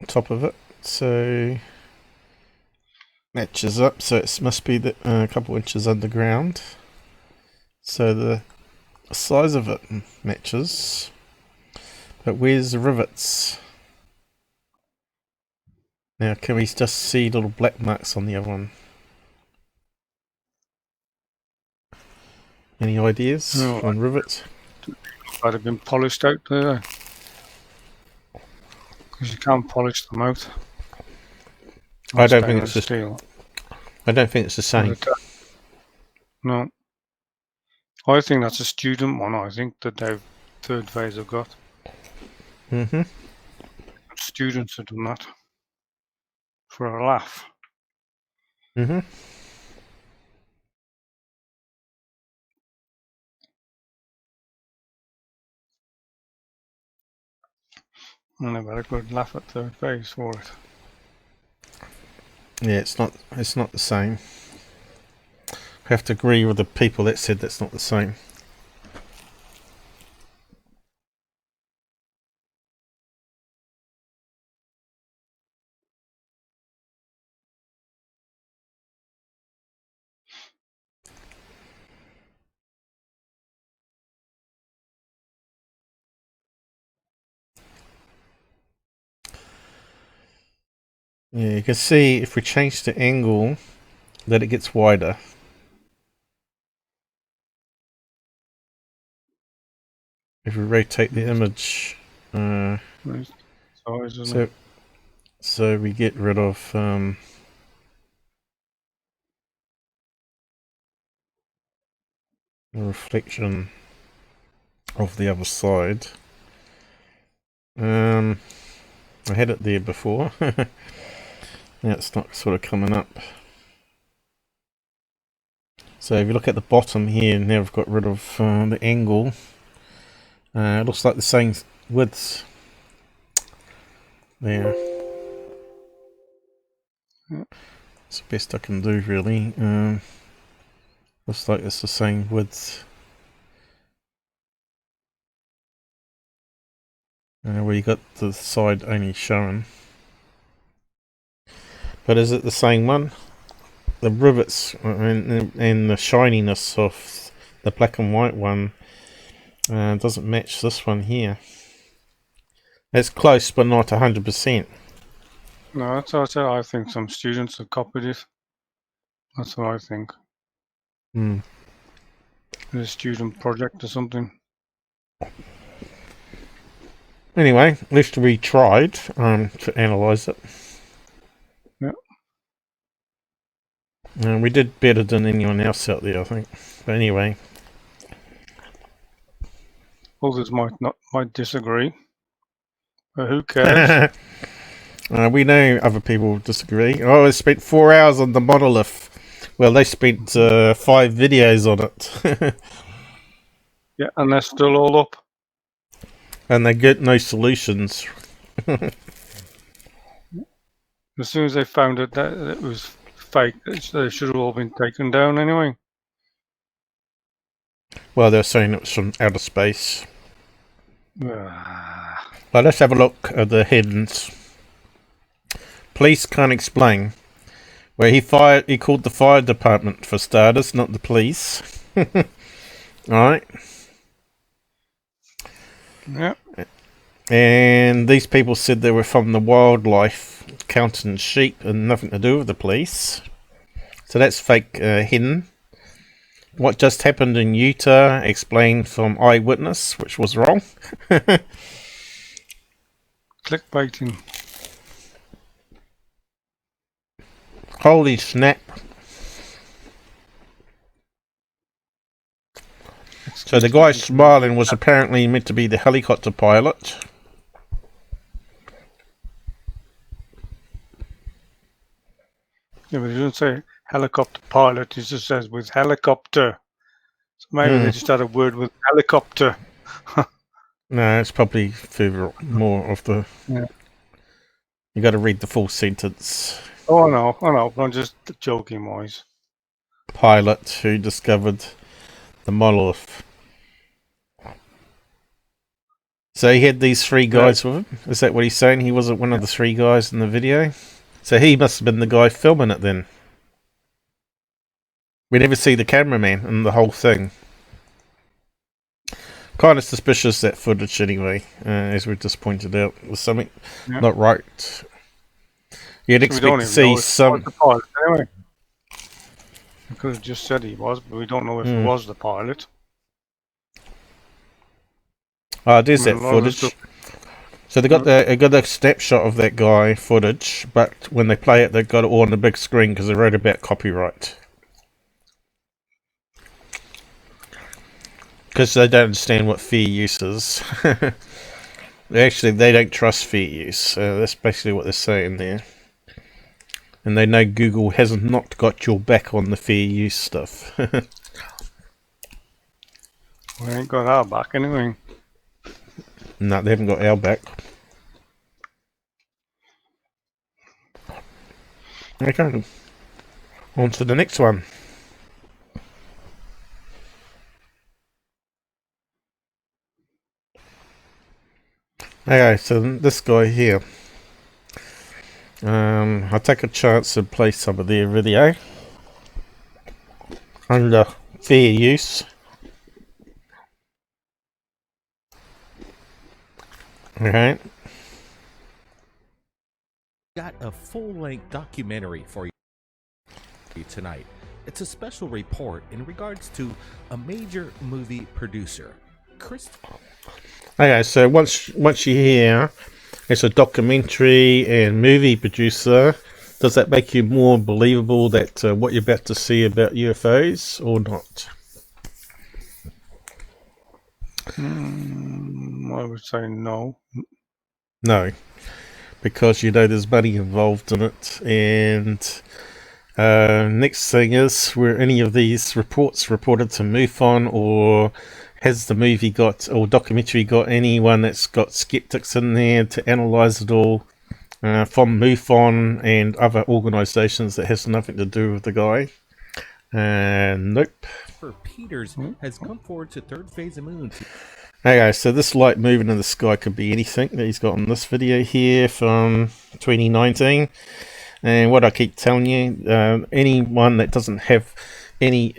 Top of it. So matches up, so it must be a couple inches underground. So the size of it matches. But where's the rivets? Now can we just see little black marks on the other one? Any ideas on rivets? Might have been polished out there. Because you can't polish them out. I don't think it's steel. I don't think it's the same. No. I think that's a student one, I think, that they've third phase have got. Mm-hmm. Students have done that. For a laugh. Mm-hmm. And they've had a good laugh at third phase for it. Yeah, it's not the same. I have to agree with the people that said that's not the same. Yeah, you can see if we change the angle that it gets wider. If we rotate the image, so we get rid of the reflection of the other side. I had it there before. Now it's not sort of coming up. So if you look at the bottom here, now we've got rid of the angle. It looks like the same width there. It's the best I can do, really. Looks like it's the same width. Where you got the side only showing. But is it the same one? The rivets and the shininess of the black and white one doesn't match this one here. It's close, but not 100%. No, that's what I said. I think some students have copied it. That's what I think. Hmm. A student project or something. Anyway, at least we tried to analyse it. Yeah. We did better than anyone else out there, I think. But anyway. Others might disagree. Well, who cares? We know other people disagree. Oh, they spent 4 hours on the monolith. Well, they spent 5 videos on it. Yeah, and they're still all up. And they get no solutions. As soon as they found that it was fake, they should have all been taken down anyway. Well, they're saying it was from outer space. Ah. Well, let's have a look at the headings. Police can't explain. Well, he called the fire department for starters, not the police. Alright. Yeah. And these people said they were from the wildlife, counting sheep, and nothing to do with the police. So that's fake hidden. What just happened in Utah explained from eyewitness, which was wrong. Clickbaiting. Holy snap. So the guy smiling was apparently meant to be the helicopter pilot. Yeah, but he doesn't say helicopter pilot, he just says with helicopter. So maybe they just had a word with helicopter. No, it's probably further more of the... Yeah. You got to read the full sentence. Oh, I know, I'm just joking, boys. Pilot who discovered the monolith. So he had these 3 guys with him? Is that what he's saying? He wasn't one of the 3 guys in the video? So he must have been the guy filming it then. We never see the cameraman in the whole thing. Kind of suspicious, that footage anyway, as we just pointed out. There's something not right. You'd expect to see some... Anyway. We could have just said he was, but we don't know if it was the pilot. Oh, there's that footage. So they got a snapshot of that guy footage, but when they play it, they've got it all on the big screen because they wrote about copyright. Because they don't understand what fair use is. Actually, they don't trust fair use. That's basically what they're saying there. And they know Google has not got your back on the fair use stuff. We ain't got our back anyway. No, they haven't got our back. Okay. On to the next one. Okay, so this guy here. I'll take a chance to play some of their video. Under fair use. Okay. Got a full-length documentary for you tonight. It's a special report in regards to a major movie producer, Chris. Okay, so once you hear it's a documentary and movie producer, does that make you more believable that what you're about to see about UFOs or not? I would say no. No, because you know there's money involved in it. And next thing is, were any of these reports reported to MUFON, or has the movie got, or documentary got, anyone that's got skeptics in there to analyze it all from MUFON and other organizations that has nothing to do with the guy? Nope. For Peters has come forward to third phase of moon. Okay, so this light moving in the sky could be anything that he's got on this video here from 2019. And what I keep telling you, anyone that doesn't have any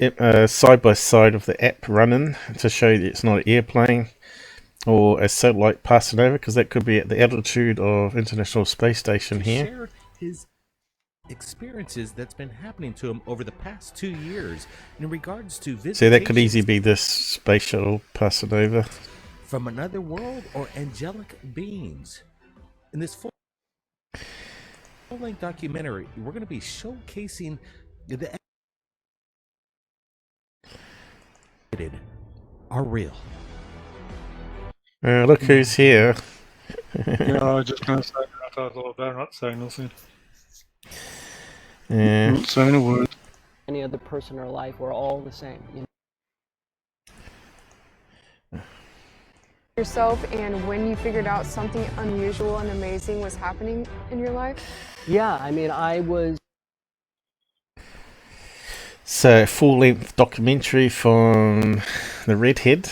side-by-side of the app running to show that it's not an airplane or a satellite passing over, because that could be at the altitude of International Space Station here. Share his experiences that's been happening to him over the past 2 years in regards to visitations. So that could easily be this space shuttle passing over. From another world or angelic beings. In this full-length documentary, we're going to be showcasing the are real. Look who's here. Yeah, I was just going to say that. I thought better not say nothing. Yeah. Not saying a word. Any other person in our life, we're all the same. You know? Yourself, and when you figured out something unusual and amazing was happening in your life? Yeah, I mean, I was. So, full-length documentary from the redhead.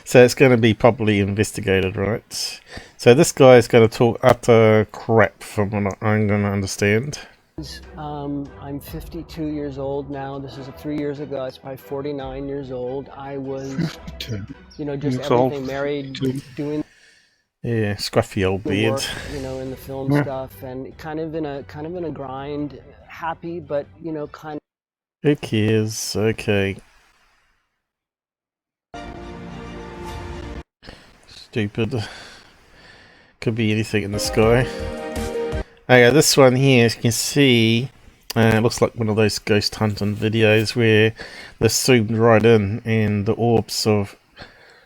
So it's going to be properly investigated, right? So this guy is going to talk utter crap from what I'm going to understand. I'm 52 years old now. This is 3 years ago. I was probably 49 years old. I was, you know, just everything, married, doing. Yeah, scruffy old beard. Work, you know, in the film stuff, and kind of in a grind. Happy, but you know, kind of. Who cares? Okay. Stupid. Could be anything in the sky. Okay, this one here, as you can see, it looks like one of those ghost hunting videos where they're zoomed right in and the orbs of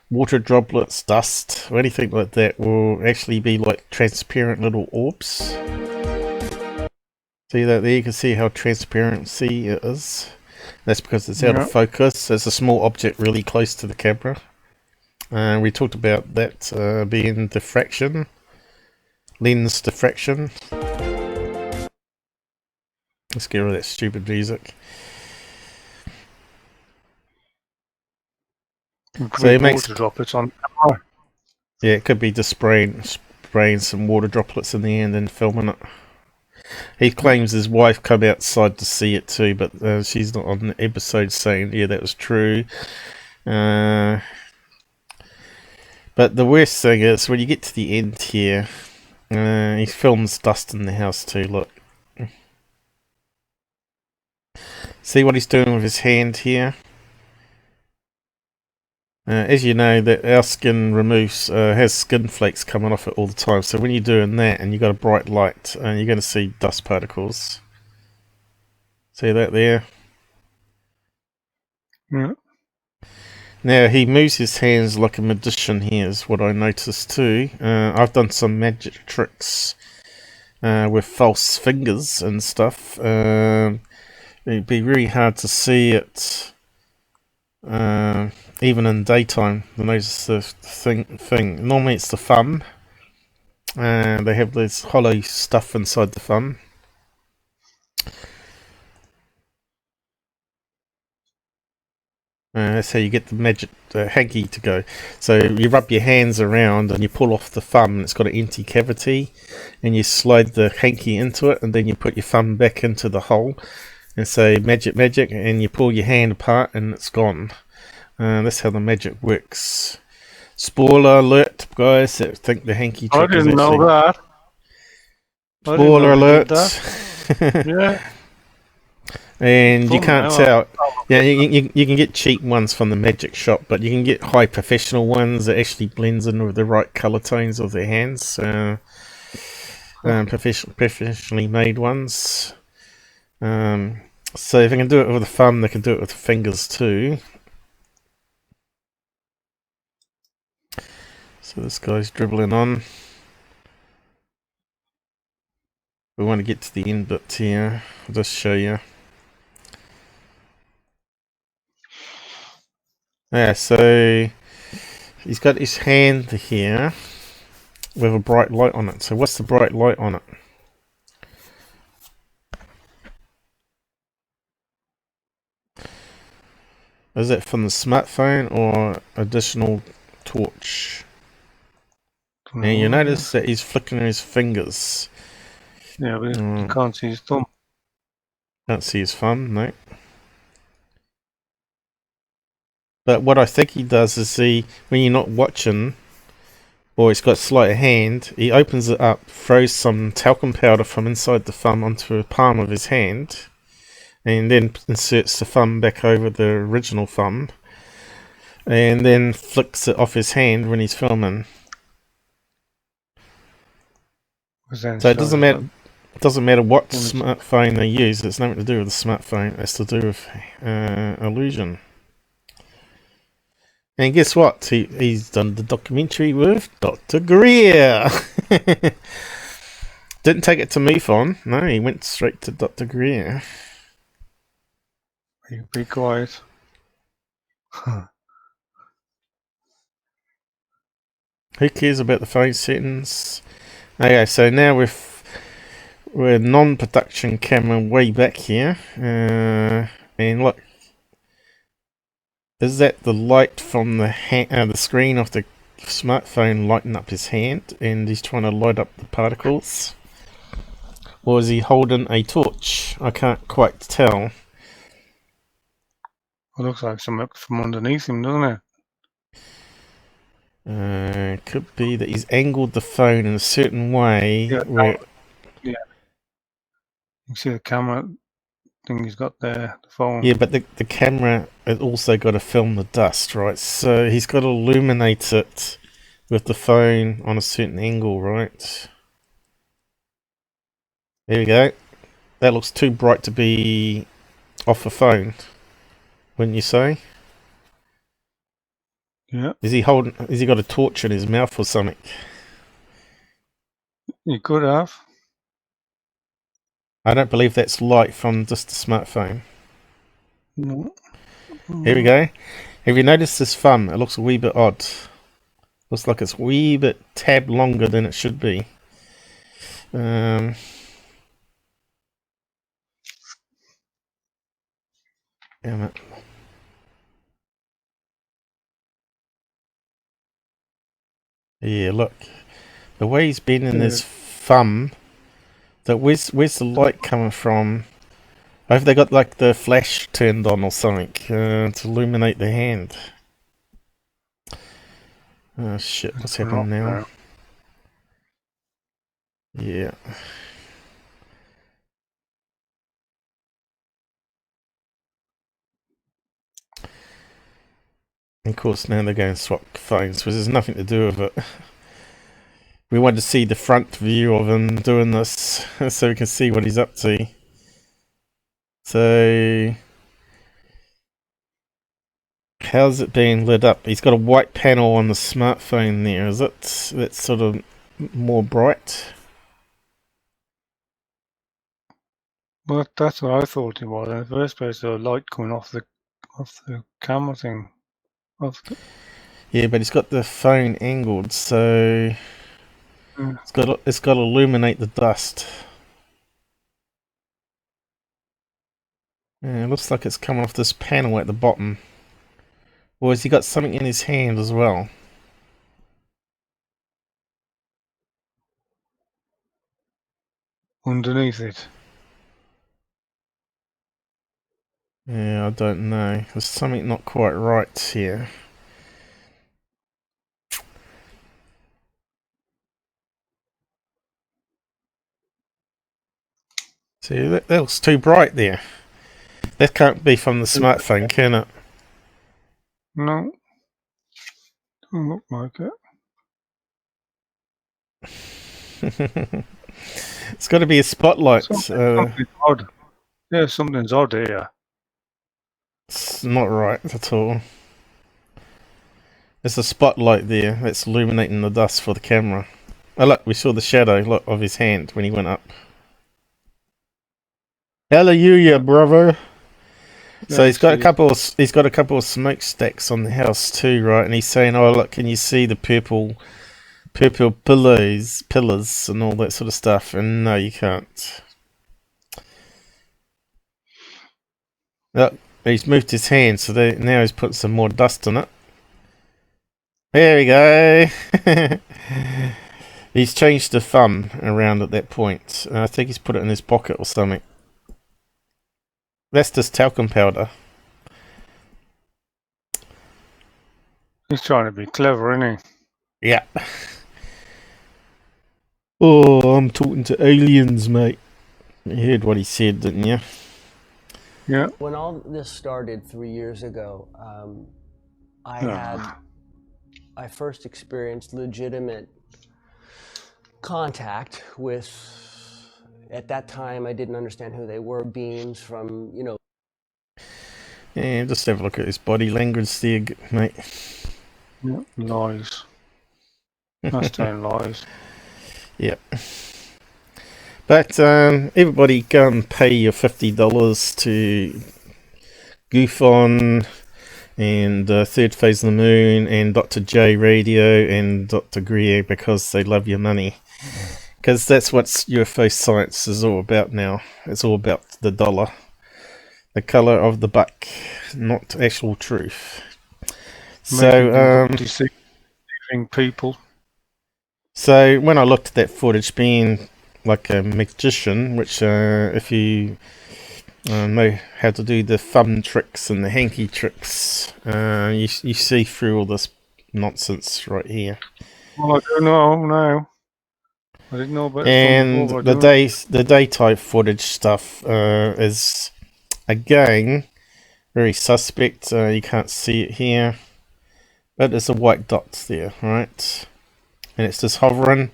water droplets, dust, or anything like that will actually be like transparent little orbs. See that there? You can see how transparency it is. That's because it's out of focus. There's a small object really close to the camera. We talked about that being diffraction, lens diffraction. Let's get rid of that stupid music. So it makes water droplets on camera. Yeah, it could be just spraying some water droplets in the end and filming it. He claims his wife come outside to see it too, but she's not on the episode saying, yeah, that was true. But the worst thing is, when you get to the end here, he films dust in the house too, look. See what he's doing with his hand here? As you know, that our skin has skin flakes coming off it all the time. So when you're doing that and you've got a bright light, you're going to see dust particles. See that there? Yeah. Now he moves his hands like a magician here, is what I noticed too. I've done some magic tricks with false fingers and stuff. It'd be really hard to see it. Even in daytime, the notice the thing. Normally it's the thumb. They have this hollow stuff inside the thumb. That's how you get the magic hanky to go. So you rub your hands around and you pull off the thumb, and it's got an empty cavity, and you slide the hanky into it, and then you put your thumb back into the hole and say magic, magic, and you pull your hand apart and it's gone. That's how the magic works. Spoiler alert, guys that think the hanky trick is actually... I didn't know that. Spoiler alert. Yeah. And you can't tell. Yeah, you can get cheap ones from the magic shop, but you can get high professional ones that actually blends in with the right color tones of their hands. Professionally made ones. So if they can do it with a thumb, they can do it with the fingers too. So this guy's dribbling on. We want to get to the end bit here. I'll just show you. Yeah, so he's got his hand here with a bright light on it. So what's the bright light on it? Is it from the smartphone or additional torch? Now you notice that he's flicking his fingers. Yeah, but you can't see his thumb. Can't see his thumb, no. But what I think he does is when you're not watching, or he's got sleight of hand, he opens it up, throws some talcum powder from inside the thumb onto the palm of his hand, and then inserts the thumb back over the original thumb, and then flicks it off his hand when he's filming. So it doesn't matter. It doesn't matter what smartphone they use. It's nothing to do with the smartphone. It's to do with illusion. And guess what? He's done the documentary with Dr. Greer. Didn't take it to MUFON. No, he went straight to Dr. Greer. Be quiet. Who cares about the phone settings? Okay, so now we're non-production camera way back here. And look. Is that the light from the screen of the smartphone lighting up his hand and he's trying to light up the particles? Or is he holding a torch? I can't quite tell. It looks like something from underneath him, doesn't it? Could be that he's angled the phone in a certain way. Yeah, where... yeah. You can see the camera thing he's got there, the phone. Yeah, but the camera has also got to film the dust, right? So he's got to illuminate it with the phone on a certain angle, right? There we go. That looks too bright to be off a phone, wouldn't you say? Yeah. Is he got a torch in his mouth or something? He could have. I don't believe that's light from just the smartphone. No. Here we go. Have you noticed this thumb? It looks a wee bit odd. Looks like it's a wee bit tab longer than it should be. Damn it. Yeah, look. The way he's bending his thumb. Where's the light coming from? Have they got like the flash turned on or something to illuminate the hand? Oh shit, what's happening now? Yeah. Of course now they're going to swap phones, because there's nothing to do with it. We want to see the front view of him doing this, so we can see what he's up to. So... how's it being lit up? He's got a white panel on the smartphone there, is it? That's sort of more bright? Well, that's what I thought it was. In the first place, the light coming off the camera thing. Yeah, but he's got the phone angled, so it's got to illuminate the dust. Yeah, it looks like it's coming off this panel at the bottom. Or has he got something in his hand as well? Underneath it. Yeah, I don't know. There's something not quite right here. See, that looks too bright there. That can't be from the smartphone, can it? No. Doesn't look like it. It's got to be a spotlight. Something's odd. Yeah, something's odd here. It's not right at all. There's a spotlight there that's illuminating the dust for the camera. Oh look, we saw the shadow of his hand when he went up. Hallelujah, brother. So he's got a couple of smokestacks on the house too, right? And he's saying, "Oh look, can you see the purple pillars, and all that sort of stuff?" And no, you can't. Look, he's moved his hand, so now he's put some more dust on it. There we go. He's changed the thumb around at that point. I think he's put it in his pocket or something. That's just talcum powder. He's trying to be clever, isn't he? Yeah. Oh, I'm talking to aliens, mate. You heard what he said, didn't you? Yeah. When all this started 3 years ago, I first experienced legitimate contact with, at that time I didn't understand who they were, beings from, Yeah, just have a look at his body language there, mate. Yeah, lies. That's down lies. Yep. But everybody go and pay your $50 to GUFON and Third Phase of the Moon and Dr. J Radio and Dr. Greer because they love your money. Because that's what UFO science is all about now. It's all about the dollar. The colour of the buck, not actual truth. So, deceiving people. So when I looked at that footage, being like a magician, which if you know how to do the thumb tricks and the hanky tricks, you see through all this nonsense right here. Well, I don't know now. I didn't know about And before, the daytime footage stuff is again very suspect. You can't see it here, but there's a white dot there, right? And it's just hovering.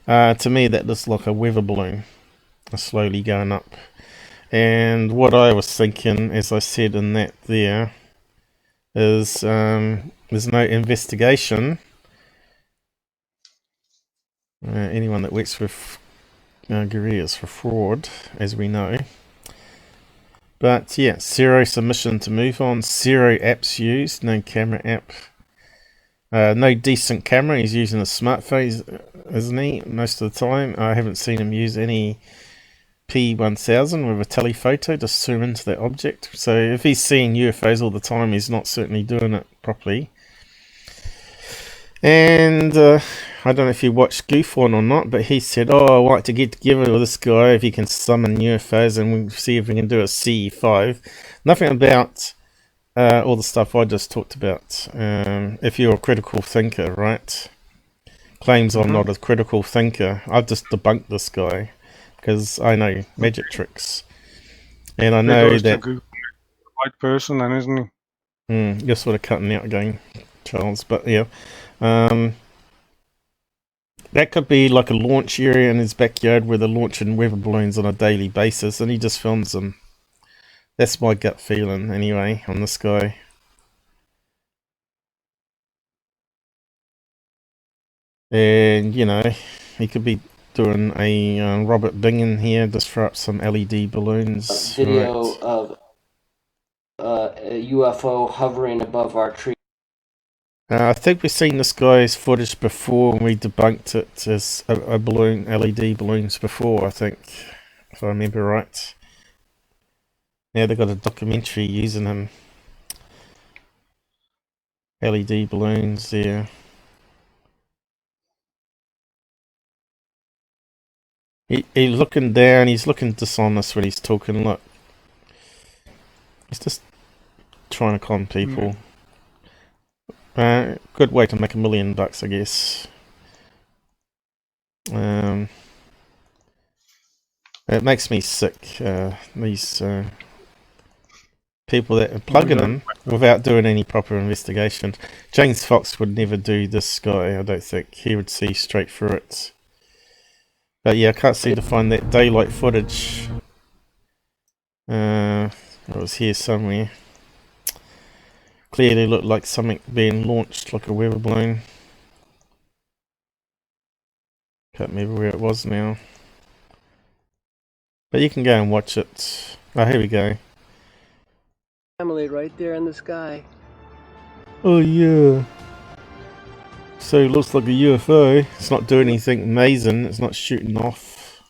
To me, that looks like a weather balloon, slowly going up. And what I was thinking, as I said in that there, is there's no investigation. Anyone that works with Greer is for fraud, as we know. But yeah, 0 submission to MUFON, 0 apps used, no camera app. No decent camera. He's using a smartphone, isn't he? Most of the time. I haven't seen him use any P1000 with a telephoto to zoom into that object. So if he's seeing UFOs all the time, he's not certainly doing it properly. And I don't know if you watched GUFON or not, but he said, "Oh, I want to get together with this guy if he can summon UFOs, and we'll see if we can do a CE5." Nothing about all the stuff I just talked about. If you're a critical thinker, right? Claims I'm not a critical thinker. I've just debunked this guy because I know magic tricks, and I know that the right person, then, isn't he? you're sort of cutting out again, Charles. But yeah, that could be like a launch area in his backyard where they're launching weather balloons on a daily basis, and he just films them. That's my gut feeling, anyway, on this guy. And, you know, he could be doing a Robert Bingen here, just throw up some LED balloons. Video of a UFO hovering above our tree. I think we've seen this guy's footage before, and we debunked it as a balloon, LED balloons before, I think, if I remember right. Now they've got a documentary using him. LED balloons there. He's looking down, he's looking dishonest when he's talking. Look, he's just trying to con people. Good way to make $1 million, I guess. It makes me sick, these people that are plugging him without doing any proper investigation. James Fox would never do this guy, I don't think. He would see straight through it. But yeah, I can't seem to find that daylight footage. It was here somewhere. Clearly looked like something being launched, like a weather balloon. Can't remember where it was now. But you can go and watch it. Oh, here we go. Family right there in the sky. Oh yeah. So it looks like a UFO. It's not doing anything amazing. It's not shooting off.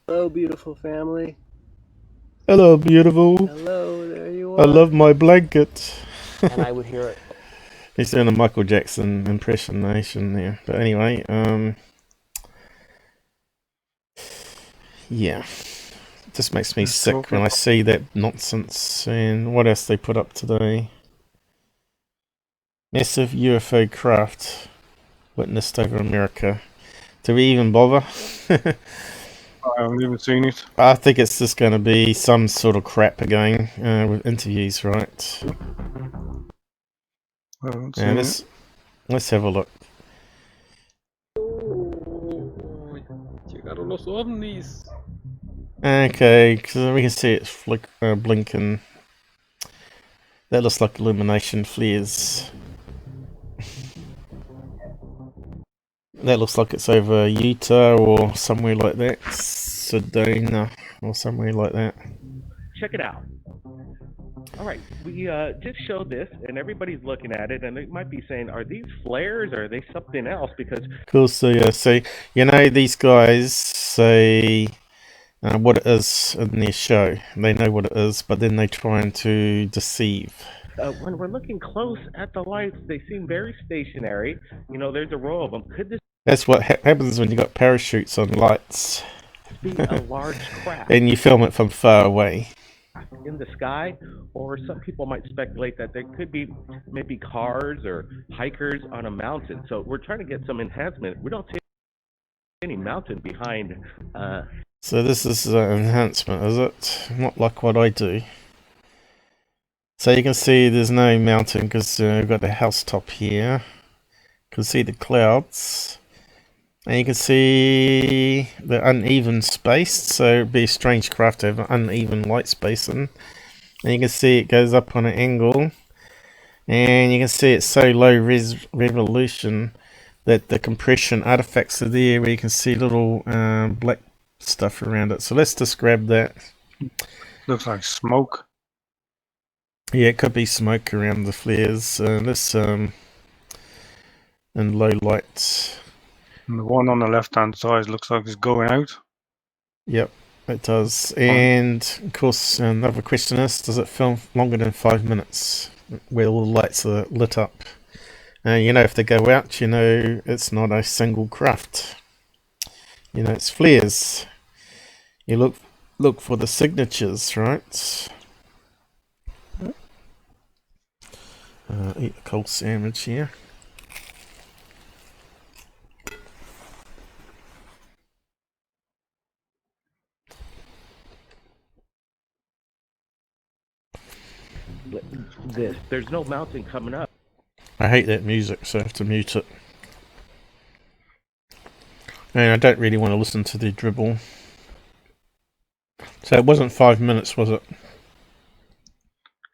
Hello, beautiful family. Hello, beautiful. Hello, there you are. I love my blanket. And I would hear it. He's doing a Michael Jackson impersonation there. But anyway, yeah. It just makes me sick when I see that nonsense. And what else they put up today? Massive UFO craft witnessed over America. Do we even bother? I haven't even seen it. I think it's just going to be some sort of crap again with interviews, right? I haven't seen it. Let's have a look. Llegaron los ovnis. Okay, because we can see it's blinking. That looks like illumination flares. That looks like it's over Utah or somewhere like that. Sedona or somewhere like that. Check it out. All right, we just showed this, and everybody's looking at it, and they might be saying, "Are these flares, or are they something else?" Because Cool. So yeah, so you know these guys say what it is in their show. They know what it is, but then they're trying to deceive. when we're looking close at the lights, they seem very stationary. You know, there's a row of them. Could this That's what happens when you got parachutes on lights. be a large craft And you film it from far away. in the sky? Or some people might speculate that there could be maybe cars or hikers on a mountain. So we're trying to get some enhancement. We don't see any mountain behind. So this is an enhancement, is it? Not like what I do. So you can see there's no mountain because we've got the housetop here. You can see the clouds. And you can see the uneven space, so it'd be a strange craft to have an uneven light spacing. And you can see it goes up on an angle. And you can see it's so low resolution that the compression artifacts are there where you can see little black stuff around it. So let's just grab that. Looks like smoke. Yeah, it could be smoke around the flares. This in low light. And the one on the left-hand side looks like it's going out. Yep, it does. And of course, another question is: does it film longer than 5 minutes, where all the lights are lit up? You know, if they go out, you know it's not a single craft. You know, it's flares. You look for the signatures, right? Eat a cold sandwich here. There's no mountain coming up. I hate that music, so I have to mute it. And I don't really want to listen to the dribble. So it wasn't 5 minutes, was it?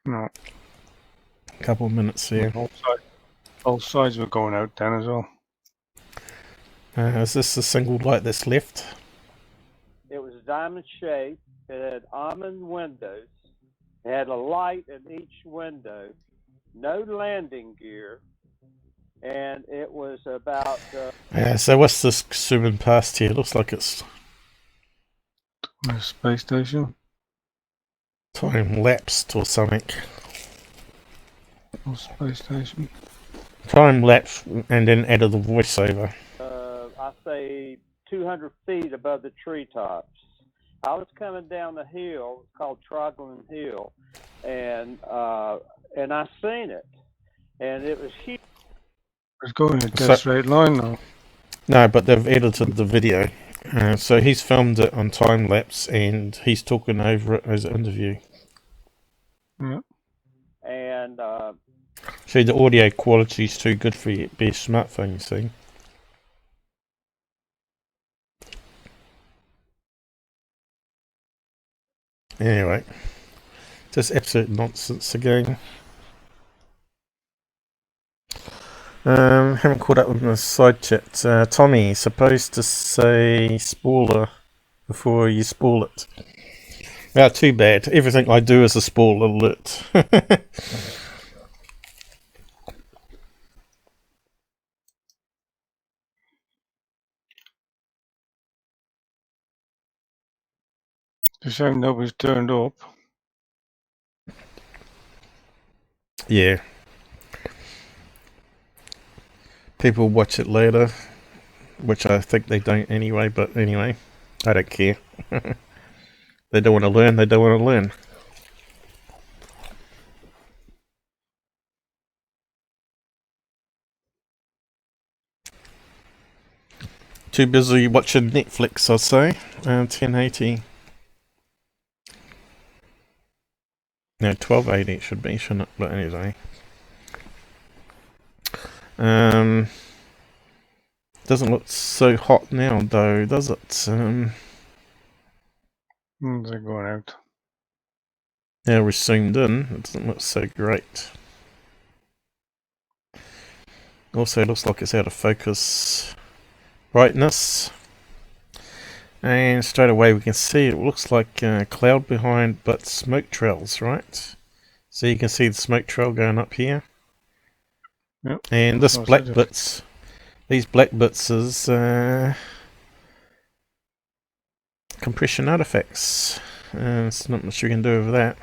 No. A couple of minutes here. Both sides were going out then as well. Is this the single light that's left? It was diamond shaped. It had almond windows. It had a light in each window. No landing gear. And it was about... so what's this zooming past here? Looks like it's... a space station? Time-lapsed or something. Or space station? Time-lapse and then added the voiceover. I say 200 feet above the treetops. I was coming down the hill, it's called Troglin Hill, and I seen it, and it was huge. It's going in a dead straight line now. No, but they've edited the video. So he's filmed it on time-lapse and he's talking over it as an interview. Yeah. And see, the audio quality is too good for you, be a smartphone, you see. Anyway, just absolute nonsense again. Haven't caught up with the side chat. Tommy, supposed to say spoiler before you spoil it. Ah, too bad. Everything I do is a spoiler alert. It's a shame nobody's turned up. Yeah. People watch it later, which I think they don't anyway, but anyway, I don't care. They don't want to learn, they don't want to learn. Too busy watching Netflix, I'll say. 1080. No, 1280 it should be, shouldn't it? But anyway. Doesn't look so hot now though, does it? They're going out. Now we're zoomed in, it doesn't look so great. Also, it looks like it's out of focus. brightness. And straight away we can see it looks like a cloud behind, but smoke trails, right? So you can see the smoke trail going up here. Yep. And this black bits, these black bits is compression artifacts. There's not much you can do with that.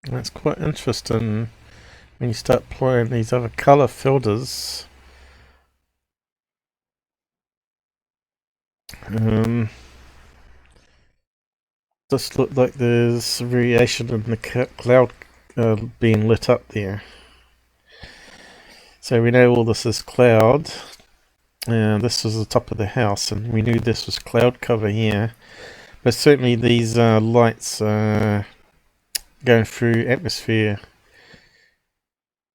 That's quite interesting when you start playing these other color filters. Just look like there's variation in the cloud being lit up there. So we know all this is cloud. This was the top of the house, and we knew this was cloud cover here. But certainly these lights going through atmosphere,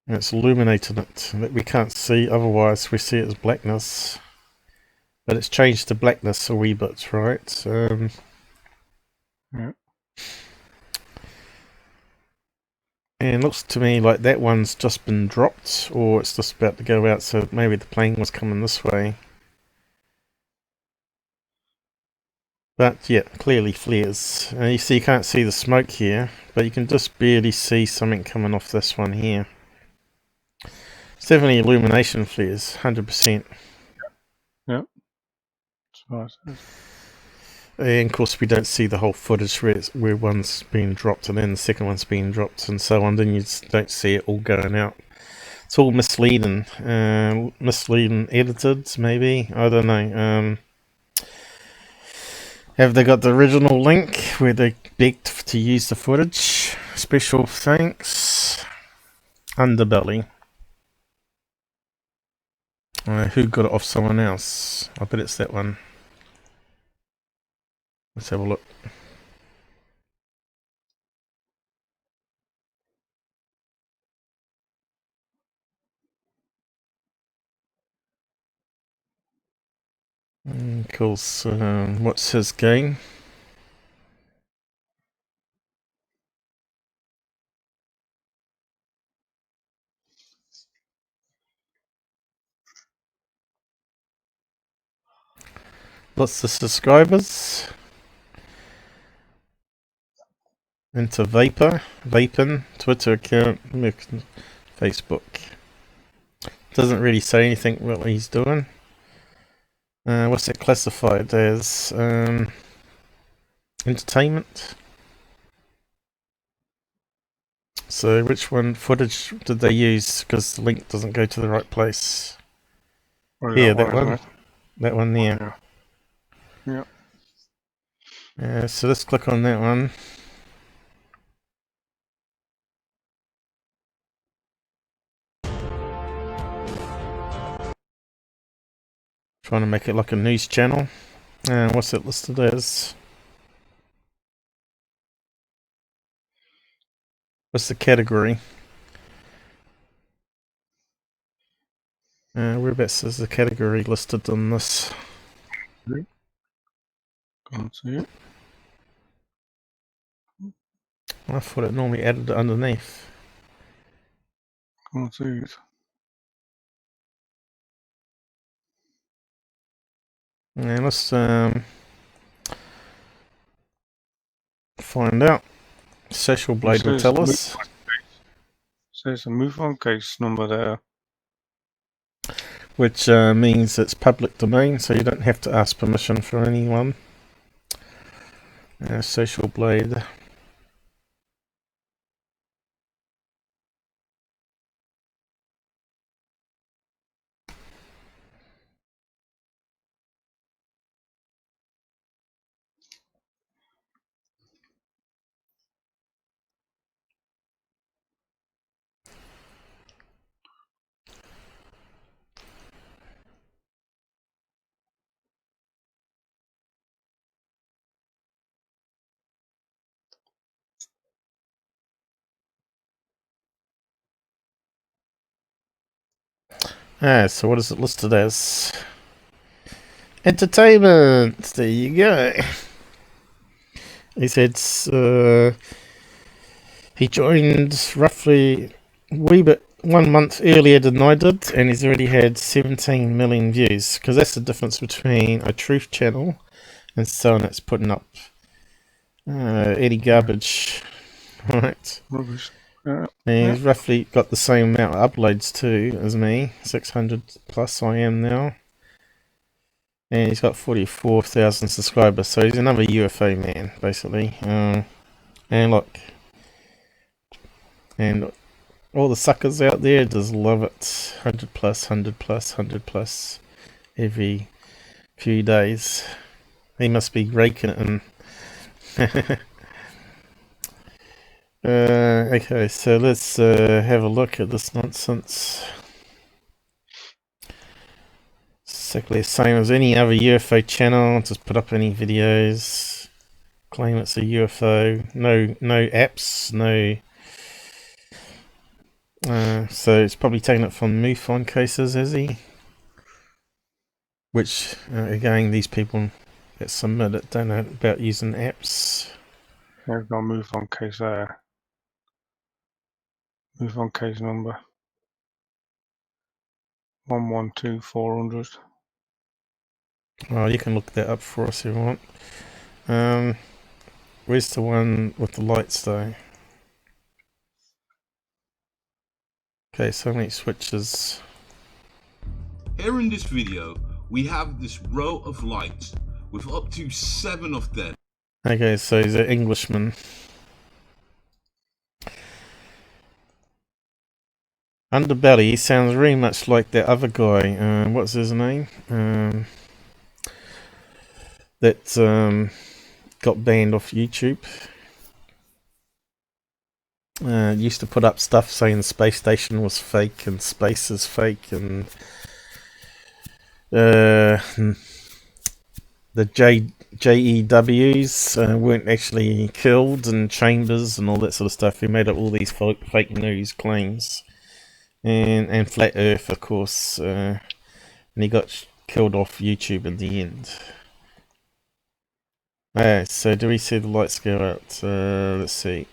and it's illuminating it that we can't see, otherwise we see it as blackness. But it's changed to blackness a wee bit, right? Yeah. And it looks to me like that one's just been dropped, or it's just about to go out, so maybe the plane was coming this way. But yeah, clearly flares. You see, you can't see the smoke here, but you can just barely see something coming off this one here. It's definitely illumination flares, 100%. Yep. That's right. And of course we don't see the whole footage where one's being dropped and then the second one's being dropped and so on. Then you just don't see it all going out. It's all misleading. Misleading edited, maybe. I don't know. Have they got the original link where they begged to use the footage? Special thanks. Underbelly. Who got it off someone else? I bet it's that one. Let's have a look. Cool. So, what's his game? Lots of subscribers. Into Vaping, Twitter account, Facebook. Doesn't really say anything what he's doing. What's it classified as? Entertainment. So which one footage did they use? Because the link doesn't go to the right place. Here, that one. That one there. Yeah. So let's click on that one. Trying to make it like a news channel. What's it listed as? What's the category? Whereabouts is the category listed on this? Can't see it. I thought it normally added it underneath. Can't see it. Yeah, let's find out. Social Blade will tell us. Says a MUFON case number there. Which means it's public domain, so you don't have to ask permission for anyone. Social Blade. So what is it listed as? Entertainment. There you go. He said he joined roughly a wee bit 1 month earlier than I did, and he's already had 17 million views. Because that's the difference between a truth channel and someone that's putting up any garbage, right? Rubbish. Yeah. And he's roughly got the same amount of uploads too as me, 600 plus I am now. And he's got 44,000 subscribers, so he's another UFO man, basically. And look, and all the suckers out there just love it. 100 plus, 100 plus, 100 plus every few days. He must be raking it in. Okay, so let's have a look at this nonsense. Exactly the same as any other UFO channel. Just put up any videos, claim it's a UFO. No apps, no. So it's probably taken it from MUFON cases, has he? Which again, these people that submit it don't know about using apps. There's no MUFON case there. MUFON case number 112400. Oh, you can look that up for us if you want. Where's the one with the lights though? Okay, so many switches. Here in this video, we have this row of lights with up to 7 of them. Okay, so he's an Englishman. Underbelly, he sounds very much like that other guy. What's his name? That got banned off YouTube. Used to put up stuff saying the space station was fake and space is fake, and the JEWs weren't actually killed, and chambers and all that sort of stuff. He made up all these fake news claims, and flat Earth, of course, and he got killed off YouTube in the end. Alright, so do we see the lights go out? Let's see.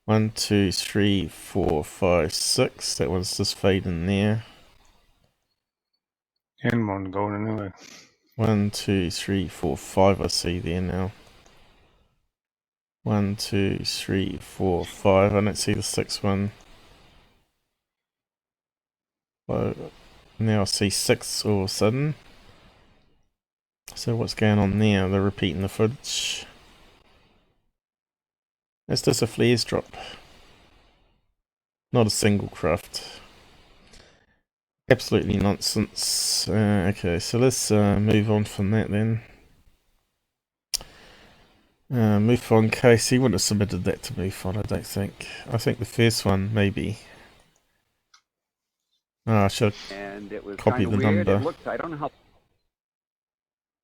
1, 2, 3, 4, 5, 6. That one's just fading there. And one going anyway. 1, 2, 3, 4, 5. I see there now. 1, 2, 3, 4, 5. I don't see the 6th one. Well, now I see 6 all of a sudden. So what's going on there? They're repeating the footage. It's just a flares drop. Not a single craft. Absolutely nonsense. Okay, so let's move on from that then. MUFON case, he wouldn't have submitted that to MUFON, I don't think. I think the first one, maybe. Oh, I should have copied the number. I don't know how.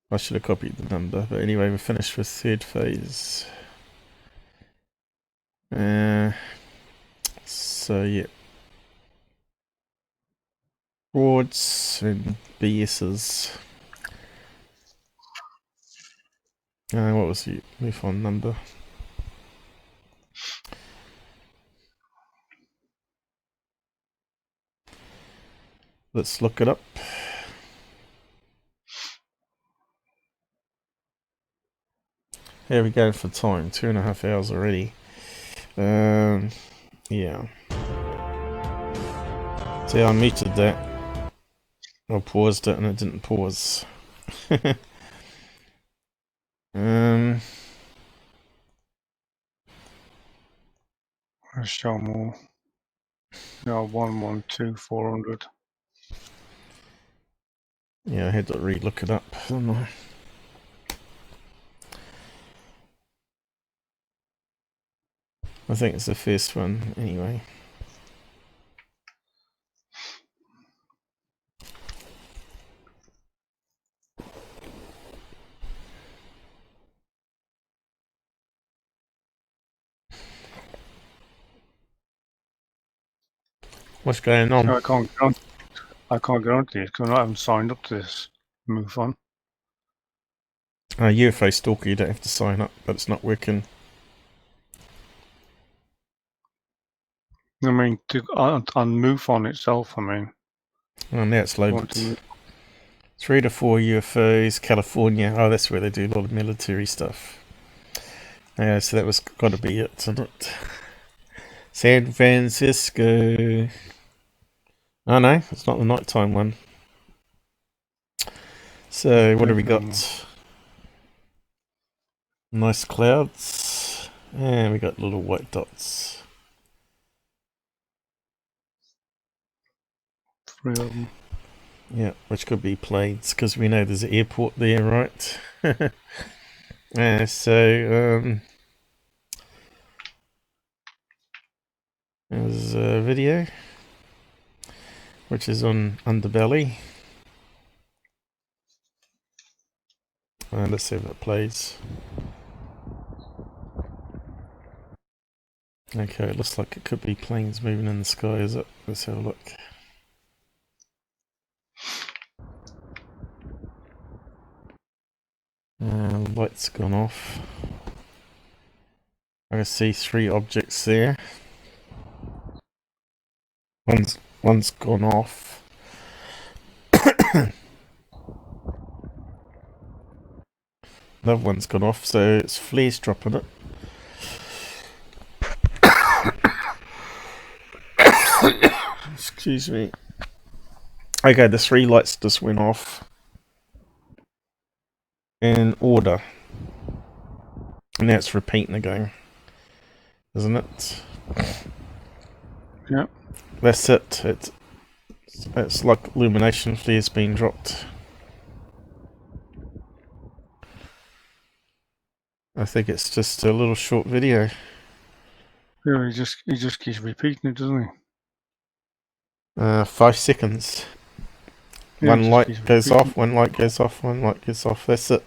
I should have copied the number, but anyway, we're finished with third phase. So yeah, frauds and BS's. What was the MUFON number? Let's look it up. Here we go for time, 2.5 hours already. Yeah. See, I muted that. I paused it and it didn't pause. Let's show more. No, 112400. Yeah, I had to re-look it up, didn't I? I think it's the first one, anyway. What's going on? I can't get on. I can't get onto this because I haven't signed up to this MUFON. UFO Stalker, you don't have to sign up, but it's not working. I mean, on MUFON itself, I mean. Oh, now it's loaded. 3 to 4 UFOs, California. Oh, that's where they do a lot of military stuff. Yeah, so that was got to be it, isn't it? San Francisco. Oh no, it's not the nighttime one. So what have we got? Nice clouds. And we got little white dots. 3 of them. Yeah, which could be planes, because we know there's an airport there, right? So, there's a video, which is on Underbelly. Let's see if it plays. Okay, it looks like it could be planes moving in the sky, is it? Let's have a look. Light's gone off. I can see 3 objects there. One's gone off. Another one's gone off, so it's flares dropping it. Excuse me. Okay, the 3 lights just went off. In order. And now it's repeating again. Isn't it? Yep. That's it. It's like illumination flares being dropped. I think it's just a little short video. Yeah, he just keeps repeating it, doesn't he? 5 seconds. Yeah, One light goes repeating. off, one light goes off, one light goes off. That's it.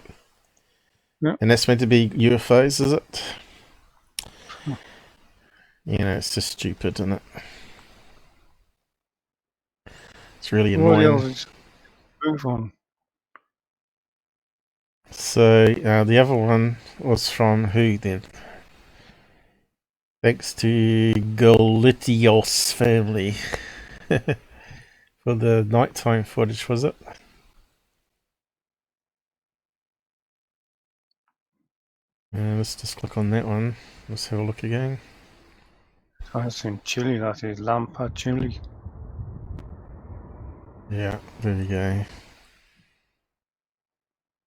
Yeah. And that's meant to be UFOs, is it? You know, it's just stupid, isn't it? It's really annoying. What else is MUFON? So, the other one was from who then? Thanks to Golitios family. For the nighttime footage, was it? Let's just click on that one. Let's have a look again. That's in Chile, that is Lampa, Chile. Yeah, there we go.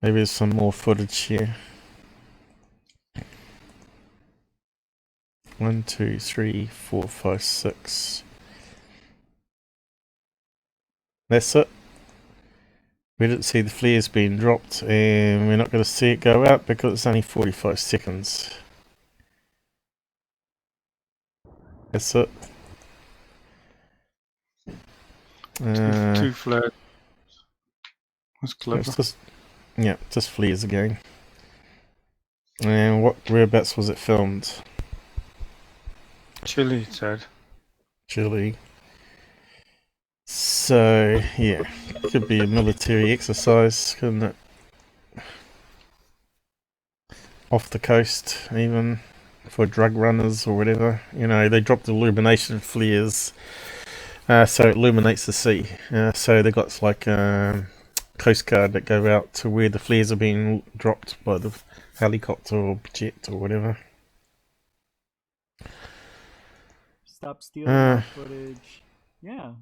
Maybe there's some more footage here. 1, 2, 3, 4, 5, 6. That's it. We didn't see the flares being dropped, and we're not going to see it go out because it's only 45 seconds. That's it. 2 flares. That's clever. It's just flares again. And whereabouts was it filmed? Chile, it said. Chile. So, yeah, could be a military exercise, couldn't it? Off the coast, even, for drug runners or whatever. You know, they dropped illumination flares, so it illuminates the sea. So they got like Coast Guard that go out to where the flares are being dropped by the helicopter or jet or whatever. Stop stealing our footage. Yeah.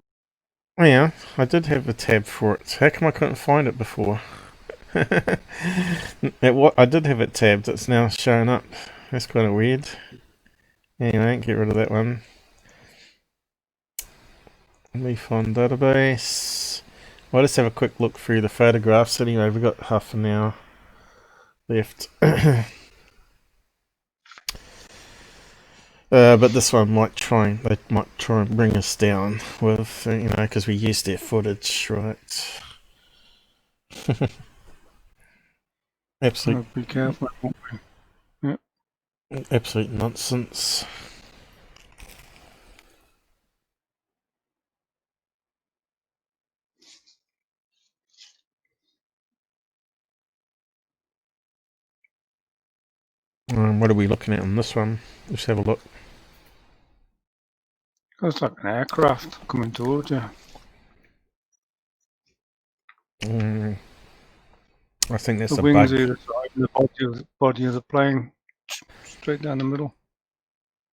Oh yeah, I did have a tab for it. How come I couldn't find it before? I did have it tabbed, it's now showing up. That's kind of weird. Anyway, get rid of that one. MUFON database. Well, let's have a quick look through the photographs anyway. We've got half an hour left. But this one might try and bring us down with, you know, because we used their footage, right? Absolute. Be careful. Yep. Absolute nonsense. What are we looking at on this one? Let's have a look. Looks like an aircraft coming towards you. I think that's the a wings bug. either side, and the body of the plane straight down the middle.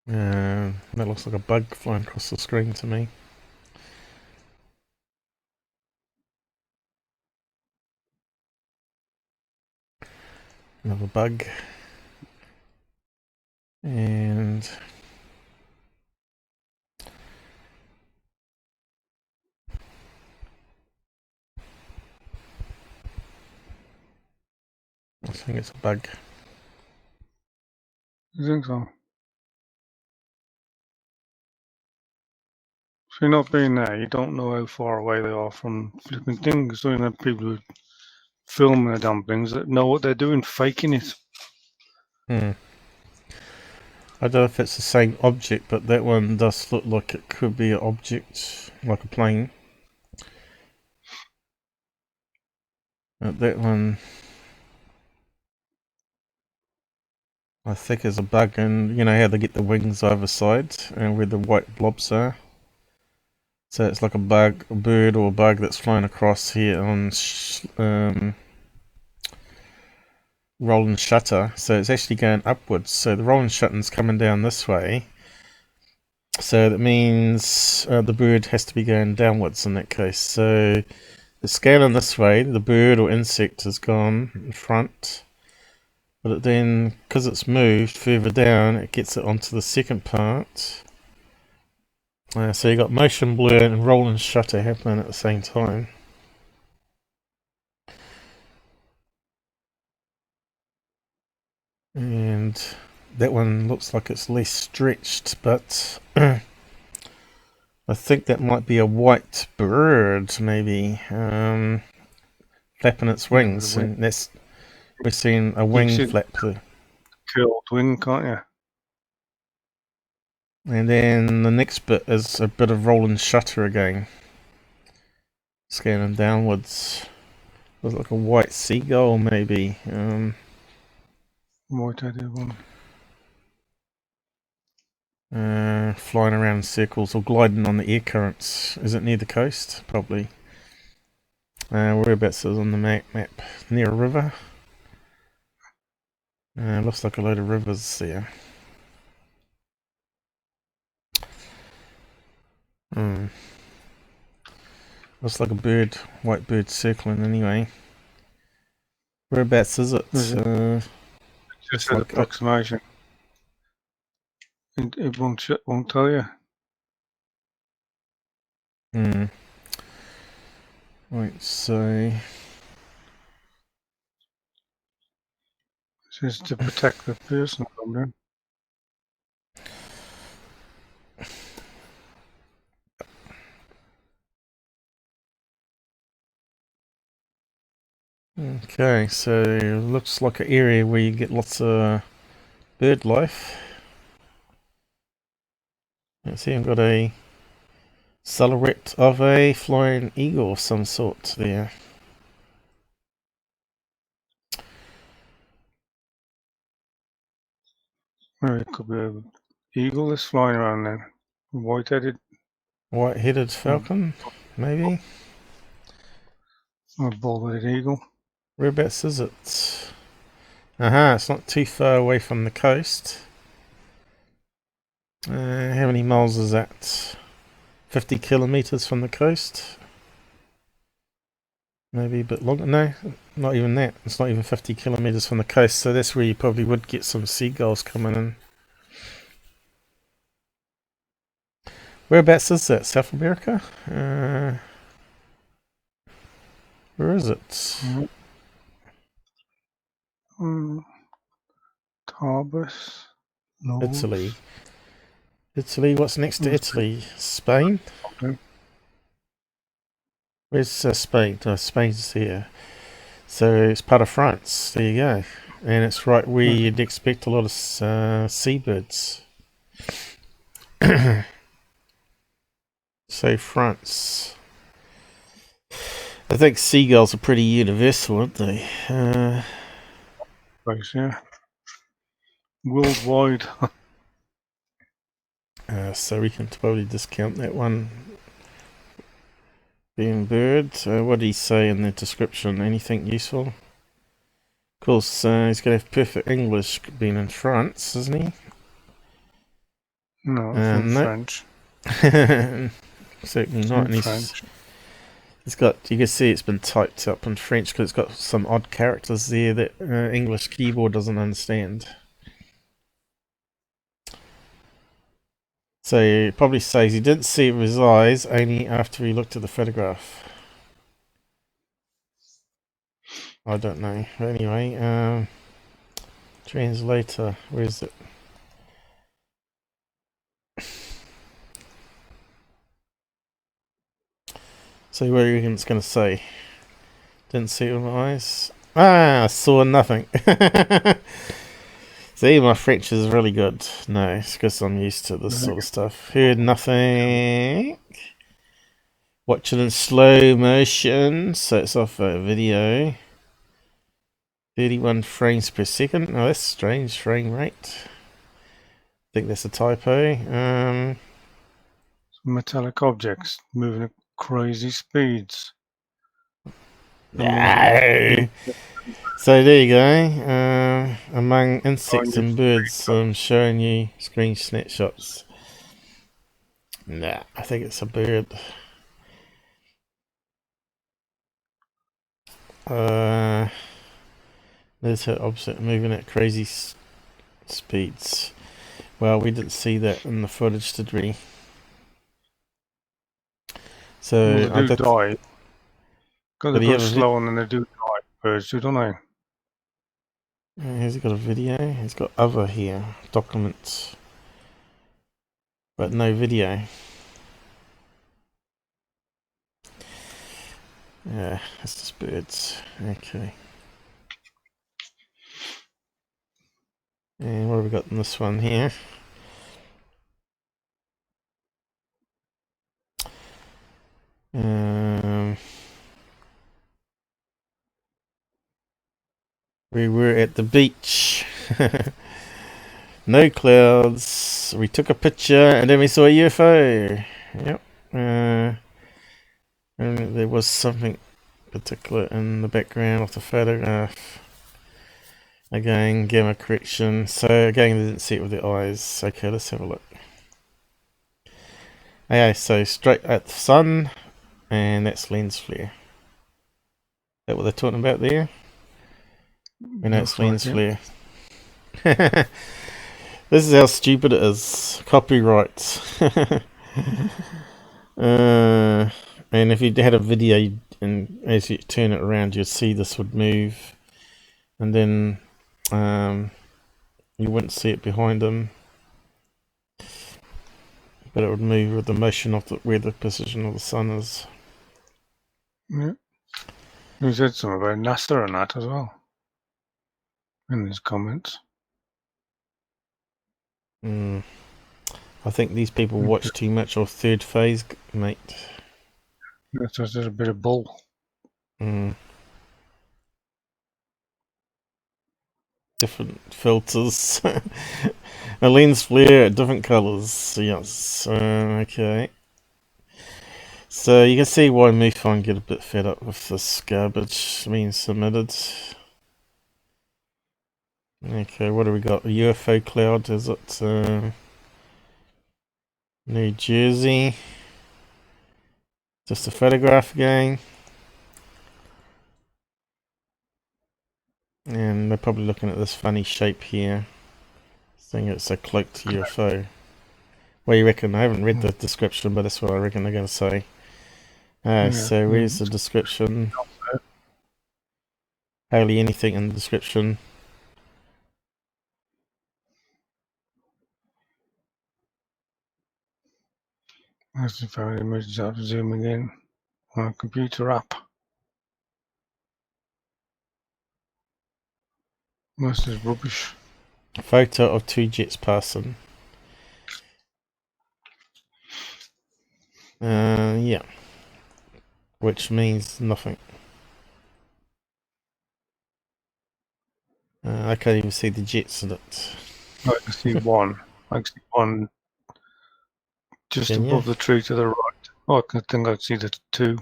That looks like a bug flying across the screen to me. Another bug. And I think it's a bug. You think so? So you're not being there, you don't know how far away they are from flipping things. So you have people who filming the damn things that know what they're doing, faking it. I don't know if it's the same object, but that one does look like it could be an object, like a plane. That one, I think, is a bug, and you know how they get the wings either side, and where the white blobs are. So it's like a bug, a bird or a bug that's flying across here on roll and shutter. So it's actually going upwards. So the roll and shutter's coming down this way. So that means the bird has to be going downwards in that case. So the scaling this way, the bird or insect has gone in front. But then, because it's moved further down, it gets it onto the second part. So you got motion blur and roll and shutter happening at the same time. And that one looks like it's less stretched, but I think that might be a white bird, maybe, flapping its wings, and that's we're seeing a wing flap there. Curled wing, can't you? And then the next bit is a bit of roll and shutter again. Scanning downwards. Looks like a white seagull, maybe. White-headed one. Flying around in circles or gliding on the air currents. Is it near the coast? Probably. Whereabouts is on the map? Near a river. Looks like a load of rivers there. Looks like a bird, white bird circling anyway. Whereabouts is it? Just an approximation. It won't tell you. Right, so It's just to protect the person from them. Okay, so looks like an area where you get lots of bird life. Let's see, I've got a silhouette of a flying eagle of some sort there. It could be an eagle that's flying around then. White-headed. White-headed falcon, maybe? Or bald-headed eagle. Whereabouts is it? It's not too far away from the coast. How many miles is that? 50 kilometers from the coast? Maybe a bit longer. No, not even that. It's not even 50 kilometers from the coast, so that's where you probably would get some seagulls coming in. Whereabouts is that? South America? Where is it? Tarbus. No. Italy. Italy, what's next to Italy? Spain? Okay. Where's Spain? Oh, Spain's here. So it's part of France. There you go. And it's right where you'd expect a lot of seabirds. So France. I think seagulls are pretty universal, aren't they? Right, yeah. worldwide. So we can totally discount that one. Being bird. What did he say in the description? Anything useful? Of course, he's going to have perfect English being in France, isn't he? No, it's in no. French. Certainly not. And French. It's got, you can see it's been typed up in French because it's got some odd characters there that English keyboard doesn't understand. So he probably says he didn't see it with his eyes, only after he looked at the photograph. I don't know. But anyway, translator, where is it? So what do you reckon it's going to say? Didn't see it with my eyes. Ah, saw nothing. See, my French is really good. No, it's because I'm used to this sort of stuff. Heard nothing. Watch it in slow motion. So it's off a video. 31 frames per second. Oh, that's strange frame rate. I think that's a typo. Metallic objects moving at crazy speeds. No. So there you go. Among insects and birds, I'm showing you screen snapshots. Nah, I think it's a bird. There's her opposite moving at crazy speeds. Well, we didn't see that in the footage, did we? So well, they do die. Because they go slow and then they do die. Birds do, don't they? Has he got a video? He's got other here. Documents. But no video. Yeah, it's just birds. Okay. And what have we got in this one here? We were at the beach. No clouds. We took a picture and then we saw a UFO. Yep. And there was something particular in the background of the photograph. Again, gamma correction. So again, they didn't see it with their eyes. Okay, let's have a look. Okay, so straight at the sun, and that's lens flare. Is that what they're talking about there? And that's lens flare. This is how stupid it is. Copyright. And if you had a video, and as you turn it around, you'd see this would move, and then you wouldn't see it behind them, but it would move with the motion of where the position of the sun is. Yeah. He said something about NASA and that as well in his comments. I think these people watch too much of Third Phase, mate. That's just a bit of bull. Different filters. A lens flare, different colours. Yes. Okay. So you can see why MUFON get a bit fed up with this garbage being submitted. Okay, what do we got? A UFO cloud, is it New Jersey? Just a photograph again. And they're probably looking at this funny shape here, saying it's a cloaked UFO. What do you reckon? I haven't read the description, but that's what I reckon they're going to say. So where's the description? Hardly anything in the description. That's the very image I'm zooming in on a computer app. This is rubbish. Photo of two jets passing. Yeah. Which means nothing. I can't even see the jets in it. I can see one. I can see one just Can above you? the tree to the right. Oh, I think I can see the two.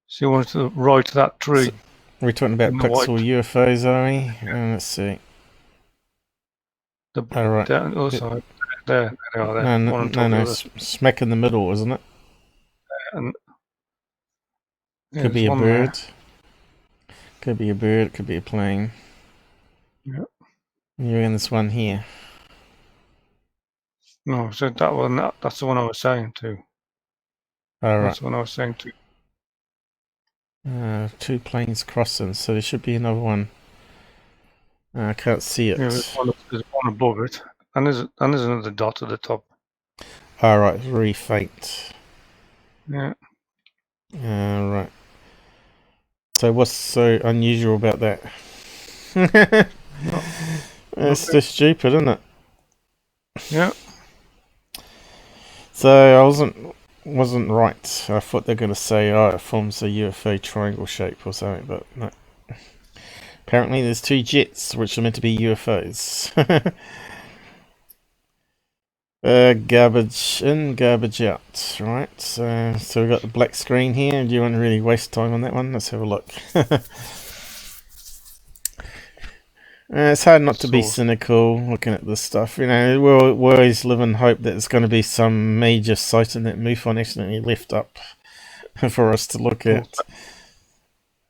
See one to the right of that tree. So we're talking about in the white. pixel UFOs, are we? Let's see. All right. Down the other side. There they are. There. No, One on top of the other. smack in the middle, isn't it? And yeah, Could be a one bird. there. Could be a bird. Could be a plane. Yeah. You're in this one here. No, so that one. That's the one I was saying too. All right. That's the one I was saying too. Two planes crossing, so there should be another one. I can't see it. Yeah, there's one above it, and there's another dot at the top. All right, very faint. Yeah. All right. So what's so unusual about that? It's just stupid, isn't it? Yeah. So I wasn't right. I thought they're going to say, oh, it forms a UFO triangle shape or something, but no. Apparently there's two jets, which are meant to be UFOs. Garbage in, garbage out, right? So we've got the black screen here. Do you want to really waste time on that one? Let's have a look. It's hard not to be cynical looking at this stuff. You know, we always live in hope that there's going to be some major sighting that MUFON accidentally left up for us to look at.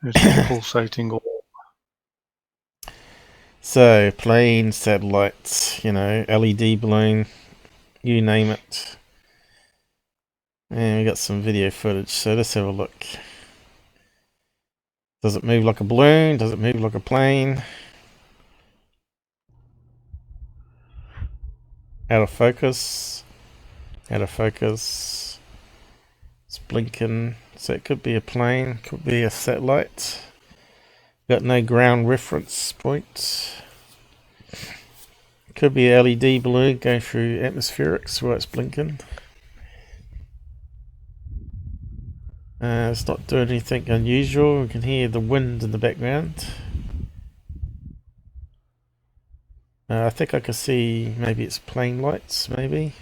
There's a pulsating orb. So, plane, satellites, you know, LED balloon, you name it. And we got some video footage, so let's have a look. Does it move like a balloon? Does it move like a plane? Out of focus. Out of focus. It's blinking. So it could be a plane, could be a satellite. Got no ground reference point. Could be a LED balloon going through atmospherics while it's blinking. It's not doing anything unusual. We can hear the wind in the background. I think I can see maybe it's plane lights, maybe.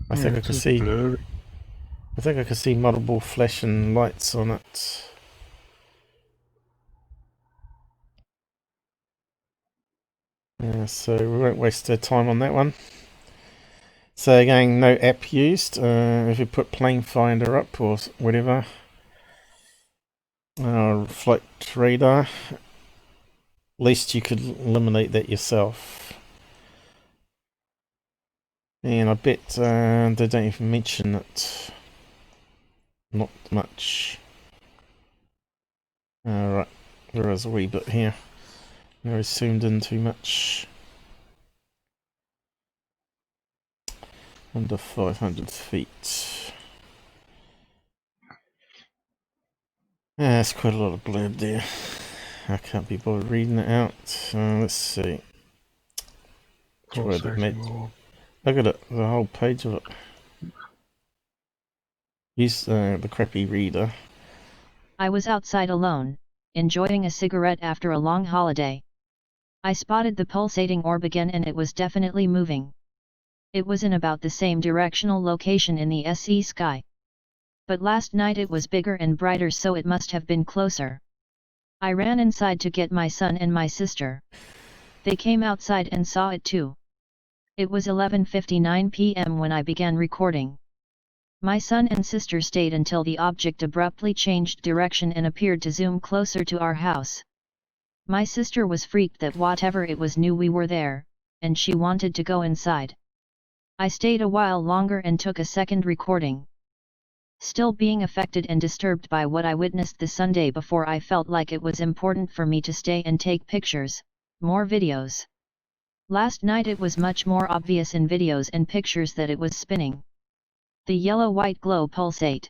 I think I can see. Blurry. I think I can see multiple flashing lights on it. Yeah, so we won't waste our time on that one. So again, no app used. If you put plane finder up or whatever, flight radar, at least you could eliminate that yourself. And I bet they don't even mention it. Not much. Alright, there is a wee bit here. I zoomed in too much. Under 500 feet. That's quite a lot of blurb there. I can't be bothered reading it out. Let's see. Look at it, the whole page of it. Use the crappy reader. I was outside alone, enjoying a cigarette after a long holiday. I spotted the pulsating orb again, and it was definitely moving. It was in about the same directional location in the SE sky. But last night it was bigger and brighter, so it must have been closer. I ran inside to get my son and my sister. They came outside and saw it too. It was 11:59 p.m. when I began recording. My son and sister stayed until the object abruptly changed direction and appeared to zoom closer to our house. My sister was freaked that whatever it was knew we were there, and she wanted to go inside. I stayed a while longer and took a second recording. Still being affected and disturbed by what I witnessed the Sunday before, I felt like it was important for me to stay and take pictures, more videos. Last night it was much more obvious in videos and pictures that it was spinning. The yellow-white glow pulsate.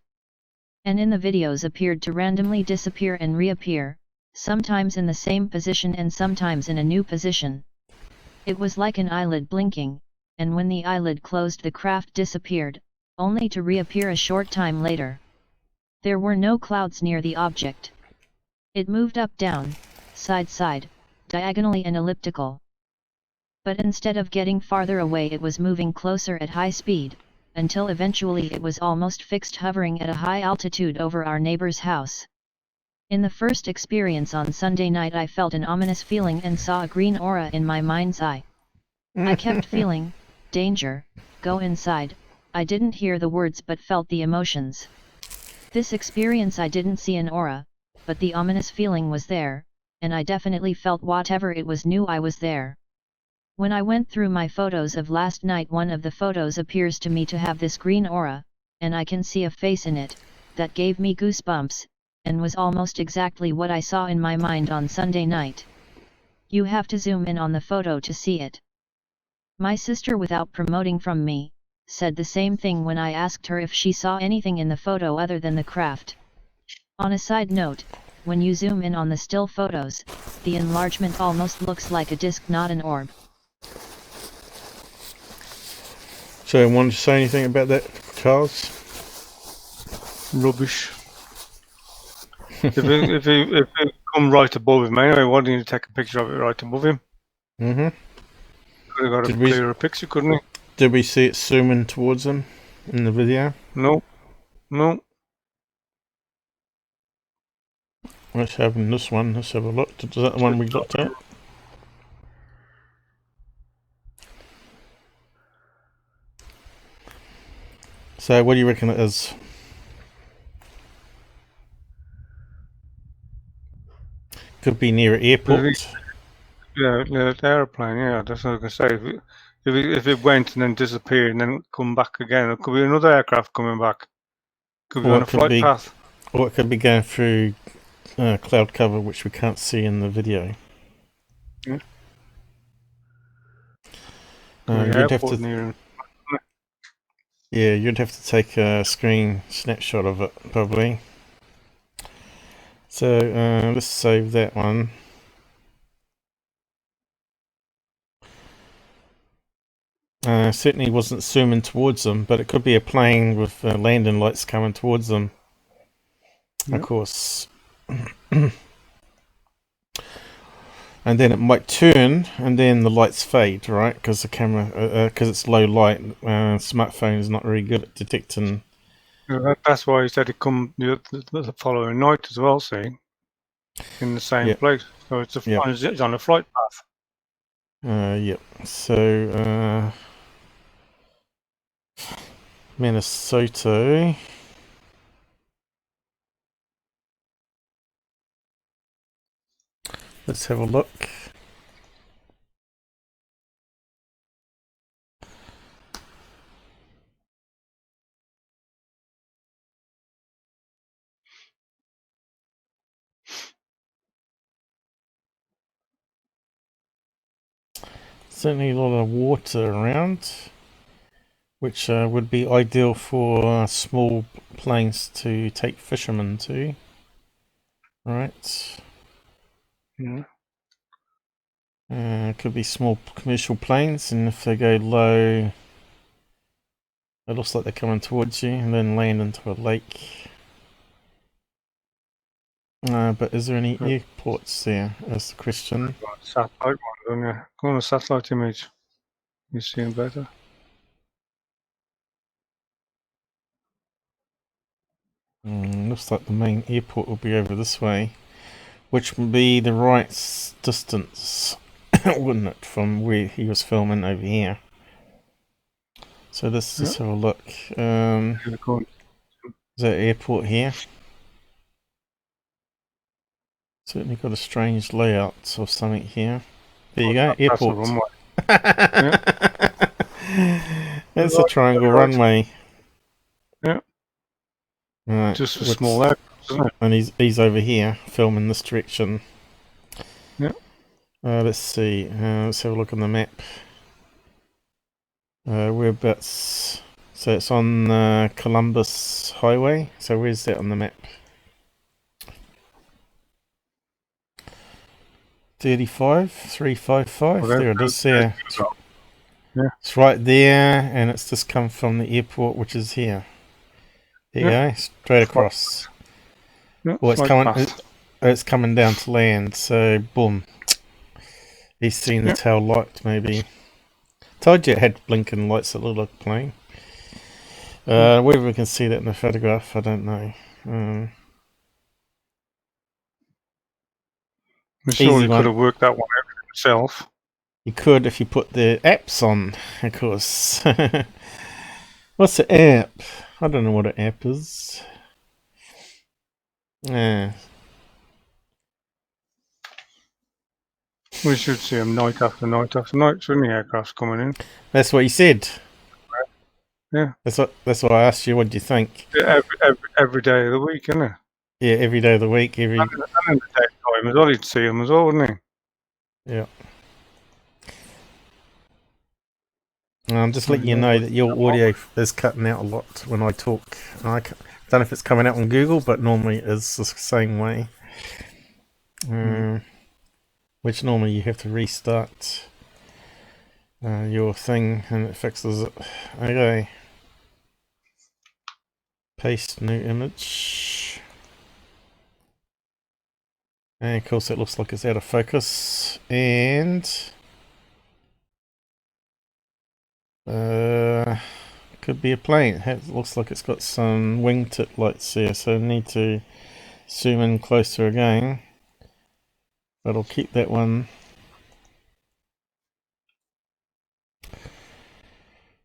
And in the videos appeared to randomly disappear and reappear, sometimes in the same position and sometimes in a new position. It was like an eyelid blinking, and when the eyelid closed the craft disappeared, only to reappear a short time later. There were no clouds near the object. It moved up, down, side, diagonally and elliptical. But instead of getting farther away, it was moving closer at high speed, until eventually it was almost fixed, hovering at a high altitude over our neighbor's house. In the first experience on Sunday night, I felt an ominous feeling and saw a green aura in my mind's eye. I kept feeling, danger, go inside. I didn't hear the words but felt the emotions. This experience I didn't see an aura, but the ominous feeling was there, and I definitely felt whatever it was knew I was there. When I went through my photos of last night, one of the photos appears to me to have this green aura, and I can see a face in it, that gave me goosebumps, and was almost exactly what I saw in my mind on Sunday night. You have to zoom in on the photo to see it. My sister, without promoting from me, said the same thing when I asked her if she saw anything in the photo other than the craft. On a side note, when you zoom in on the still photos, the enlargement almost looks like a disc, not an orb. So, want to say anything about that, Charles? Rubbish. if it come right above him anyway, why didn't you take a picture of it right above him? Mm-hmm. Could have got a clearer picture, couldn't he? Did we see it zooming towards him in the video? No. No. Let's have this one. Let's have a look. Is that the one we looked at? So, what do you reckon it is? Could be near an airport. Yeah, the airplane. Yeah, that's what I was going to say. If it went and then disappeared and then come back again, it could be another aircraft coming back. Could be on a flight path. Or it could be going through cloud cover, which we can't see in the video. Yeah. You'd have to. Yeah, you'd have to take a screen snapshot of it, probably. So, let's save that one. Certainly wasn't zooming towards them, but it could be a plane with landing lights coming towards them. Yep. Of course. And then it might turn, and then the lights fade, right? Because the camera, because it's low light, smartphone is not very good at detecting. Yeah, that's why he said it come the following night as well, see? In the same place. So it's on a flight path. Yep. So, Minnesota. Let's have a look. Certainly a lot of water around, which would be ideal for small planes to take fishermen to. Right. Yeah. Could be small commercial planes, and if they go low, it looks like they're coming towards you and then land into a lake. But is there any airports there? That's the question. Satellite one, don't you? Go on a satellite image. You see them better. Looks like the main airport will be over this way, which would be the right distance, wouldn't it, from where he was filming over here. So let's just have a look. Is that airport here? Certainly got a strange layout or something here. There you go, airport. That's a triangle runway. Yeah. Right. Just a small aircraft, isn't it? And he's over here filming this direction. Yeah. Let's see. Let's have a look on the map. Whereabouts? So it's on Columbus Highway. So where's that on the map? 355. There it is. There. It's right there, and it's just come from the airport, which is here. There you go, straight across. Well, it's coming down to land. So boom. He's seen the tail light, maybe. Told you it had blinking lights that looked like a plane. Whether we can see that in the photograph, I don't know. I'm sure he could have worked that one out himself. You could if you put the apps on, of course. What's the app? I don't know what an app is. Yeah. We should see him night after night after night, shouldn't the aircraft's coming in? That's what you said. Yeah. That's what I asked you. What do you think? Yeah, every day of the week, isn't it? Yeah, every day of the week. And in the daytime as well, he'd see him as well, wouldn't he? Yeah. I'm just letting you know that your audio is cutting out a lot when I talk. I don't know if it's coming out on Google, but normally it's the same way. Which normally you have to restart your thing and it fixes it. Okay. Paste new image. And of course it looks like it's out of focus. And could be a plane. It looks like it's got some wingtip lights here, so I need to zoom in closer again. But I'll keep that one.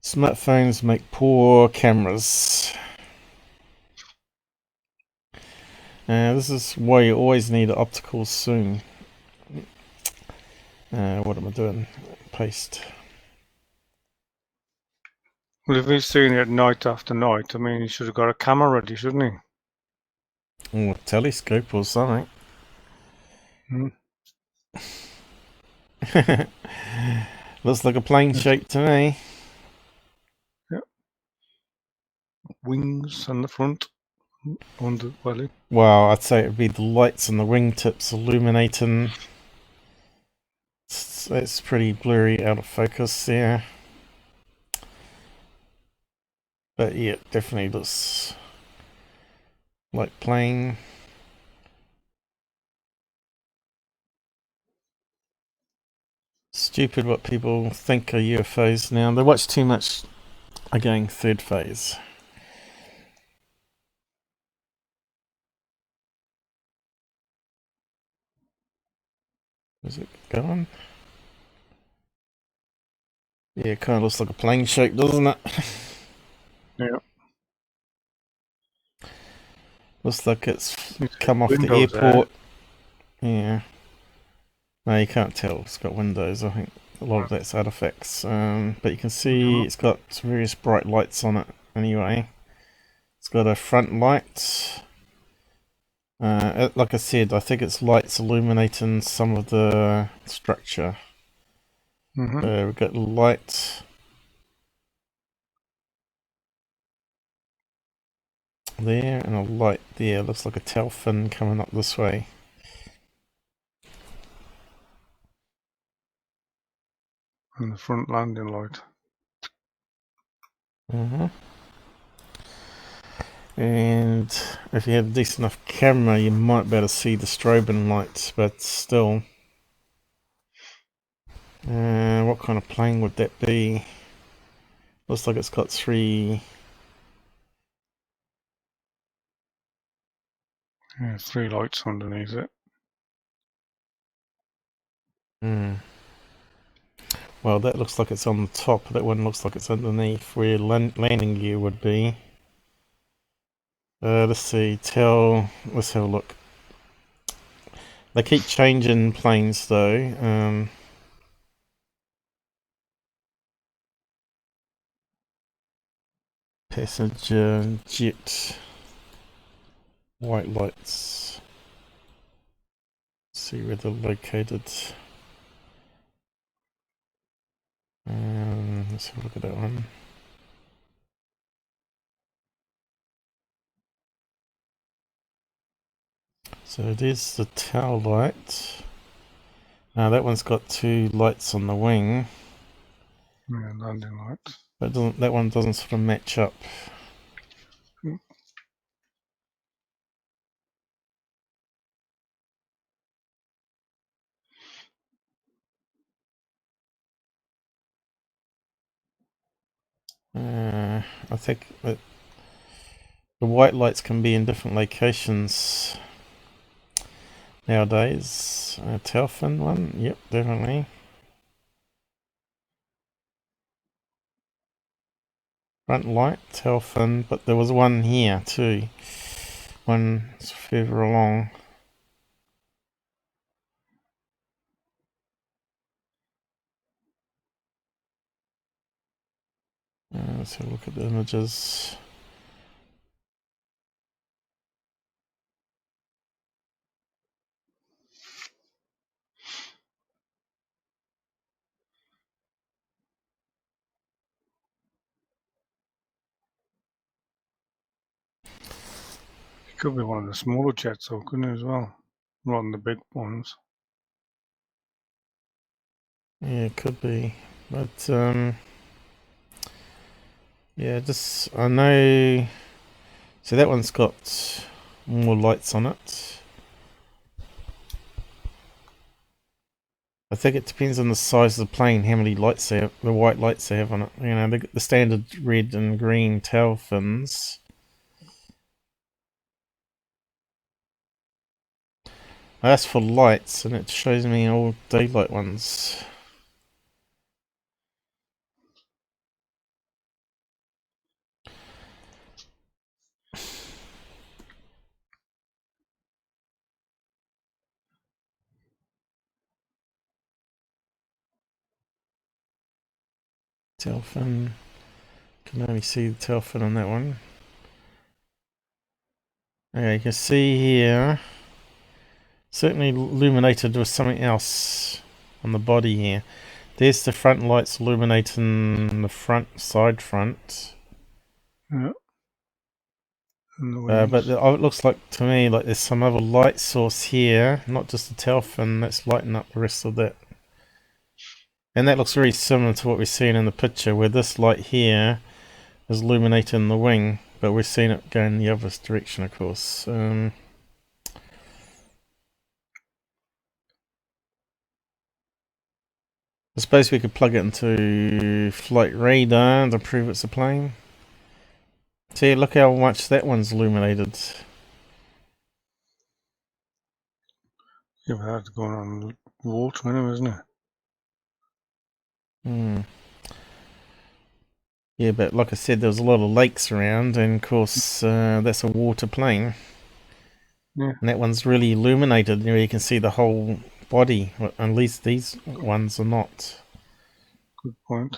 Smartphones make poor cameras. This is why you always need an optical zoom. What am I doing? Paste. Well, if he's seeing it night after night, I mean, he should have got a camera ready, shouldn't he? Or a telescope or something. Looks like a plane shape to me. Yep. Wings on the front. On the belly. Well, I'd say it would be the lights and the wingtips illuminating. It's pretty blurry, out of focus there. But yeah, it definitely looks like plane. Stupid what people think are UFOs now. They watch too much, again, third phase. Is it going? Yeah, it kind of looks like a plane shape, doesn't it? Yeah. Looks like it's come off the airport. Yeah. No, you can't tell. It's got windows. I think a lot of that's artifacts. But you can see it's got various bright lights on it anyway. It's got a front light. Like I said, I think it's lights illuminating some of the structure. We've got light there and a light there. Looks like a tail fin coming up this way. And the front landing light. And if you had a decent enough camera, you might be able to see the strobing lights, but still. What kind of plane would that be? Looks like it's got three. Yeah, 3 lights underneath it. Well, that looks like it's on the top. That one looks like it's underneath where landing gear would be. Let's see. Let's have a look. They keep changing planes though. Passenger jet. White lights. Let's see where they're located. Let's have a look at that one. So there's the tail light. Now that one's got 2 lights on the wing. Yeah, landing lights. But that one doesn't sort of match up. I think that the white lights can be in different locations nowadays. Telfin one, yep, definitely. Front light, Telfin, but there was one here too. One further along. Let's have a look at the images. It could be one of the smaller jets, though, couldn't it, as well? Rather than the big ones. Yeah, it could be. But, yeah, just, I know. So that one's got more lights on it. I think it depends on the size of the plane, how many lights they have, the white lights they have on it. You know, the standard red and green tail fins. That's for lights, and it shows me all daylight ones. Tail fin. Can only see the tail fin on that one. Okay, you can see here. Certainly illuminated with something else on the body here. There's the front lights illuminating the side front. Yeah. But it looks like to me like there's some other light source here, not just the tail fin, that's lighting up the rest of that. And that looks very similar to what we're seeing in the picture, where this light here is illuminating the wing, but we're seeing it going the other direction, of course. I suppose we could plug it into flight radar to prove it's a plane. See, look how much that one's illuminated. Yeah, but that's going on water, anyway, isn't it? Hmm. Yeah, but like I said, there's a lot of lakes around, and of course, that's a water plane. Yeah. And that one's really illuminated. You know, you can see the whole body. At least these ones are not. Good point.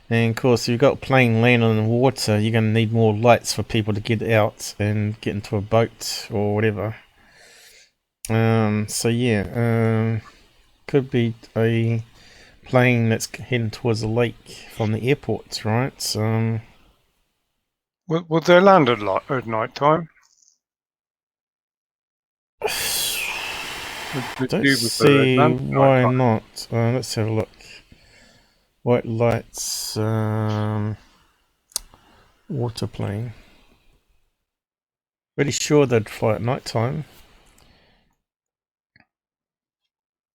And of course, if you've got a plane landing in the water, you're going to need more lights for people to get out and get into a boat or whatever. So yeah, could be a plane that's heading towards a lake from the airport, right? Would they land at night time? Don't see why not. Let's have a look. White lights, water plane. Pretty sure they'd fly at night time.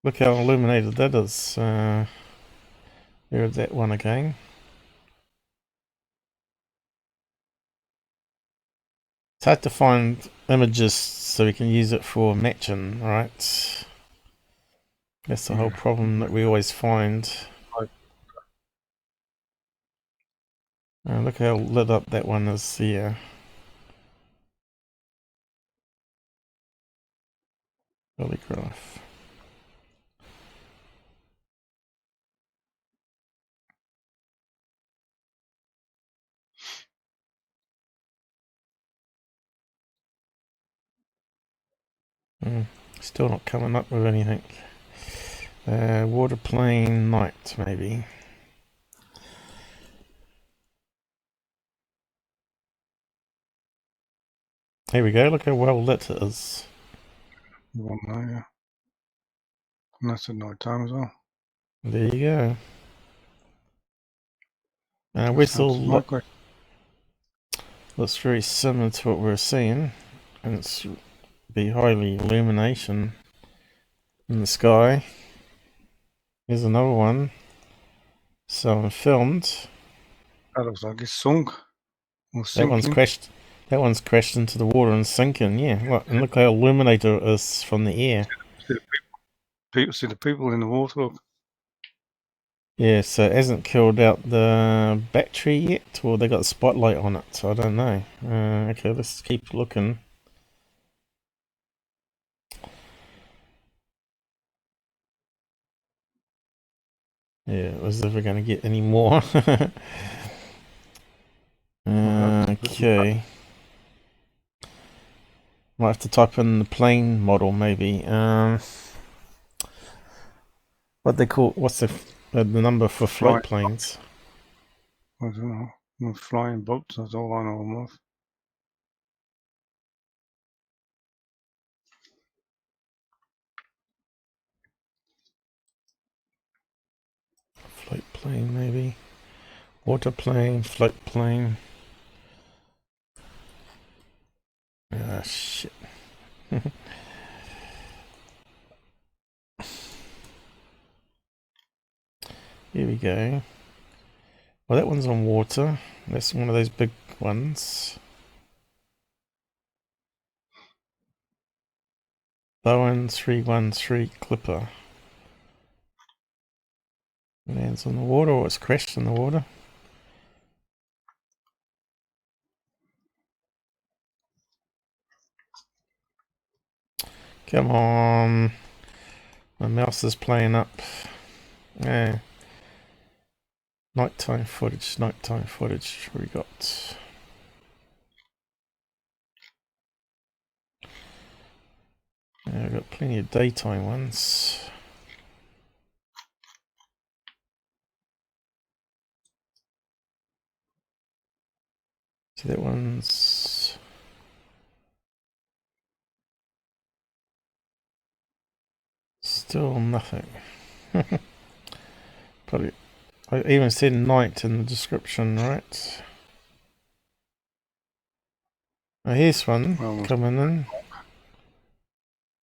Look how illuminated that is. There's that one again. It's hard to find images so we can use it for matching, right? That's the whole problem that we always find. Look how lit up that one is here. Polygraph. Still not coming up with anything. Water plane night, maybe. Here we go, look how well lit it is. One there, yeah. And that's at night time as well. There you go. Whistle looks very similar to what we're seeing, and it's the highly illumination in the sky. Here's another one. So filmed. That looks like it's sunk. Or That one's sinking. crashed. That one's crashed into the water and sinking. Yeah, look, and look how illuminated it is from the air. See the people in the water. Look. Yeah, so it hasn't killed out the battery yet, or they got the spotlight on it, so I don't know. Okay, let's keep looking. Yeah, was ever going to get any more? Okay. Might have to type in the plane model, maybe. What they call? What's the number for float planes? I don't know. Flying boats. That's all I know of. Float plane, maybe. Water plane, float plane. Ah, shit. Here we go. Well, that one's on water. That's one of those big ones. Bowen 313 Clipper. Lands on the water, or it's crashed in the water. Come on. My mouse is playing up. Yeah. Nighttime footage, nighttime footage. What we got? Yeah, I've got plenty of daytime ones. So that one's still nothing. Probably, I even said night in the description, right? Oh, here's one coming in.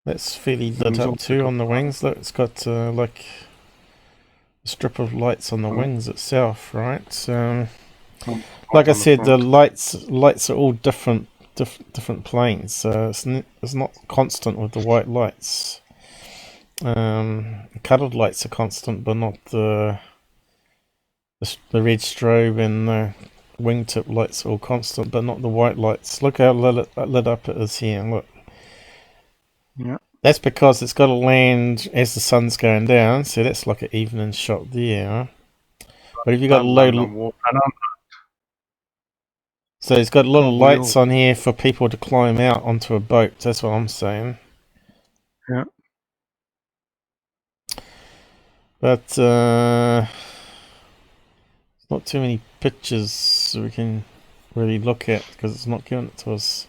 That's fairly lit up too on the wings. Look, it's got like a strip of lights on the wings itself, right? Like I said, the lights are all different planes, so it's not constant with the white lights. Colored lights are constant, but not the red strobe and the wingtip lights are all constant, but not the white lights. Look how lit up it is here. Look. Yeah. That's because it's got to land as the sun's going down, so that's like an evening shot there. But if you got low, so it's got little lights on here for people to climb out onto a boat. That's what I'm saying. Yeah. But not too many pictures we can really look at because it's not giving it to us.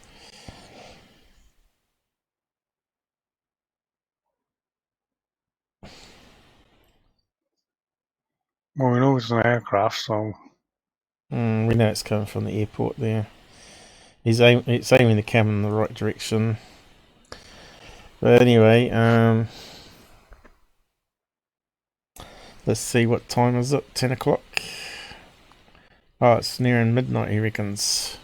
Well, we know it's an aircraft, so we know it's coming from the airport there. It's aiming the camera in the right direction. But anyway, let's see, what time is it? 10 o'clock? Oh, it's nearing midnight, he reckons.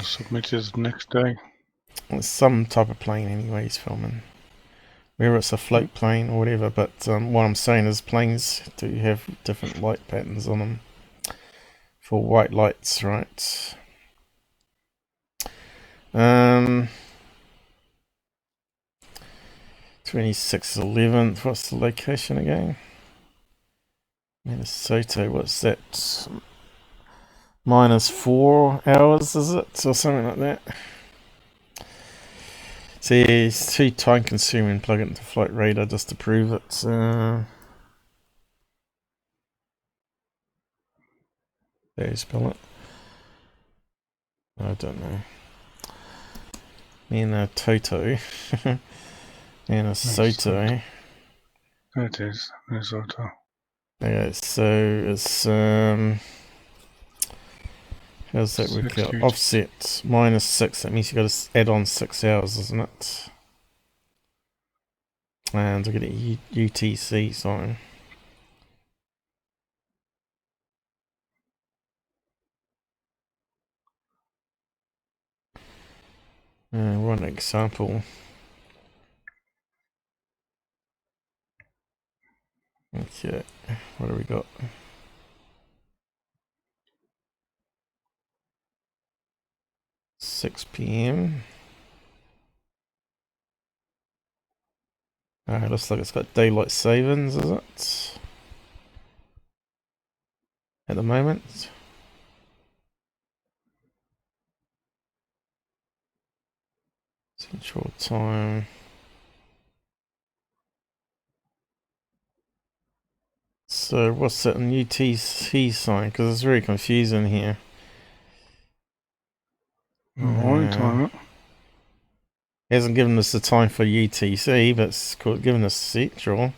Submitted the next day. It's some type of plane anyway he's filming. Whether it's a float plane or whatever, but what I'm saying is planes do have different light patterns on them. For white lights, right? 26/11th, what's the location again? Minnesota, what's that? -4 hours, is it? Or something like that. See, it's too time consuming. Plug it into Flight Radar just to prove it. How do you spell it? I don't know. Toto. Minnesota. It is Minnesota. Okay, so it's How's that work out? Offset -6. That means you got to add on 6 hours, isn't it? And we'll get a UTC sign. One example. Okay, what do we got? (6 p.m) looks like it's got daylight savings, is it? At the moment. Central time. So what's that in UTC sign? Because it's very confusing here. Morning time. It hasn't given us the time for UTC, but it's given us Central.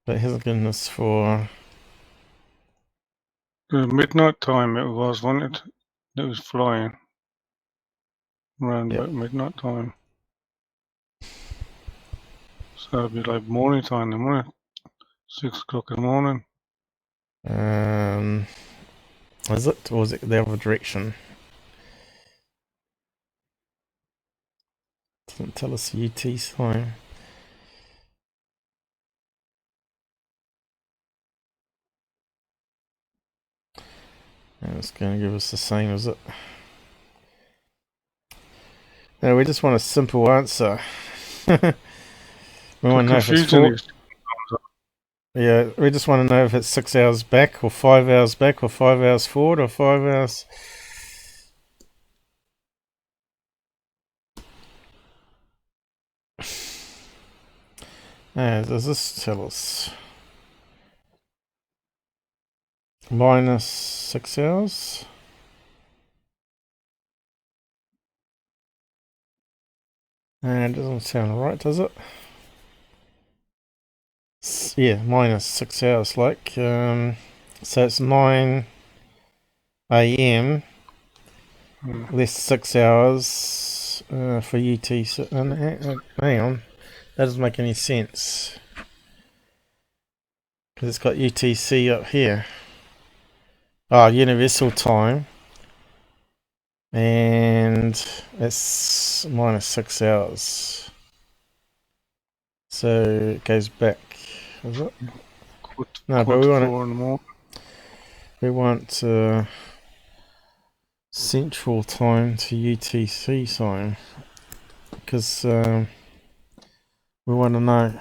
But it hasn't given us for the midnight time. It was, wasn't it? It was flying around about midnight time. So it'd be like morning time, then, wouldn't it? 6 o'clock in the morning. Is it? Or is it the other direction? Doesn't tell us the UT sign. And it's going to give us the same, is it? No, we just want a simple answer. We want to know if it's 4. Yeah, we just want to know if it's 6 hours back, or 5 hours back, or 5 hours forward, or 5 hours. Does this tell us? -6 hours. It doesn't sound right, does it? Yeah, -6 hours, like, so it's 9 a.m. less 6 hours for UTC. Hang on, that doesn't make any sense, because it's got UTC up here. Universal time, and it's -6 hours. So it goes back, is it? No, but we want Central time to UTC time, because we want to know.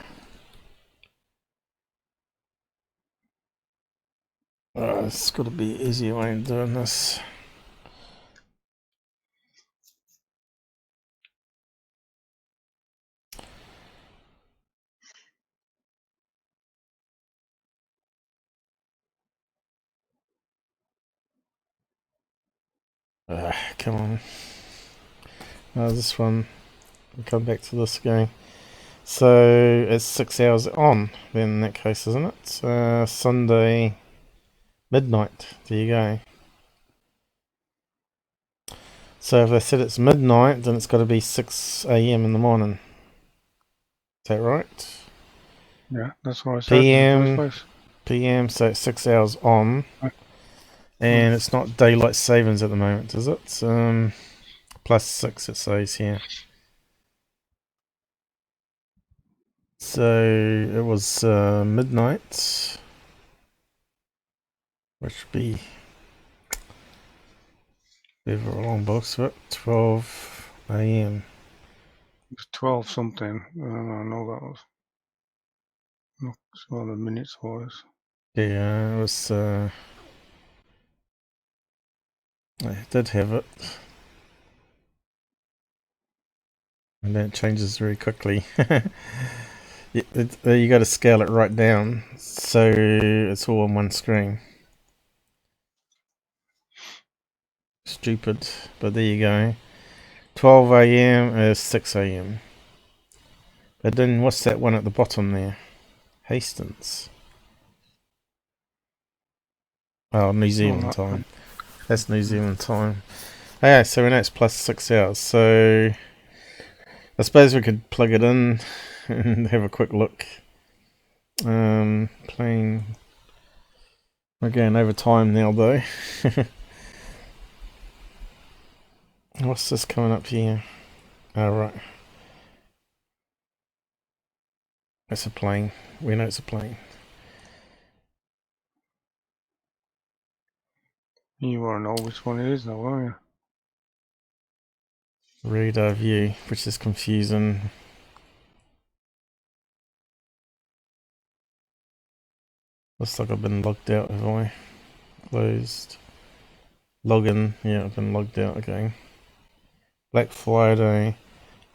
It's got to be an easier way of doing this. Come on. This one. We'll come back to this again. So it's 6 hours on, then, in that case, isn't it? Sunday midnight. There you go. So if they said it's midnight, then it's got to be 6 a.m. in the morning. Is that right? Yeah, that's what I said. PM, so it's 6 hours on. And it's not daylight savings at the moment, is it? +6 it says here. So it was midnight, which would be over a long box of it, 12 a.m. It's 12 something. I know that was. Not sure the minutes was. Yeah, it was. I did have it. And then it changes very quickly. You got to scale it right down, so it's all on one screen. Stupid, but there you go. 12 a.m. is 6 a.m. But then what's that one at the bottom there? Hastings. Oh, New Zealand time. That's New Zealand time. Okay, so we know it's plus 6 hours. So I suppose we could plug it in and have a quick look. Playing. We're going over time now though. What's this coming up here? Oh, right. It's a plane. We know it's a plane. You want to know which one it is now, won't you? Radar view, which is confusing. Looks like I've been logged out, have I? Closed. Login. Yeah, I've been logged out again. Black Friday.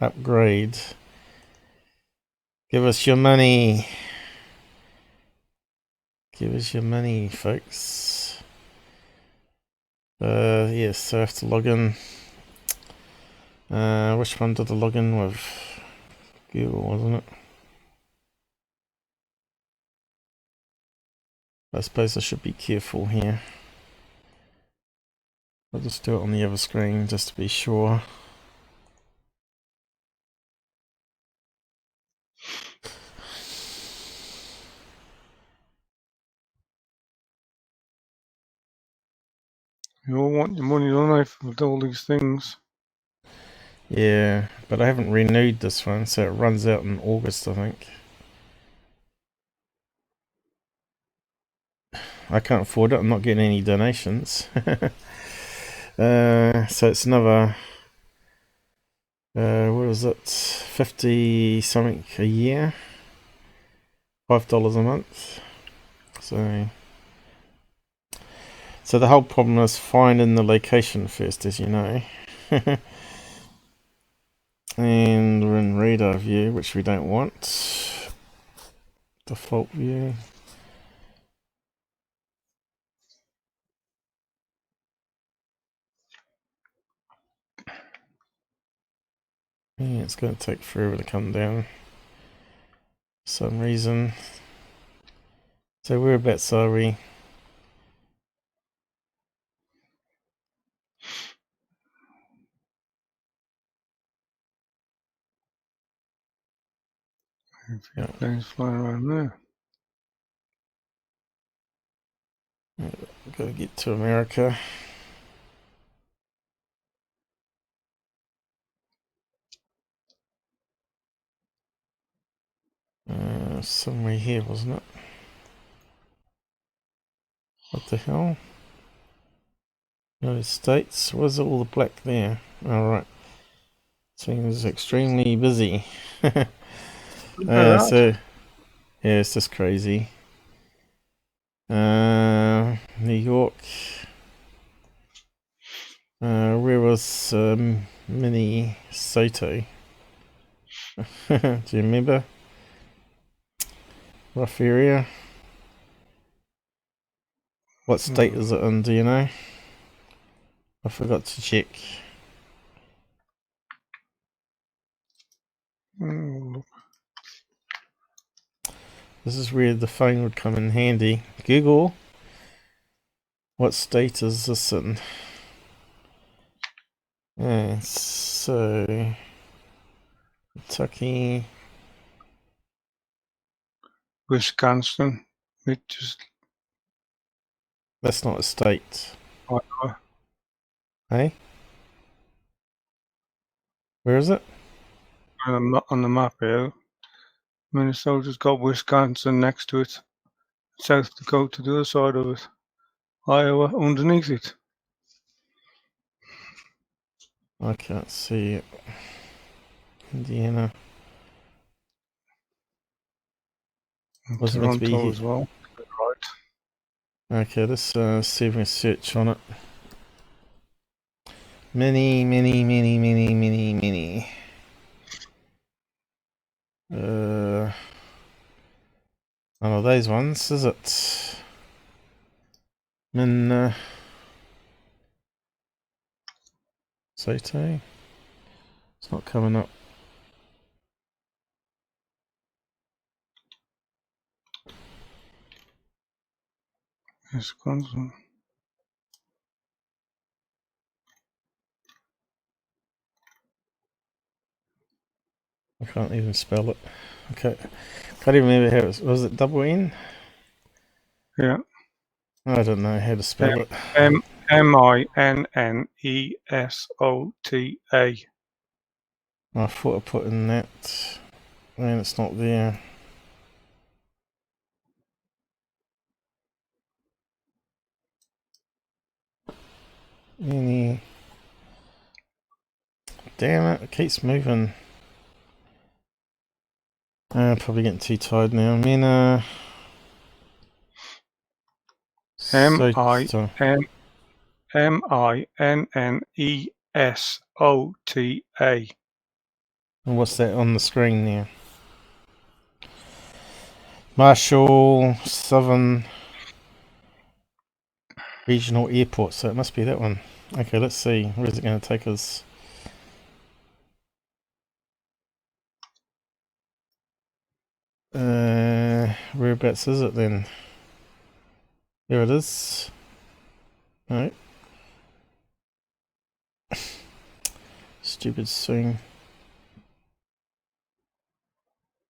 Upgrade. Give us your money. Give us your money, folks. Yes, so I have to log in. Which one did I log in with? Google, wasn't it? I suppose I should be careful here. I'll just do it on the other screen just to be sure. You all want your money, don't I, with all these things? Yeah, but I haven't renewed this one, so it runs out in August, I think. I can't afford it, I'm not getting any donations. So it's another, what is it, 50 something a year? $5 a month. So the whole problem is finding the location first, as you know. And we're in radar view, which we don't want. Default view. Yeah, it's going to take forever to come down. For some reason. So whereabouts are we? Yeah. Planes flying around there. Gotta get to America. Somewhere here, wasn't it? What the hell? United States? Where's all the black there? Alright. Seems extremely busy. So, yeah, it's just crazy. New York. Where was Minnesota? Do you remember? Rough area. What state is it in? Do you know? I forgot to check. This is where the phone would come in handy. Google. What state is this in? So Kentucky, Wisconsin, which is... That's not a state. Hey? Where is it? On the map here. Minnesota's got Wisconsin next to it. South Dakota the other side of it. Iowa underneath it. I can't see it. Indiana. Was it meant to be here? As well. Right. Okay, let's see if we can search on it. Many. None of those ones, is it? Soto? It's not coming up. Wisconsin. I can't even spell it. Okay. Can't even remember how it was. it double N? Yeah. I don't know how to spell it. Monolista. I thought I put in that, and it's not there. Damn it keeps moving. Probably getting too tired now. Mina. Minnesta. And what's that on the screen there? Marshall Southern Regional Airport, so it must be that one. Okay, let's see. Where is it going to take us? Whereabouts is it then? There it is. No. Stupid swing.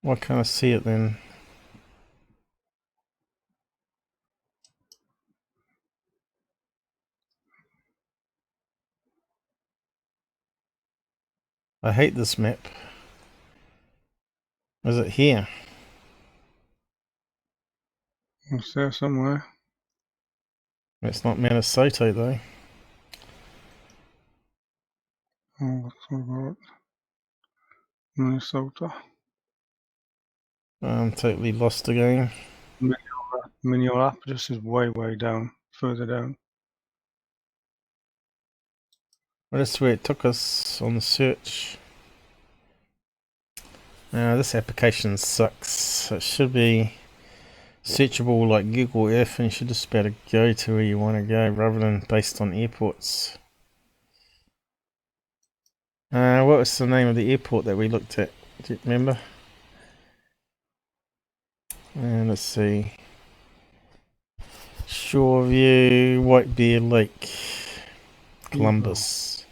Why can't I see it then? I hate this map. Is it here? It's there somewhere. It's not Minnesota though. Oh, what's about Minnesota? I'm totally lost again. Minneapolis is way down, further down. Well, that's where it took us on the search. This application sucks. It should be searchable like Google Earth, and you should just be able to go to where you want to go rather than based on airports. What was the name of the airport that we looked at? Do you remember? Let's see. Shoreview, White Bear Lake, Columbus.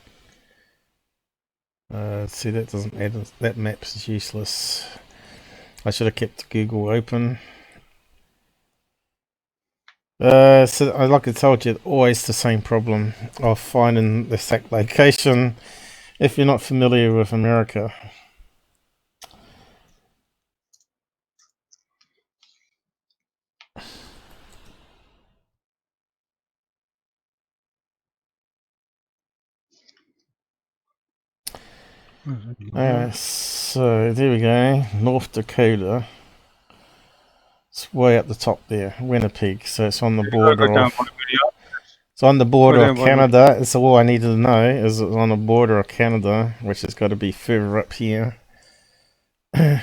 See, that doesn't add. That map's useless. I should have kept Google open. So like I told you, always the same problem of finding the exact location if you're not familiar with America. So there we go, North Dakota. It's way up the top there, Winnipeg. So it's on the border of. It's on the border of Canada. It's all I needed to know. Is it's on the border of Canada, which has got to be further up here. Go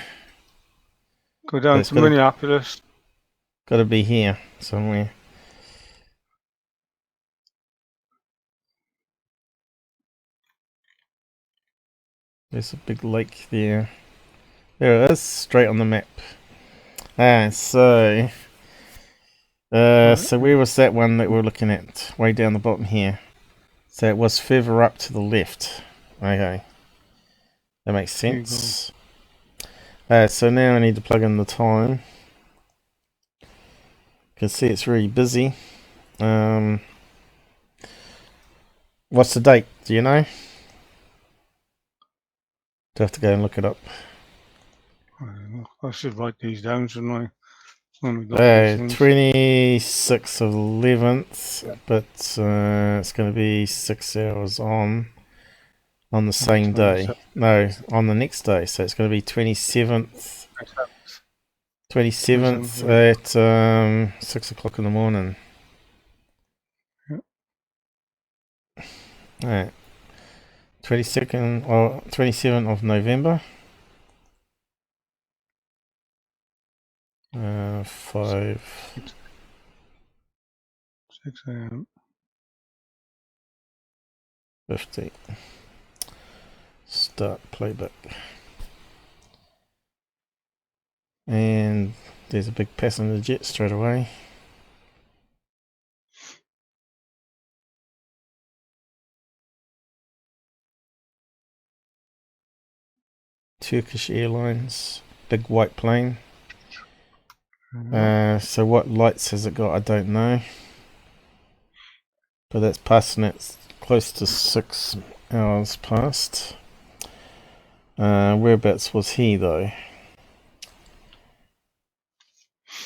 down to Minneapolis. Got to be here somewhere. There's a big lake there. There it is, straight on the map. So where was that one that we're looking at? Way down the bottom here. So it was further up to the left. Okay. That makes sense. So now I need to plug in the time. You can see it's really busy. What's the date? Do you know? Do I have to go and look it up? I should write these down, shouldn't I? 26th of 11th, but it's going to be 6 hours on the same day. No, on the next day. So it's going to be 27th. 27th at 6 o'clock in the morning. Alright. 22nd or 27th of November. 5 6 a.m. 50. Start playback. And there's a big passenger jet straight away. Turkish Airlines, big white plane. So what lights has it got? I don't know. But that's passing it close to 6 hours past. Whereabouts was he though?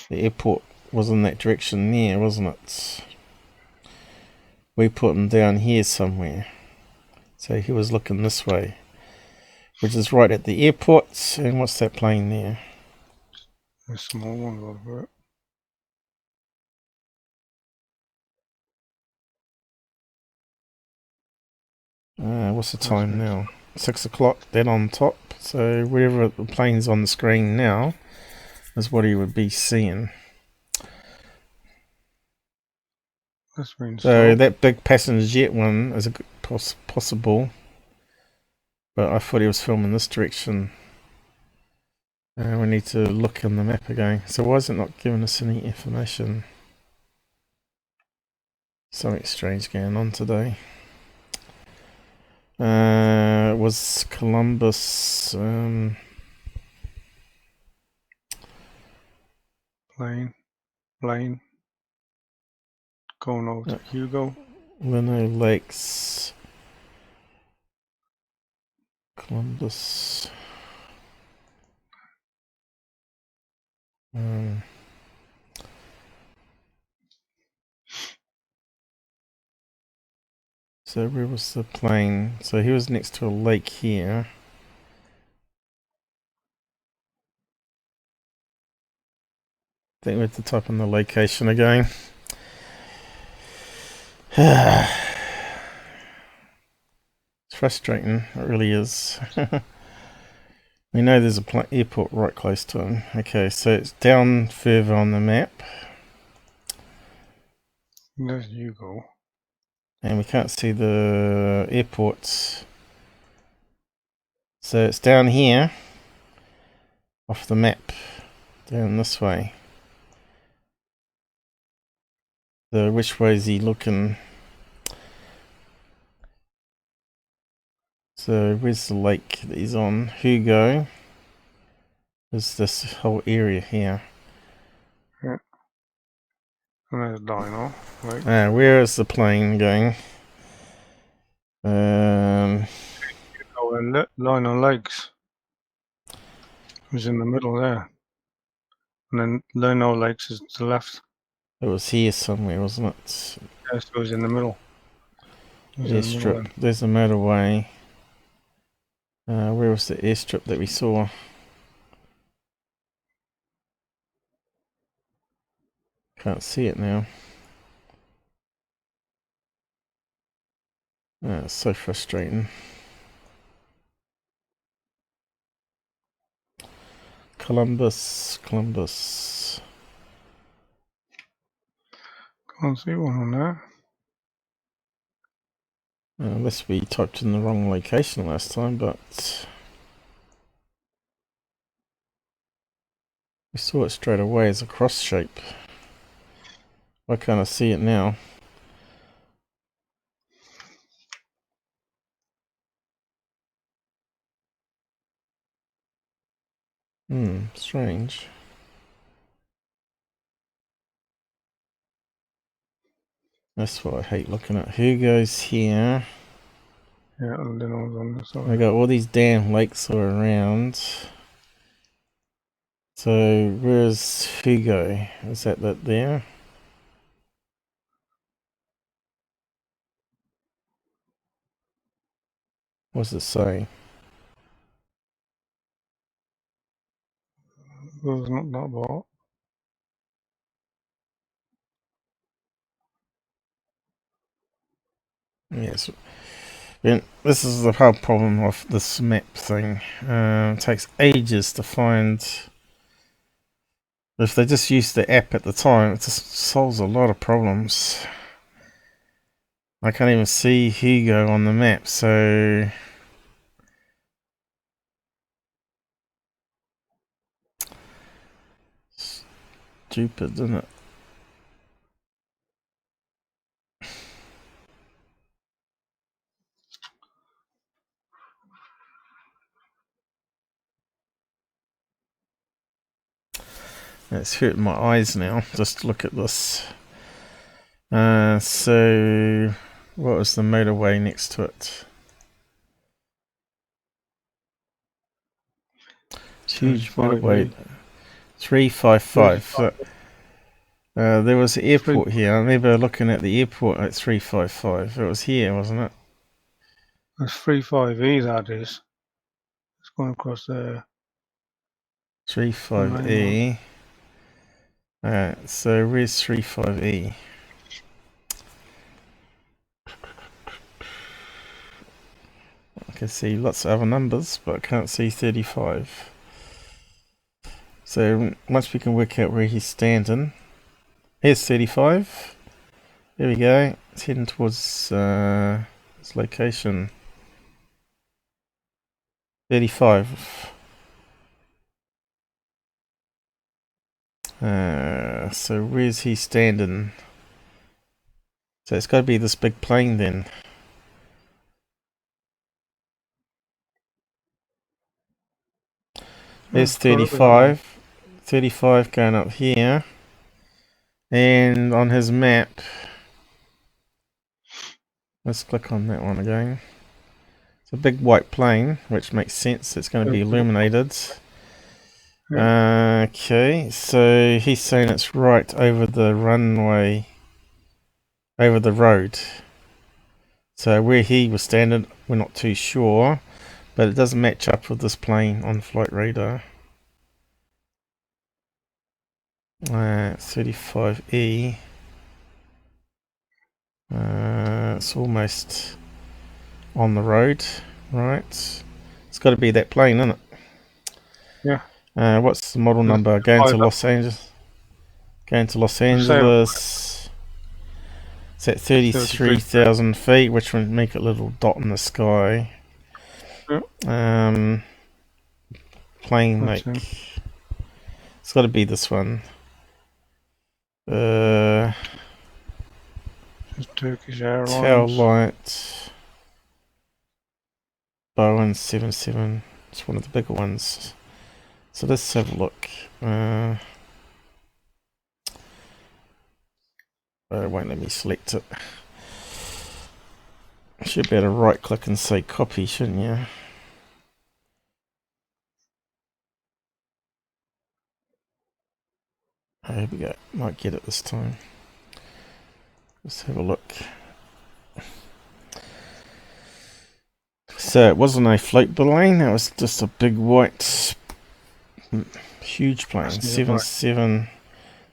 The airport was in that direction there, wasn't it? We put him down here somewhere. So he was looking this way, which is right at the airport. And what's that plane there? A small one over it. What's the time now? 6 o'clock, then on top. So wherever the plane's on the screen now is what he would be seeing. So that big passenger jet one is a possible, but I thought he was filming this direction. We need to look on the map again. So why is it not giving us any information? Something strange going on today. It was Columbus. Plane. Going over to Hugo. Lino Lakes. Columbus. So where was the plane? So he was next to a lake here. I think we have to type in the location again. It's frustrating, it really is. We know there's a airport right close to him. Okay, so it's down further on the map. There's Hugo. And we can't see the airports. So it's down here, off the map, down this way. So which way is he looking? So where's the lake that he's on? Hugo. There's this whole area here. Yeah. And there's Dino. Right. Where is the plane going? Lino Lakes was in the middle there. And then Lino Lakes is to the left. It was here somewhere, wasn't it? Yes, it was in the middle. Airstrip. There's the motorway. Where was the airstrip that we saw? Can't see it now. It's so frustrating. Columbus. Can't see one on there. Unless we typed in the wrong location last time, but we saw it straight away as a cross shape. Why can't I see it now? Strange. That's what I hate looking at. Who goes here? Yeah, and then I was on the side. I got all these damn lakes all around. So where's Hugo? Is that there? What's it say? It was not that bad. Yes. This is the whole problem of this map thing. It takes ages to find. If they just used the app at the time, it just solves a lot of problems. I can't even see Hugo on the map, so stupid, isn't it? It's hurting my eyes now. Just look at this. So what was the motorway next to it? Huge motorway. 355. So, there was an airport here. I remember looking at the airport at 355. It was here, wasn't it? That's 35E, that is. It's going across there. 35E. So where's 35E? I can see lots of other numbers, but I can't see 35. So once we can work out where he's standing, here's 35. There we go. It's heading towards its location. 35. So where's he standing? So it's got to be this big plane then. There's 35. 35 going up here. And on his map, let's click on that one again. It's a big white plane, which makes sense. It's going to be illuminated. Okay, so he's saying it's right over the runway, over the road. So where he was standing, we're not too sure, but it doesn't match up with this plane on flight radar. 35E. It's almost on the road, right? It's got to be that plane, isn't it? Yeah. What's the model number? Going to Los Angeles. Going to Los Angeles. It's at 33,000 feet, which would make it a little dot in the sky. Plane like it's got to be this one. Turkish Airlines. Tail light. Boeing 77. It's one of the bigger ones. So let's have a look. It won't let me select it. Should be able to right click and say copy, shouldn't you? Oh, here we go. Might get it this time. Let's have a look. So it wasn't a float balloon, it was just a big white huge plane. 77.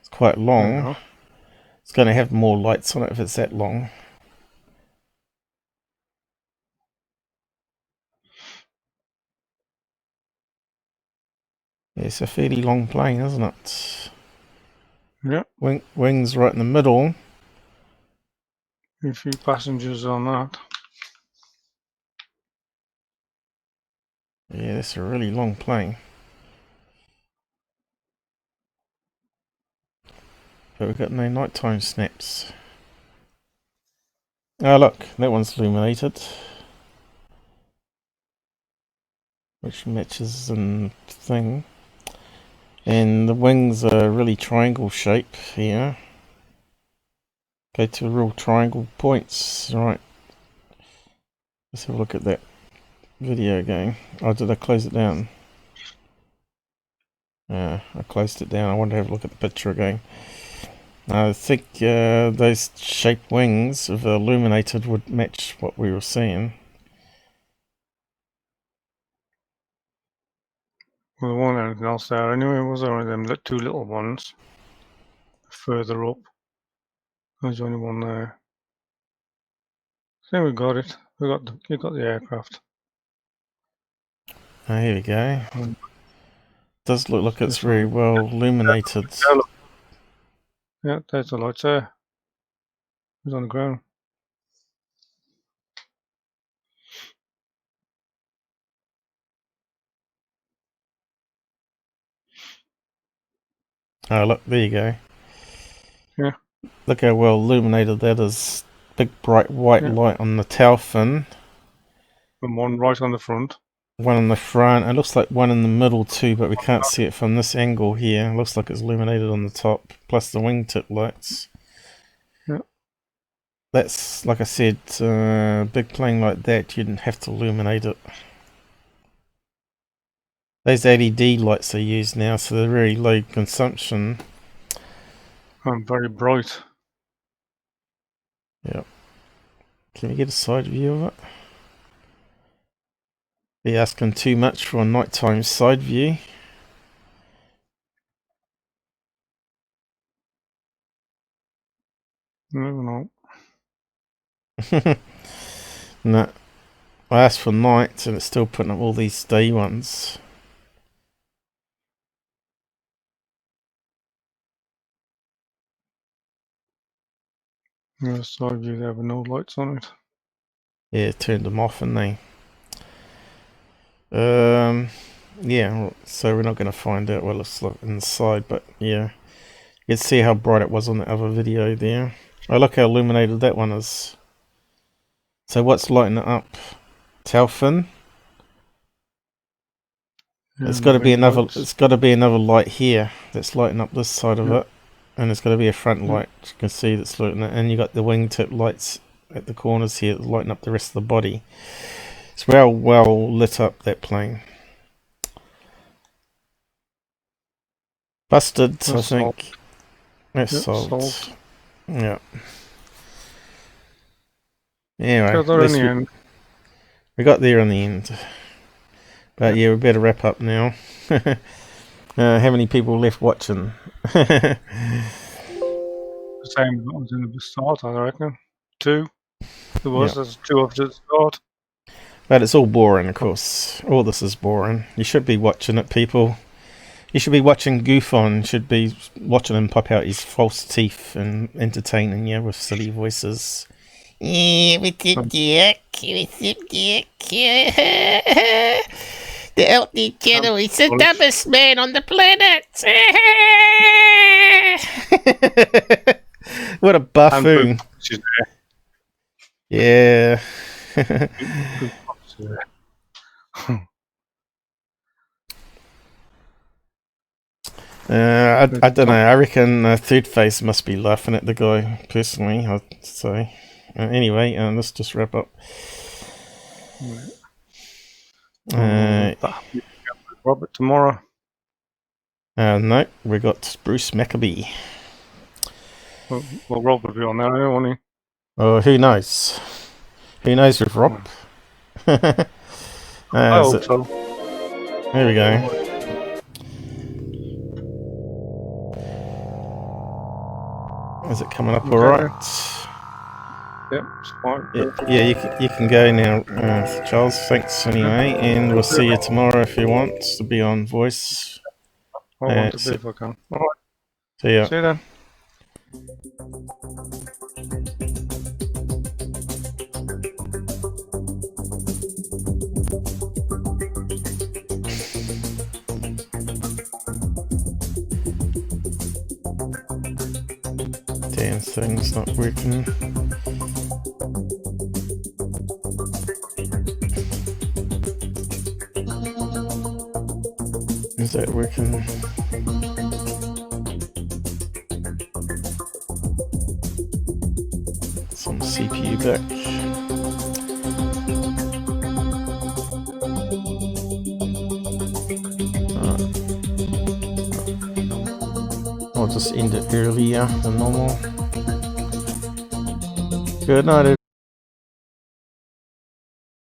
It's quite long. It's going to have more lights on it if it's that long. Yeah, it's a fairly long plane, isn't it? Yeah. Wings right in the middle. A few passengers on that. Yeah, that's a really long plane. But we've got no nighttime snaps. Oh look, that one's illuminated. Which matches the thing. And the wings are really triangle shape here. Go to real triangle points. Right. Let's have a look at that video again. Oh, did I close it down? I closed it down. I want to have a look at the picture again. I think those shaped wings, if illuminated, would match what we were seeing. Well, there wasn't anything else there anyway, was there? Only them two little ones further up. There's only one there. I think we got it. You got the aircraft. Oh, here we go. Does look like it's very well illuminated. Yeah, there's the lights there. It's on the ground. Oh, look, there you go. Yeah. Look how well illuminated that is. Big bright white light on the tail fin. And one right on the front. one in the front. It looks like one in the middle too, but we can't see it from this angle here. It looks like it's illuminated on the top, plus the wingtip lights. Yep. That's, like I said, big plane like that, you didn't have to illuminate it. Those LED lights are used now, so they're very low consumption. And very bright. Yep. Can we get a side view of it? Be asking too much for a nighttime side view. No. No. I asked for nights and it's still putting up all these day ones. Yeah, side view there with no lights on it. Yeah, turned them off, and they. Yeah. So we're not going to find out what it looks like inside, but yeah, you can see how bright it was on the other video there. Oh, look how illuminated that one is. So what's lighting it up? Tailfin. Yeah, It's got to be another. lights. It's got to be another light here that's lighting up this side of it, and it's got to be a front light. You can see that's lighting it, and you got the wingtip lights at the corners here, lighting up the rest of the body. It's well lit up, that plane. Busted, I think. That's solved. Yeah. Anyway, Got there in the end. we got there in the end. But yeah, we better wrap up now. How many people left watching? The same that was in the start, I reckon. 2. There was. There's 2 of the start. But it's all boring, of course. All this is boring. You should be watching it, people. You should be watching GUFON. You should be watching him pop out his false teeth and entertaining you with silly voices. Yeah, with the dick, the Elton Channel, he's the dumbest man on the planet. What a buffoon. Yeah. I don't know. I reckon Third Face must be laughing at the guy, personally, I'd say. Anyway, let's just wrap up. Robert tomorrow. No, we got Bruce Maccabee. Well, Rob will be on there, won't he? Oh, who knows? Who knows with Rob? I hope so. There we go. Is it coming up all right? Yep, it's fine. Yeah, you can go now, Charles. Thanks anyway, and we'll see you tomorrow if you want to be on voice. I want to be if I can. All right. See ya. See you then. Damn thing's not working. Is that working? Some CPU back. I'll just end it earlier than normal. Good night, everyone.